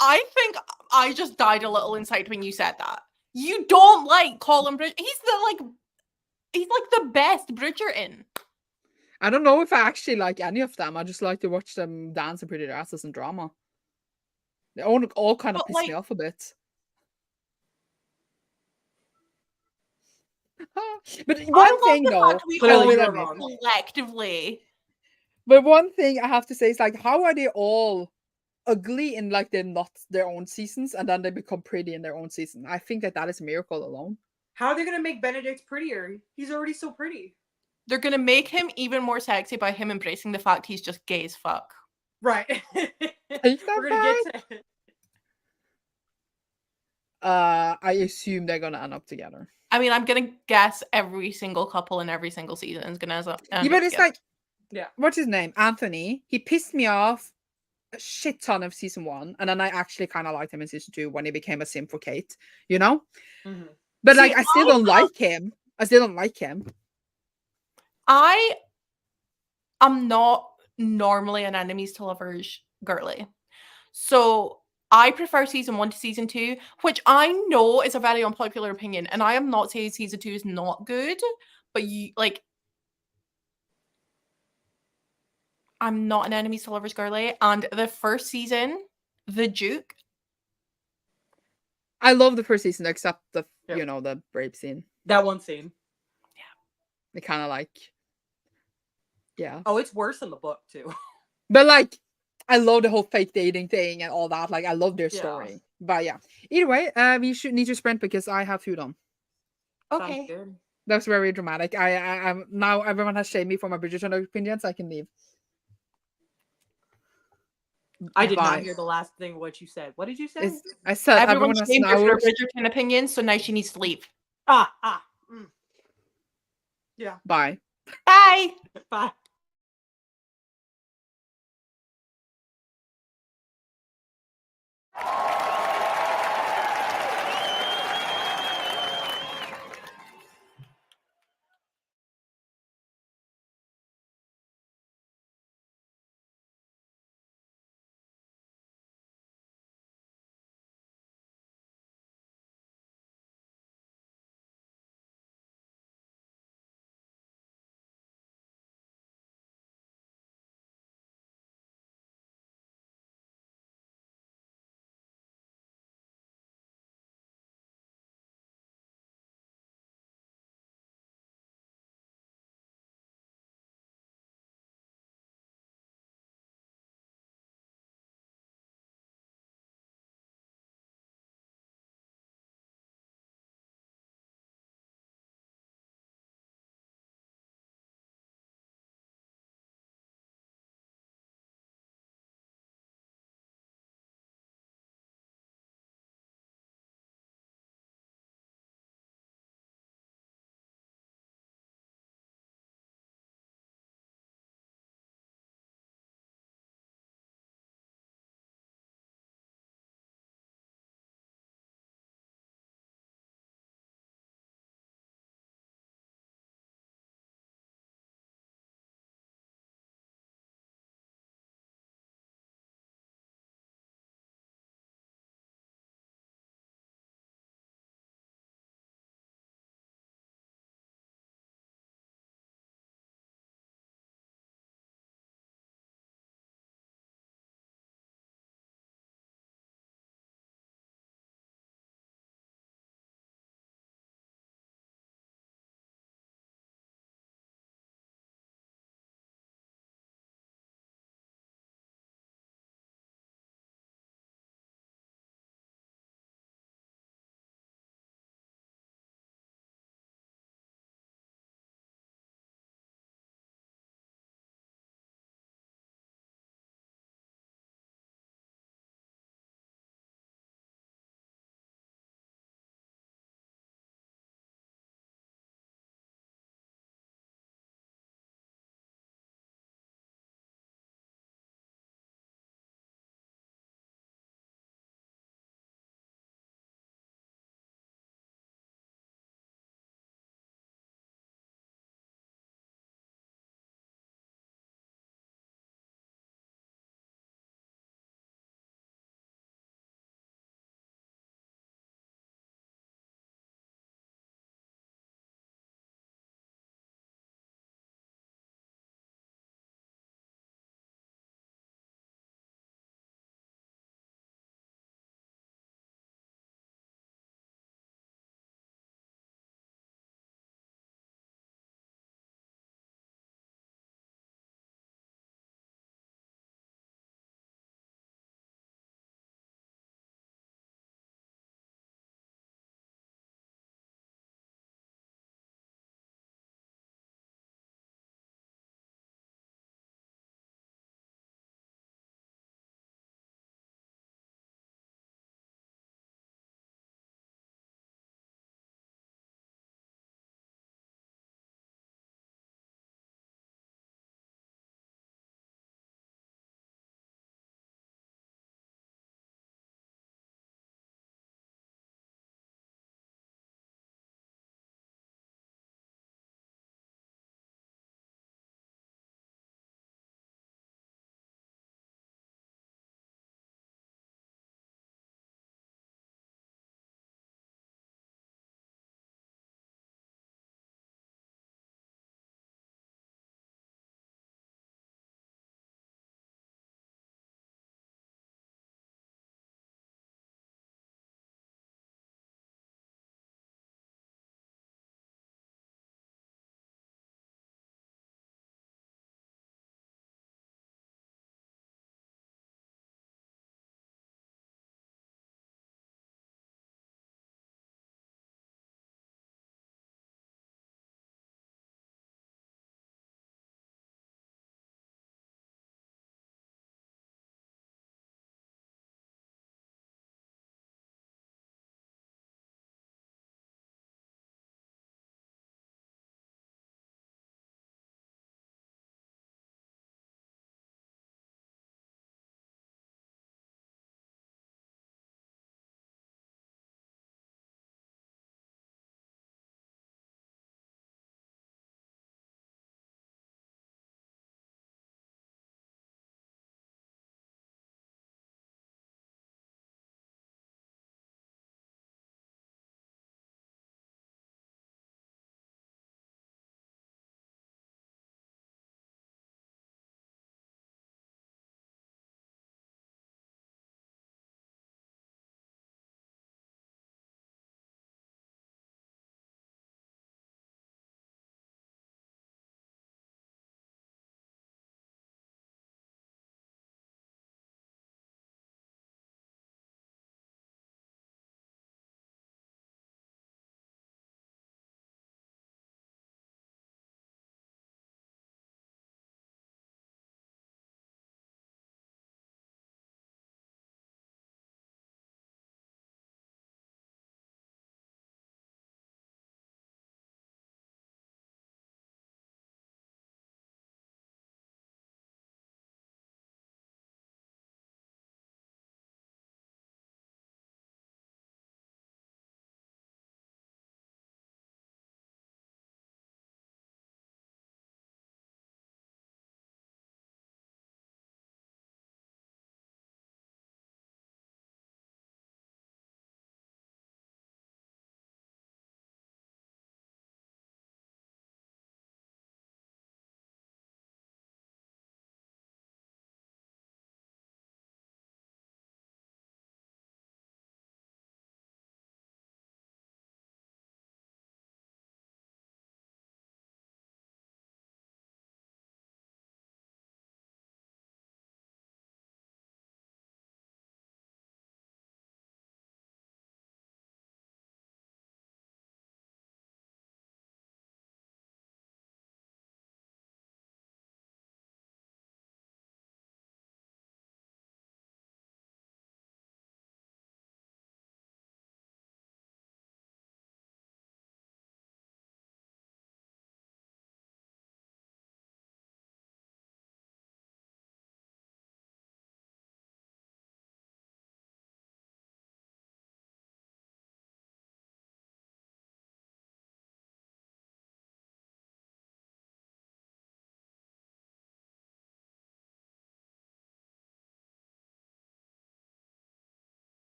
I think I just died a little inside when you said that. You don't like Colin Bridger. He's like the best Bridgerton. I don't know if I actually like any of them. I just like to watch them dance in pretty dresses and drama. They all kind of But, piss like- me off a bit. But I one love thing the though, fact we Clearly all you will are admit, wrong. collectively. but one thing I have to say is like, how are they all ugly in like they're not their own seasons, and then they become pretty in their own season? I think that is a miracle alone. How are they gonna make Benedict prettier? He's already so pretty. They're gonna make him even more sexy by him embracing the fact he's just gay as fuck. Right. Take that We're gonna get to I assume they're gonna end up together. I mean, I'm gonna guess every single couple in every single season is gonna end Yeah, up but it's together. like, yeah. what's his name? Anthony. He pissed me off a shit ton of season 1, and then I actually kind of liked him in season 2 when he became a sim for Kate, you know? Mhm. But See, like, I still don't like him. I still don't like him. I am not normally an enemies to lovers girly. So I prefer season 1 to season 2, which I know is a very unpopular opinion, and I am not saying season 2 is not good, but I'm not an enemies to lovers girly, and the first season, the Duke. I love the first season except the Yep. you know, the rape scene. That one scene. They kind of like, yeah. Oh, it's worse in the book too. But like, I love the whole fake dating thing and all that. Like, I love their Yeah. story. But yeah. Either way, we should need to sprint because I have food on. Sounds good. That's very dramatic. I'm now everyone has shamed me for my Bridgerton opinions. I can leave. I did not Bye. hear the last thing what you said. What did you say? I said Everyone everyone has shamed her now. for her Bridgerton opinion, so now she needs to leave. Yeah. Bye. Bye! Bye.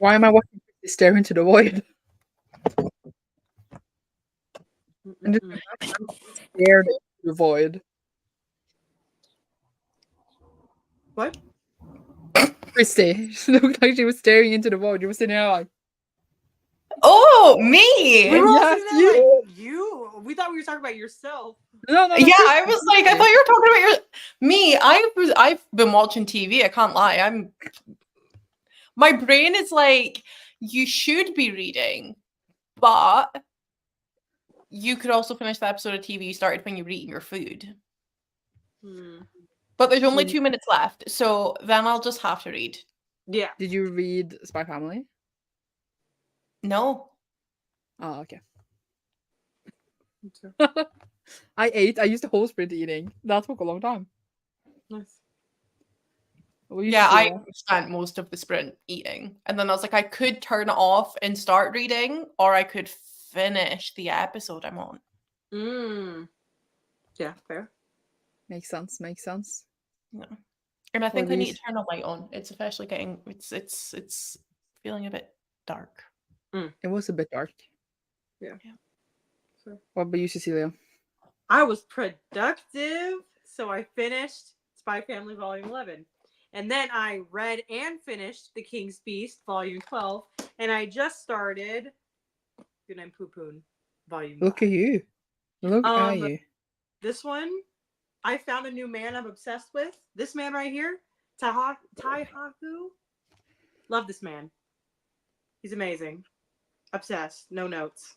Why am I watching you stare into the void? And just stared into the void. What? Christy, she looked like she was staring into the void. You were sitting there like, Oh, me! We were all Yes, sitting there you. like, you? We thought we were talking about yourself. no, Yeah, Christy. I was like, I thought you were talking about me. I've been watching TV. I can't lie. My brain is like, you should be reading, but you could also finish the episode of TV you started when you were eating your food. But there's only 2 minutes left, so then I'll just have to read. Yeah. Did you read Spy Family? No. Oh, okay. I ate. I used the whole sprint eating. That took a long time. Nice. Yeah, I spent most of the sprint eating. And then I was like, I could turn it off and start reading, or I could finish the episode I'm on. Yeah, fair. Makes sense. Makes sense. Yeah. And I think I need to turn the light on. It's officially getting it's feeling a bit dark. It was a bit dark. Yeah. Sure. What about you, Cecilia? I was productive, so I finished Spy Family Volume 11. And then I read and finished The King's Beast Volume 12. And I just started Good Night Poo-Poon Volume 5. Look at you. Look at you. This one, I found a new man I'm obsessed with. This man right here, Taihaku. Love this man. He's amazing. Obsessed. No notes.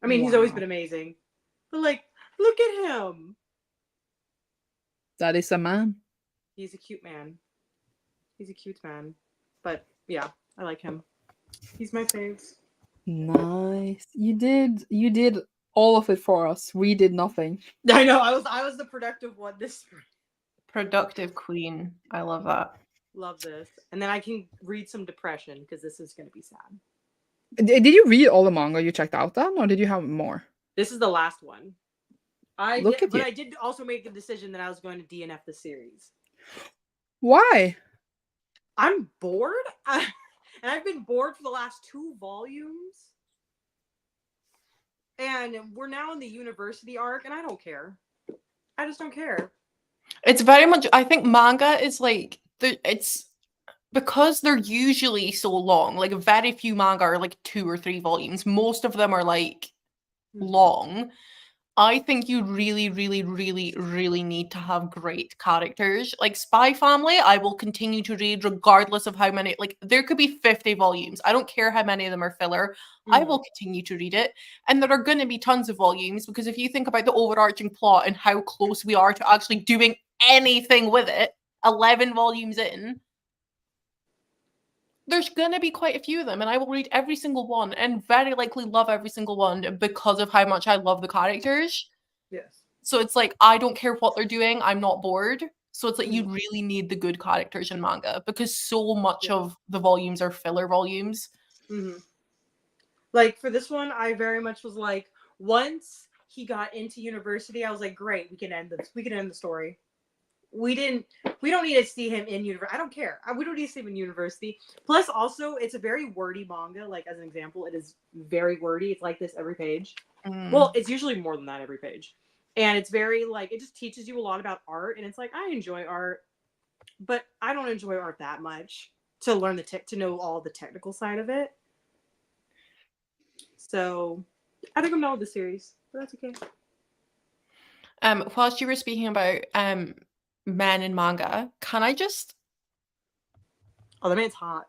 I mean, he's always been amazing. But, like, look at him. That is a man. He's a cute man. He's a cute man. But, yeah, I like him. He's my faves. Nice. You did all of it for us. We did nothing. I know. I was the productive one this spring. Productive queen. I love that. Love this. And then I can read some depression because this is going to be sad. Did you read all the manga you checked out then, or did you have more? This is the last one. I did also make the decision that I was going to DNF the series. Why? I'm bored. And I've been bored for the last 2 volumes. And we're now in the university arc, and I don't care. I just don't care. It's very much, I think manga is like, it's because they're usually so long, like very few manga are like 2 or 3 volumes. Most of them are like long. I think you really, really, really, really need to have great characters. Like Spy Family, I will continue to read regardless of how many, like there could be 50 volumes. I don't care how many of them are filler. I will continue to read it. And there are going to be tons of volumes because if you think about the overarching plot and how close we are to actually doing anything with it, 11 volumes in, there's going to be quite a few of them, and I will read every single one and very likely love every single one because of how much I love the characters. Yes. So it's like, I don't care what they're doing. I'm not bored. So it's like, you really need the good characters in manga because so much of the volumes are filler volumes. Like, for this one, I very much was like, once he got into university, I was like, great, we can end this. We can end the story. We don't need to see him in university. I don't care. We don't need to see him in university. Plus, also, it's a very wordy manga. Like, as an example, it is very wordy. It's like this every page. Well, it's usually more than that every page. And it's very, like, it just teaches you a lot about art. And it's like, I enjoy art, but I don't enjoy art that much to learn to know all the technical side of it. So, I think I'm done with the series. But that's okay. Whilst you were speaking about men in manga, can I just... Oh, the man's hot.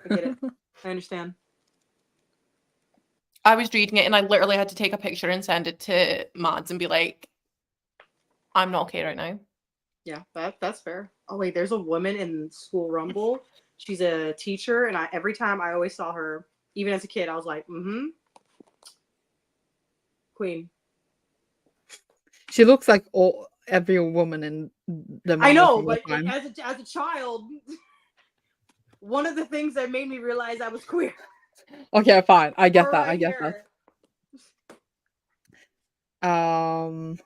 I get it. I understand. I was reading it and I literally had to take a picture and send it to Mads and be like, I'm not okay right now. Yeah, that's fair. Oh, wait, there's a woman in School Rumble. She's a teacher, and every time I always saw her, even as a kid, I was like, Queen. She looks like every woman in the manga. I know, but as a child, one of the things that made me realize I was queer. Okay, fine. I get that. Right I get here. that.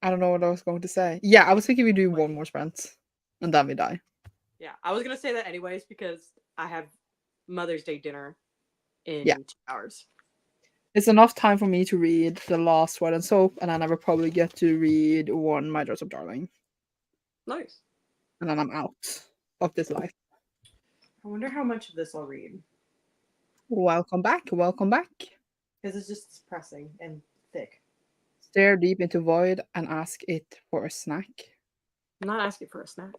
I don't know what I was going to say. Yeah, I was thinking we do one more sprint and then we die. Yeah, I was gonna say that anyways because I have Mother's Day dinner in Yeah. 2 hours. It's enough time for me to read the last Sweat and Soap, and then I will probably get to read one My Dress Up Darling, Nice. and then I'm out of this life. I wonder how much of this I'll read Welcome back. Welcome back. because it's just depressing and thick. Stare deep into void and ask it for a snack. I'm not asking for a snack.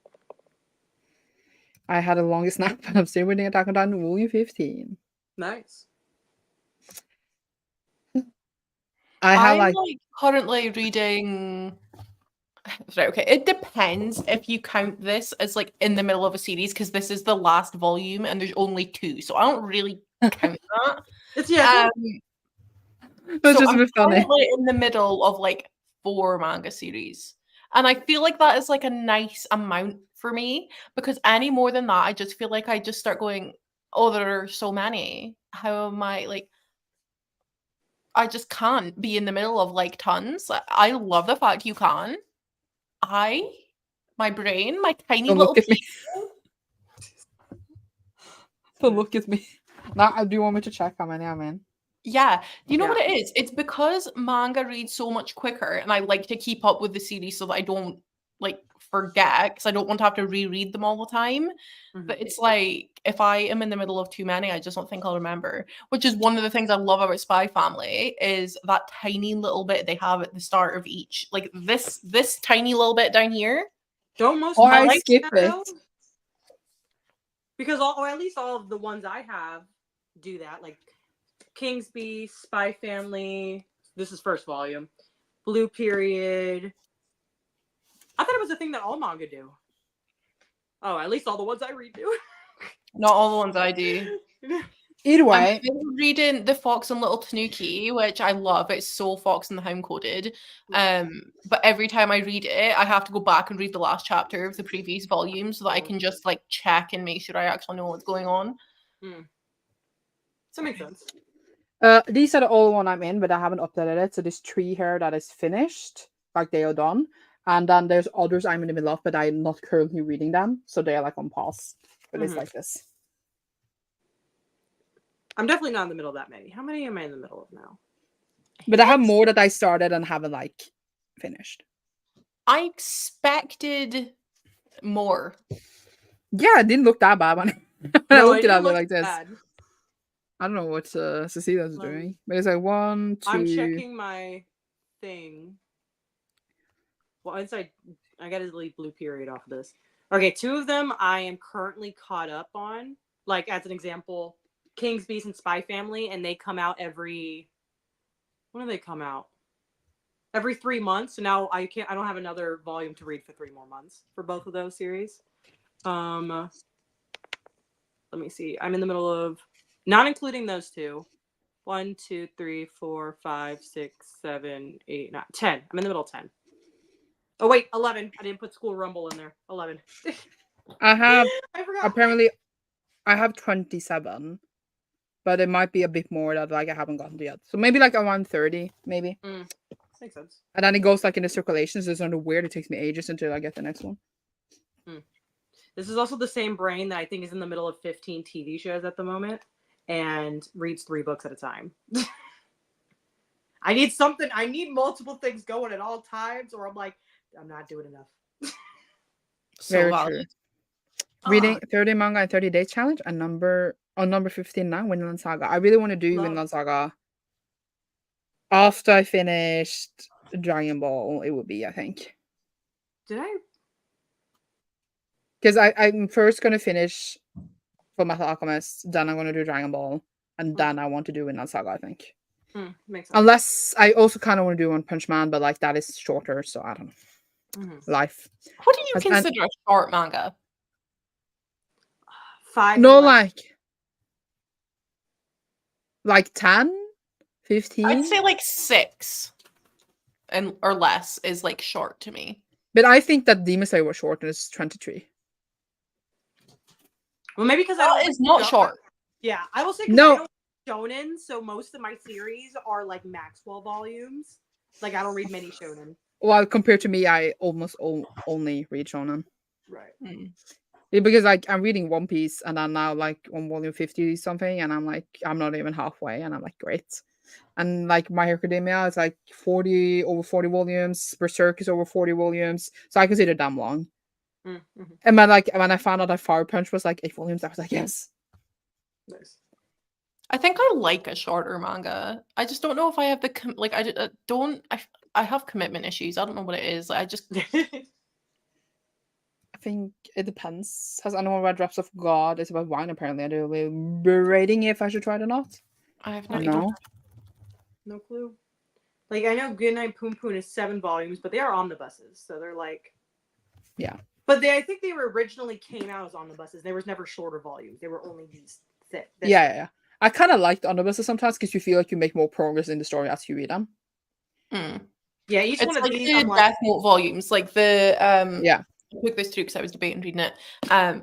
I had a longest nap, and I'm still reading Attack on Titan Volume 15. Nice. I'm like currently reading. Right, okay. It depends if you count this as like in the middle of a series because this is the last volume and there's only 2, so I don't really count that. It's That's So just a I'm bit funny. currently in the middle of like 4 manga series, and I feel like that is like a nice amount for me because any more than that, I just feel like I just start going, "Oh, there are so many. How am I like?" I just can't be in the middle of like tons. I love the fact you can. My brain, my tiny Don't little look at me. pea- Don't look at me. Now, do you want me to check how many I'm in? Yeah, you know Yeah. what it is? It's because manga reads so much quicker, and I like to keep up with the series so that I don't like forget because I don't want to have to reread them all the time. But it's like if I am in the middle of too many, I just don't think I'll remember. Which is one of the things I love about Spy Family is that tiny little bit they have at the start of each, like this tiny little bit down here. Don't most Or I like skip that, it. though? Because or at least all of the ones I have do that. Like Kingsby, Spy Family. This is first volume. Blue Period. I thought it was a thing that all manga do. Oh, at least all the ones I read do. Not all the ones I do. Either I'm way, still reading The Fox and Little Tanuki, which I love. It's so Fox and the Hound coded. But every time I read it, I have to go back and read the last chapter of the previous volume so that I can just like check and make sure I actually know what's going on. So it makes sense. these are the old one I'm in, but I haven't updated it. So there's 3 here that is finished, like they are done. And then there's others I'm in the middle of, but I'm not currently reading them. So they're like on pause. But it's like this. I'm definitely not in the middle of that many. How many am I in the middle of now? But I have more that I started and haven't like finished. I expected more. Yeah, it didn't look that bad when I looked at it like this. Bad. I don't know what Cecilia's doing. But it's like 1, 2. I'm checking my thing. Well, I gotta delete Blue Period off of this. Okay, 2 of them I am currently caught up on. Like as an example, King's Beast and Spy Family, and they come out every. When do they come out? Every 3 months. So now I don't have another volume to read for 3 more months for both of those series. Let me see. I'm in the middle of, not including those 2. 1, 2, 3, 4, 5, 6, 7, 8, 9, 10. I'm in the middle of 10. Oh wait, 11. I didn't put School Rumble in there. 11. I have I forgot. apparently I have 27, but it might be a bit more that like I haven't gotten to yet. So maybe like around 30, maybe. Makes sense. And then it goes like in the circulations. It's under weird. It takes me ages until I get the next one. This is also the same brain that I think is in the middle of 15 TV shows at the moment and reads 3 books at a time. I need multiple things going at all times, or I'm like, I'm not doing enough. So Very valid. true. Reading 30 manga in 30 days challenge and number 15 now, Vinland Saga. I really want to do Vinland Saga after I finished Dragon Ball. It would be, I think. Did I? Because I'm first going to finish Fullmetal Alchemist, then I'm going to do Dragon Ball, and then I want to do Vinland Saga, I think. Makes sense. Unless I also kind of want to do One Punch Man, but like that is shorter, so I don't know. Life. What do you consider a short manga? 5. No, like 10, 15. I'd say like 6 and or less is like short to me. But I think that Demon Slayer was short and it's 23. Well, maybe because that is not short. Yeah, I will say no. I don't shonen, so most of my series are like Maxwell volumes. Like I don't read many shonen. Well, compared to me, I almost only read shonen. Right. Yeah, because like I'm reading One Piece and I'm now like on volume 50 something, and I'm like I'm not even halfway, and I'm like great. And like My Hero Academia is like 40 over 40 volumes. Berserk is over 40 volumes, so I consider damn long. Mm-hmm. And then like when I found out that Fire Punch was like 8 volumes, I was like yes. Nice. I think I like a shorter manga. I just don't know if I have the like. I don't. I have commitment issues. I don't know what it is. I just I think it depends. Has anyone read Drops of God? It's about wine apparently. I do be rating if I should try it or not. I have Or not. no. No clue. Like I know Goodnight Poon Poon is 7 volumes, but they are omnibuses, so they're like Yeah. But I think they were originally came out as omnibuses. There was never shorter volumes. They were only these thick. Yeah. I kind of like the omnibuses sometimes because you feel like you make more progress in the story as you read them. Yeah, each It's one of like these the I'm like, Death Note volumes, like the Yeah. I took this through because I was debating reading it.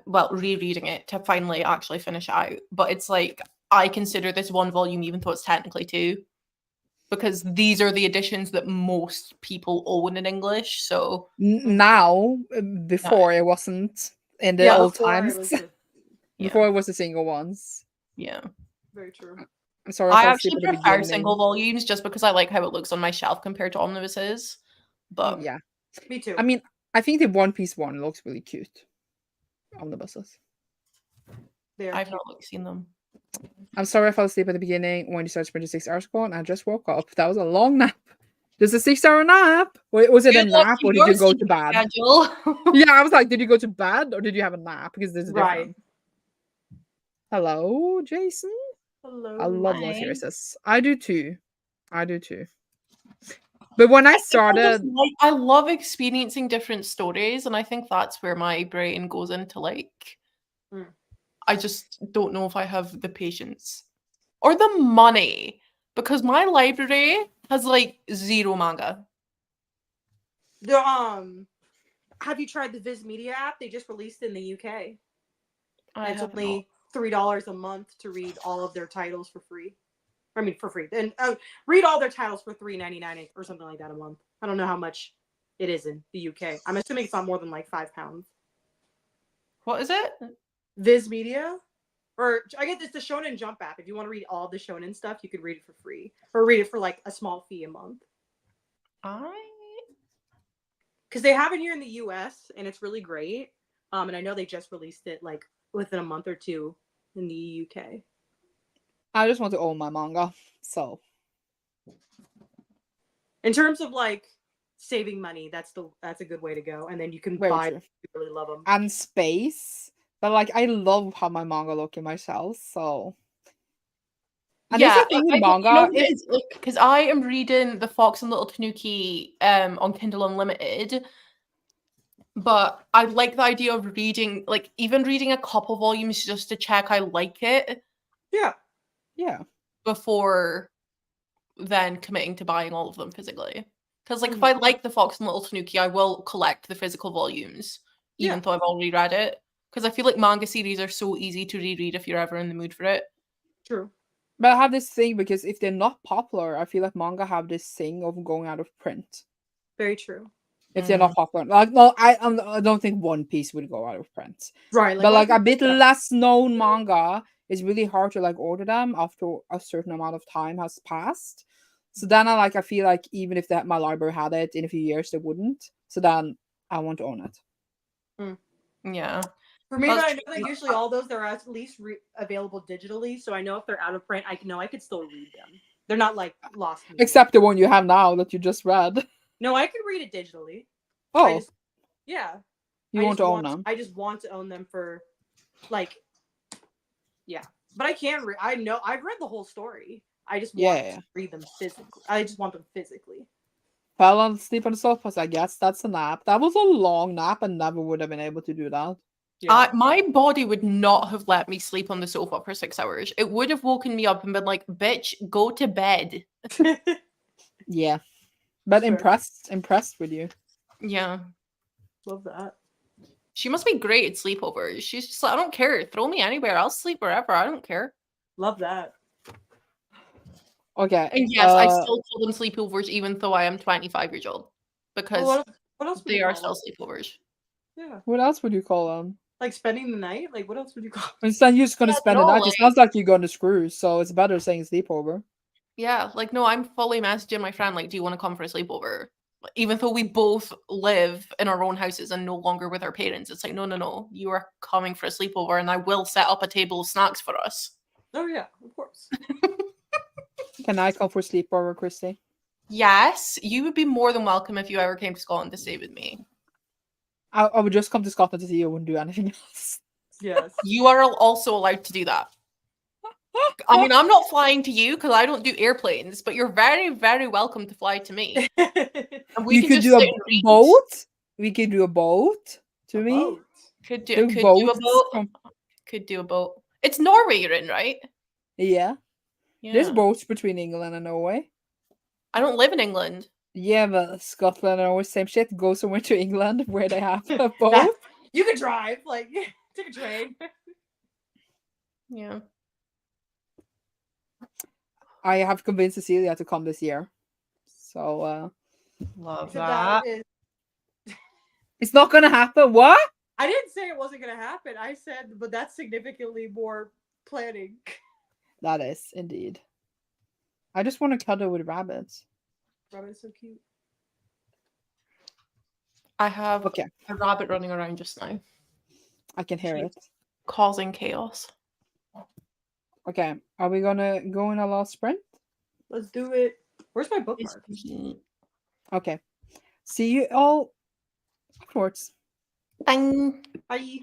Well, rereading it to finally actually finish it out. But it's like I consider this one volume, even though it's technically 2, because these are the editions that most people own in English. So Now, before it wasn't in the Yeah, old before it times. was Before it was the single ones. yeah. very true. I'm sorry if I I sleep actually at the prefer beginning. single volumes just because I like how it looks on my shelf compared to omnibuses. But Yeah. Me too. I mean, I think the One Piece one looks really cute. Omnibuses. I've not seen them. I'm sorry I fell asleep at the beginning when you started spending 6 hours ago and I just woke up. That was a long nap. There's a 6-hour nap. Was it a Good luck nap to or did your you go to sleeping bed? schedule. Yeah, I was like, did you go to bed or did you have a nap? Because there's a Right. difference. Hello, Jason. Hello. I love Hi. those series. I do too. But when I started, I love experiencing different stories, and I think that's where my brain goes into like. I just don't know if I have the patience or the money because my library has like 0 manga. Have you tried the Viz Media app? They just released in the UK. It's have only $3 a month to read all of their titles for free. I mean, for free. And read all their titles for $3.99 or something like that a month. I don't know how much it is in the UK. I'm assuming it's not more than like £5. What is it? Viz Media, or I guess it's the Shonen Jump app. If you want to read all the Shonen stuff, you could read it for free, or read it for like a small fee a month. Because they have it here in the US and it's really great. And I know they just released it like within a month or 2 in the UK. I just want to own my manga. So, in terms of like saving money, that's a good way to go. And then you can buy them if you really love them. And space. But like I love how my manga look in my shelves, so and yeah, the thing with manga because I am reading The Fox and Little Tanuki on Kindle Unlimited, but I like the idea of reading, like even reading a couple volumes just to check I like it. Yeah. Before then committing to buying all of them physically. Because like if I like The Fox and Little Tanuki, I will collect the physical volumes, even though I've already read it. Because I feel like manga series are so easy to reread if you're ever in the mood for it. True. But I have this thing because if they're not popular, I feel like manga have this thing of going out of print. Very true. If they're not popular, like no, I don't think One Piece would go out of print. Right, but like a bit less known manga, it's really hard to like order them after a certain amount of time has passed. So then I feel like even if my library had it in a few years, they wouldn't. So then I want to own it. Yeah. For me, but I know that usually all those are at least available digitally. So I know if they're out of print, I could still read them. They're not like lost. Except the one you have now that you just read. No, I could read it digitally. Oh. You want to own them? I just want to own them for like, yeah. But I can't read. I know I've read the whole story. I just want to read them physically. I just want them physically. Fell on sleep on the sofa. I guess that's a nap. That was a long nap and never would have been able to do that. My body would not have let me sleep on the sofa for 6 hours. It would have woken me up and been like, bitch, go to bed. Yeah. But impressed with you. Yeah. Love that. She must be great at sleepovers. She's just like, I don't care. Throw me anywhere. I'll sleep wherever. I don't care. Love that. Okay. And yes, I still call them sleepovers even though I am 25 years old. Because what else they are still sleepovers. Yeah. What else would you call them? Like spending the night? Like what else would you call it? Instead, you're just gonna Yeah, spend no, the night. It like- sounds like you're going to screw, so it's better saying sleepover. Yeah, like no, I'm fully messaging my friend like, do you want to come for a sleepover? Even though we both live in our own houses and no longer with our parents, it's like, no, you are coming for a sleepover, and I will set up a table of snacks for us. Oh yeah, of course. Can I come for sleepover, Christy? Yes, you would be more than welcome if you ever came to Scotland to stay with me. I would just come to Scotland to see you. I wouldn't do anything else. Yes. You are also allowed to do that. I mean, I'm not flying to you because I don't do airplanes, but you're very, very welcome to fly to me. And we You can could just do sit a and read. boat. We could do a boat to A me. boat. Could do Two a boats boat. from- Could do a boat. It's Norway you're in, right? Yeah. Yeah. There's boats between England and Norway. I don't live in England. Yeah, but Scotland and Norway, same shit. Go somewhere to England where they have a That- boat. You could drive, like take a train. Yeah. I have convinced Cecilia to come this year. So Love Except that is, it's not gonna happen. What? I didn't say it wasn't gonna happen. I said, but that's significantly more planning. That is indeed. I just want to cuddle with rabbits. Robin's so cute. I have Okay, a rabbit running around just now, I can hear it. causing chaos. Okay, are we gonna go in a last sprint? Let's do it. Where's my bookmark? Okay. See you all afterwards. Bang. Bye.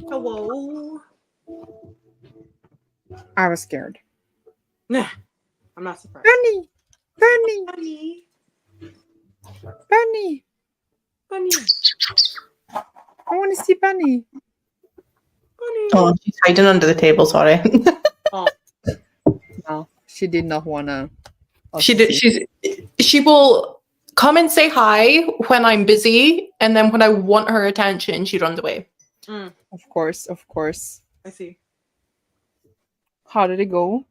Hello. I was scared. Nah, I'm not surprised. Bunny! Bunny! Bunny. Bunny! Bunny. I want to see Bunny. Bunny. Oh, she's hiding under the table. Sorry. No, she did not want to. She will come and say hi when I'm busy, and then when I want her attention, she runs away. Mm, Of course, of course. I see. How did it go?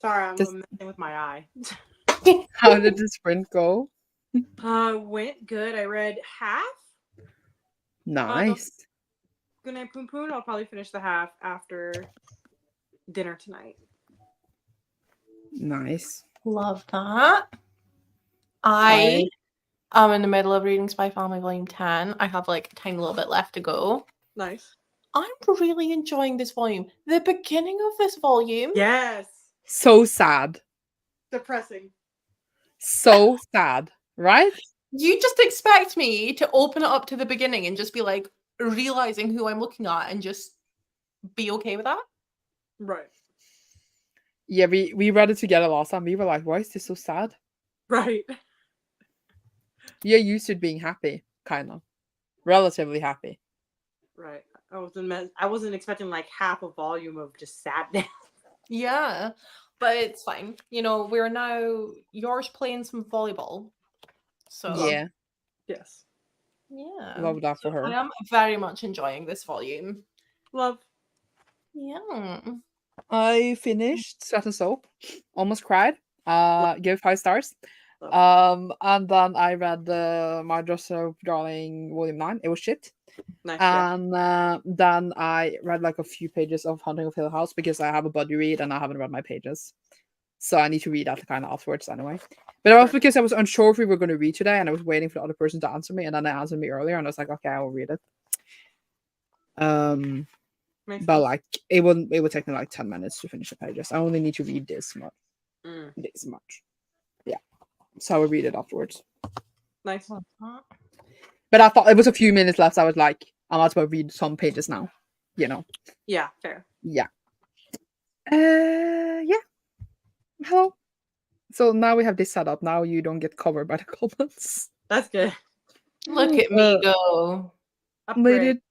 Sorry, I'm Just- messing with my eye. How did the sprint go? Went good. I read half. Nice. Good night, Poon Poon. I'll probably finish the half after dinner tonight. Nice. Love that. I am in the middle of reading Spy Family Volume 10. I have like a tiny little bit left to go. Nice. I'm really enjoying this volume. The beginning of this volume. Yes. So sad. Depressing. So sad, right? You just expect me to open it up to the beginning and just be like realizing who I'm looking at and just be okay with that? Right. Yeah, we read it together last time. We were like, why is this so sad? Right. You're used to being happy, kind of. Relatively happy. Right. I wasn't expecting like half a volume of just sadness. Yeah, but it's fine. You know, we're now yours playing some volleyball. So Yeah, Yes. yeah. love that for I her. am very much enjoying this volume. Love. Yeah. I finished Sweat and Soap. Almost cried. Gave 5 stars. Love. And then I read the My Dress Up Darling Volume 9. It was shit. Nice. Yeah. And then I read like a few pages of Haunting of Hill House because I have a buddy read and I haven't read my pages. So I need to read that kind of afterwards anyway. But it was because I was unsure if we were going to read today and I was waiting for the other person to answer me, and then they answered me earlier and I was like, okay, I will read it. Makes But sense. like it would take me like 10 minutes to finish the pages. I only need to read this much. Mm, This much. Yeah. So I will read it afterwards. nice. But I thought it was a few minutes left. So I was like, I might as well read some pages now. You know. Yeah. Fair. Yeah. Yeah. Hello. So now we have this set up. Now you don't get covered by the comments. That's good. Look at me go. We Upgrade. did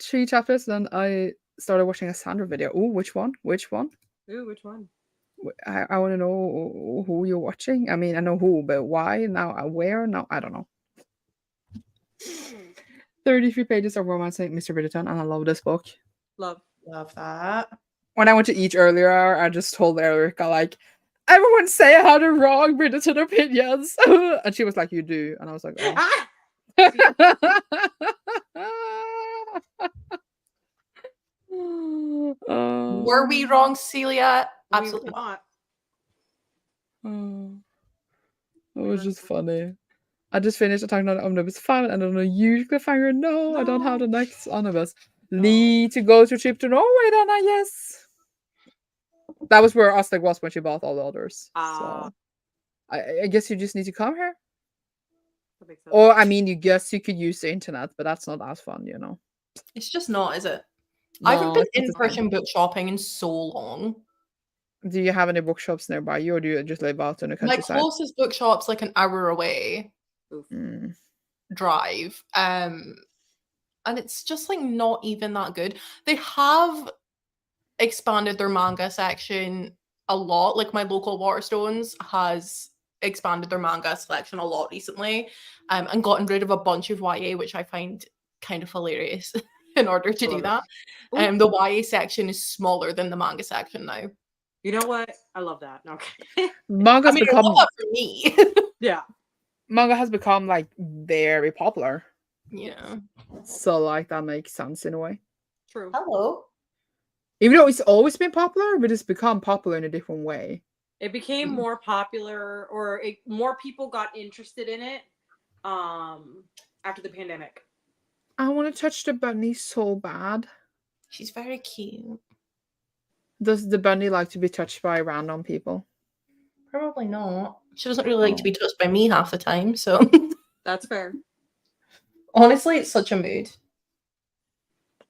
3 chapters, then I started watching a Sandra video. Oh, which one? Which one? Ooh, which one? I want to know who you're watching. I mean, I know who, but why now? Where now? I don't know. 33 pages of romancing Mr. Bridgerton, and I love this book. Love. Love that. When I went to eat earlier, I just told Erica, like, everyone say I had the wrong Bridgerton opinions. And she was like, you do. And I was like, oh. Were we wrong, Celia? We Absolutely were not. It was just funny. I just finished Attack on Omnibus 5 and on a huge cliffhanger. No, I don't have the next omnibus. Need to go to trip to Norway then, I guess. That was where Astrid was when she bought all the others. So I guess you just need to come here. That makes sense. Or I mean, you guess you could use the internet, but that's not as fun, you know. It's just not, is it? I haven't No, been it's not the same. in-person book shopping in so long. Do you have any bookshops nearby you, or do you just live out in the My countryside? closest bookshop's like an hour away Mm. drive. And it's just like not even that good. They have expanded their manga section a lot. Like my local Waterstones has expanded their manga selection a lot recently, and gotten rid of a bunch of YA, which I find kind of hilarious in order to do that. The YA section is smaller than the manga section now. You know what? I love that. Okay. Manga's I mean, I become love that for me. Yeah. manga has become like very popular. Yeah. So like that makes sense in a way. True. Hello. Even though it's always been popular, but it's become popular in a different way. It became more popular, or more people got interested in it after the pandemic. I want to touch the bunny so bad. She's very cute. Does the bunny like to be touched by random people? Probably not. She doesn't really like to be touched by me half the time, so. That's fair. Honestly, it's such a mood.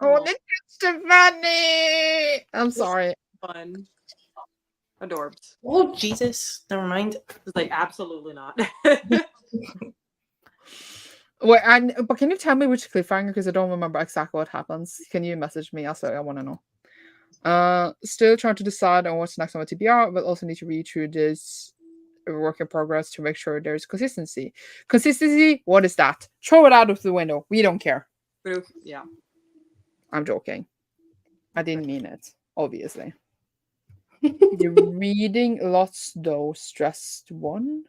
Oh, Aw. they touched the bunny. I'm sorry. Fun. Adorbs. Oh, Jesus. Never mind. It's like, absolutely not. Wait, but can you tell me which cliffhanger? Because I don't remember exactly what happens. Can you message me? Also, I want to know. Still trying to decide on what's next on my TBR, but also need to read through this work in progress to make sure there's consistency. Consistency? What is that? Throw it out of the window. We don't care. Yeah. I'm joking. I didn't mean it, obviously. You're reading lots though. Stressed one.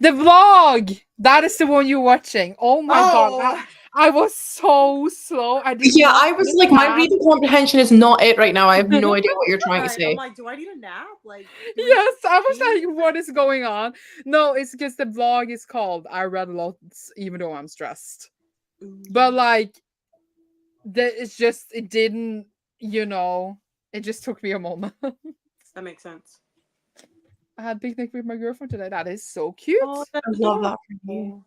The vlog! That is the one you're watching. Oh my god. I was so slow. I did Yeah, not I was like, my reading comprehension is not it right now. I have no idea what you're trying to say. I'm like, do I need a nap? Like, Yes, I was like, what is going on? No, it's because the vlog is called I read lots even though I'm stressed. But like it's just it didn't, it just took me a moment. That makes sense. I had picnic with my girlfriend today. That is so cute. Oh, I love that for you.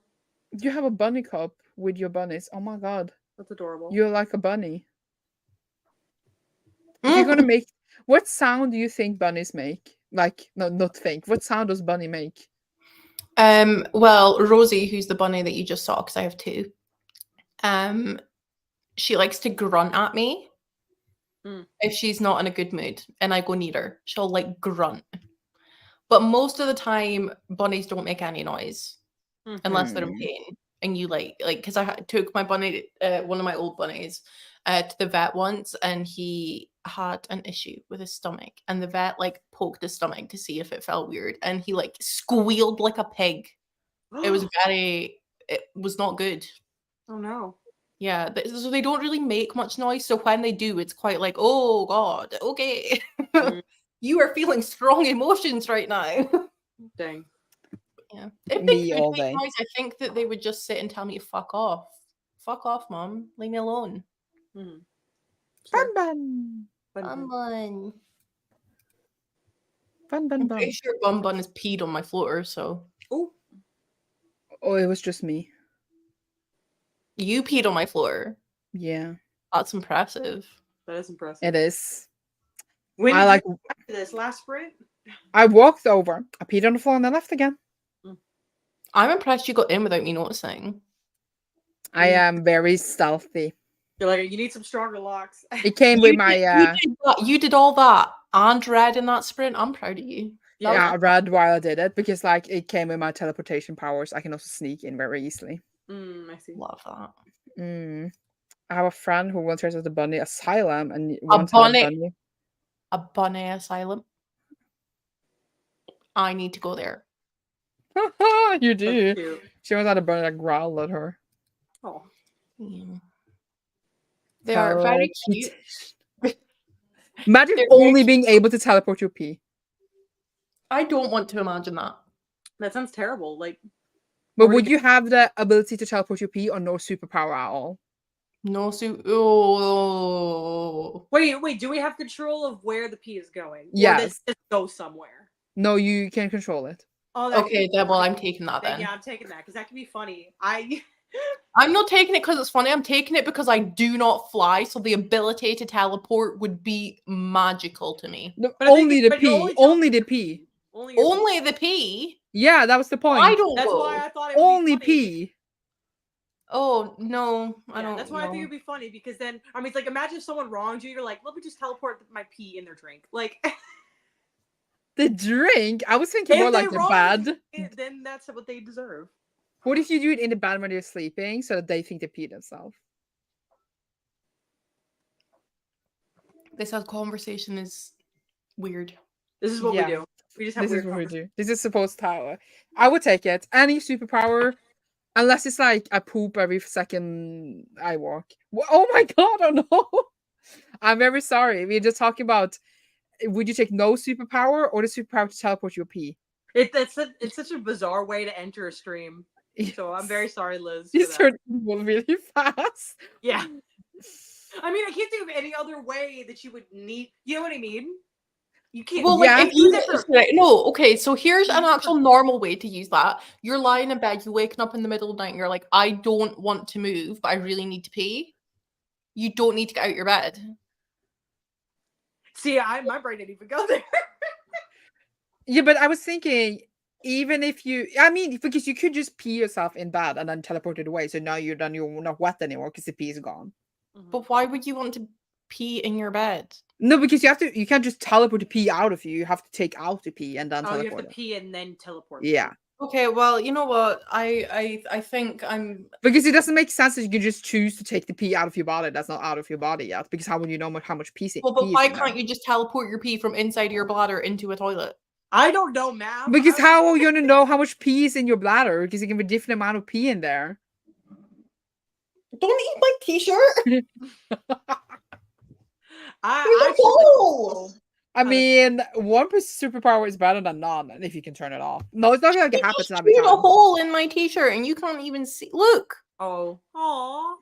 You have a bunny cup with your bunnies. Oh my god. That's adorable. You're like a bunny. If you're gonna make what sound do you think bunnies make? Like no, not think. What sound does bunny make? Well, Rosie, who's the bunny that you just saw, because I have two, she likes to grunt at me if she's not in a good mood and I go near her. She'll like grunt. But most of the time, bunnies don't make any noise unless they're in pain. And you like because I took my bunny, one of my old bunnies, to the vet once, and he had an issue with his stomach, and the vet like poked his stomach to see if it felt weird, and he like squealed like a pig. It was not good. Oh no. Yeah, so they don't really make much noise. So when they do, it's quite like, oh god, okay, you are feeling strong emotions right now. Dang. Yeah, if Me they could all make day. noise, I think that they would just sit and tell me to fuck off. Fuck off, mom. Leave me alone. Sure. Bun bun. Bun. Bun bun I'm bun. pretty sure Bun Bun has peed on my floor, so. Oh. Oh, it was just me. You peed on my floor. Yeah. That's impressive. That is impressive. It is. When I did like you do this last sprint? I walked over, I peed on the floor and then left again. I'm impressed you got in without me noticing. I am very stealthy. You're like, you need some stronger locks. It came with my You did all that and read in that sprint. I'm proud of you. I read while I did it because like it came with my teleportation powers. I can also sneak in very easily. I see. Love that. I have a friend who once as a bunny asylum and a bunny asylum. I need to go there. You do. She once had a bunny that growled at her. Oh. Yeah. They are very cute. Imagine only being able to teleport your pee. I don't want to imagine that. That sounds terrible. Like, but would you have the ability to teleport your pee or no superpower at all? No Oh. Wait. Do we have control of where the pee is going? Yes. Or does it go somewhere? No, you can control it. Oh, okay. Well, I'm taking that then. Yeah, I'm taking that because that can be funny. I'm not taking it because it's funny. I'm taking it because I do not fly, so the ability to teleport would be magical to me. No, only the pee. Only the pee. Only the pee. Yeah, that was the point. I don't. That's go. why I thought it would only be funny. pee. Oh no, I don't. That's why I think it'd be funny because then I mean, it's like imagine if someone wronged you. You're like, let me just teleport my pee in their drink. Like the drink. I was thinking more like the bad. Then that's what they deserve. What if you do it in the bed when they're sleeping so that they think they pee themselves? This whole conversation is weird. This is what we do. We just have this is what we do. This is supposed to. I would take it. Any superpower, unless it's like I poop every second I walk. Oh my god! Oh no! I'm very sorry. We're just talking about. Would you take no superpower or the superpower to teleport your pee? It's such a bizarre way to enter a stream. So I'm very sorry, Liz. You started really fast. Yeah. I mean, I can't think of any other way that you would need. You know what I mean? You can't. Well, like Yeah. if you right, no, okay, so here's an actual normal way to use that. You're lying in bed, you're waking up in the middle of the night, and you're like, I don't want to move, but I really need to pee. You don't need to get out your bed. See, my brain didn't even go there. Yeah, but I was thinking, even if I mean, because you could just pee yourself in bed and then teleport it away. So now you're not wet anymore because the pee is gone. But why would you want to pee in your bed? No, because you can't just teleport the pee out of you. You have to take out the pee and then Oh, you teleport have to it. pee and then teleport. Yeah. Okay, well, you know what? I think I'm Because it doesn't make sense that you can just choose to take the pee out of your body that's not out of your body yet. Because how would you know how much pee, well, but pee is why in there? can't you just teleport your pee from inside your bladder into a toilet? I don't know, ma'am. Because how are you gonna know how much pee is in your bladder? Because it can be a different amount of pee in there. Don't eat my t-shirt. I mean, one superpower is better than none, if you can turn it off. No, it's not gonna You happen just every chewed a time. hole in my t-shirt and you can't even see. Look. Oh, aw.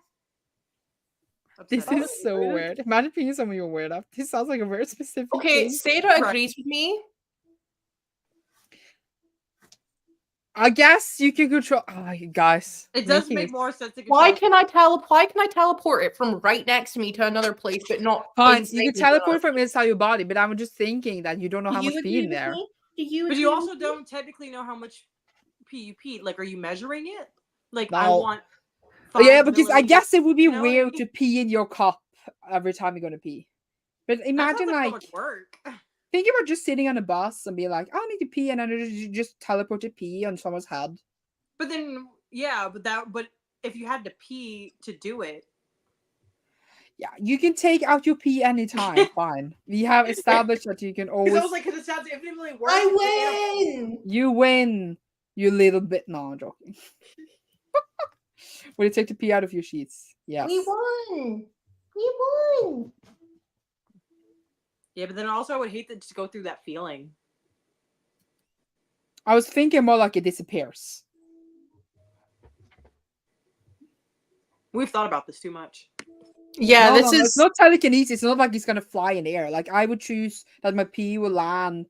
This is so weird. Imagine being someone you're weird of. This sounds like a very specific Okay, thing. Sarah agrees with me. I guess you can control. Oh, guys, It does make more sense to control. Why can I teleport it from right next to me to another place, but not fine? inside You can the teleport bladder? from inside your body, but I'm just thinking that you don't know Do how you much pee agree in with there. me? Do you? But you agree also with me? don't technically know how much pee you peed. Like, are you measuring it? Like, No. I want. Yeah, because I guess it would be You know what I weird mean? to pee in your cup every time you're gonna pee. But imagine that sounds like so much work. think about just sitting on a bus and be like, I need to pee, and then you just teleport to pee on someone's head. But then, yeah, but if you had to pee to do it, yeah, you can take out your pee anytime. Fine, we have established that you can always. Because I was like, because it sounds infinitely worse. I win. You win. You little bit. No, I'm joking. Will you take the pee out of your sheets? Yes. We won. We won. Yeah, but then also I would hate to just go through that feeling. I was thinking more like it disappears. We've thought about this too much. Yeah, No, this is it's not telekinesis. It's not like he's gonna fly in the air. Like I would choose that my pee will land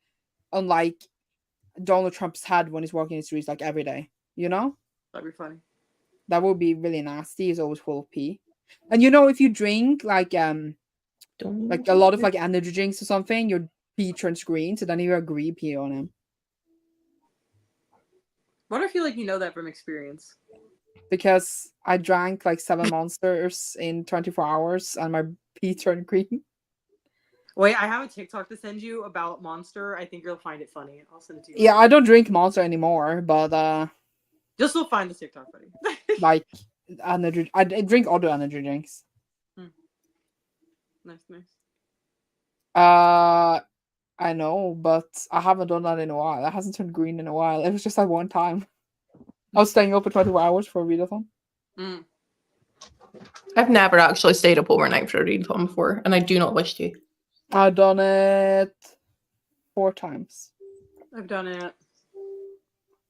on like Donald Trump's head when he's walking in the streets like every day. You know? That'd be funny. That would be really nasty. He's always full of pee. And you know, if you drink like a lot of like energy drinks or something, your pee turns green, so then you agree pee on him. Why do I feel like you know that from experience? Because I drank like 7 monsters in 24 hours and my pee turned green. Wait, I have a TikTok to send you about Monster. I think you'll find it funny. I'll send it to you. Yeah, I don't drink Monster anymore, but you'll still find the TikTok funny. like energy, I drink other energy drinks. Nice. I know, but I haven't done that in a while. It hasn't turned green in a while. It was just like one time. I was staying up for 24 hours for a readathon. I've never actually stayed up overnight for a readathon before, and I do not wish to. I've done it 4 times. I've done it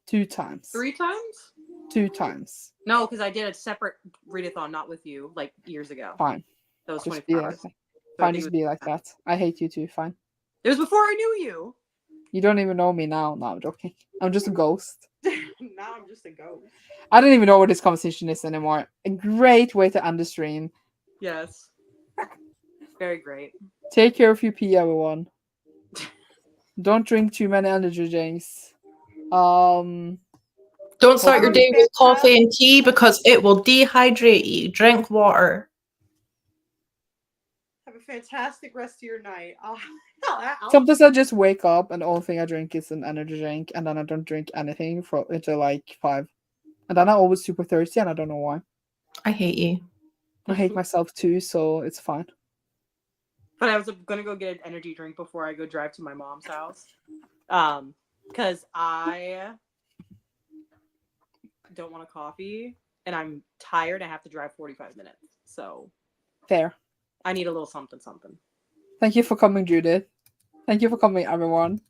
2 times. 3 times? 2 times. No, because I did a separate readathon, not with you, like years ago. Fine. That was just 24 be hours. like that. Fine, just be like that. I hate you too. Fine. It was before I knew you. You don't even know me now. No, I'm joking. I'm just a ghost. Now I'm just a ghost. I don't even know what this conversation is anymore. A great way to end the stream. Yes. Very great. Take care of your pee, everyone. Don't drink too many energy drinks. Don't start your day with coffee and tea because it will dehydrate you. Drink water. Have a fantastic rest of your night. Sometimes I just wake up and the only thing I drink is an energy drink, and then I don't drink anything until like 5. And then I'm always super thirsty, and I don't know why. I hate you. I hate myself too, so it's fine. But I was gonna go get an energy drink before I go drive to my mom's house. Because I don't want a coffee, and I'm tired. I have to drive 45 minutes. So fair. I need a little something. Thank you for coming, Judith. Thank you for coming, everyone.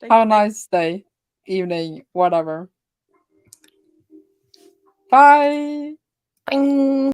Have a nice day, evening, whatever. Bye. Bye.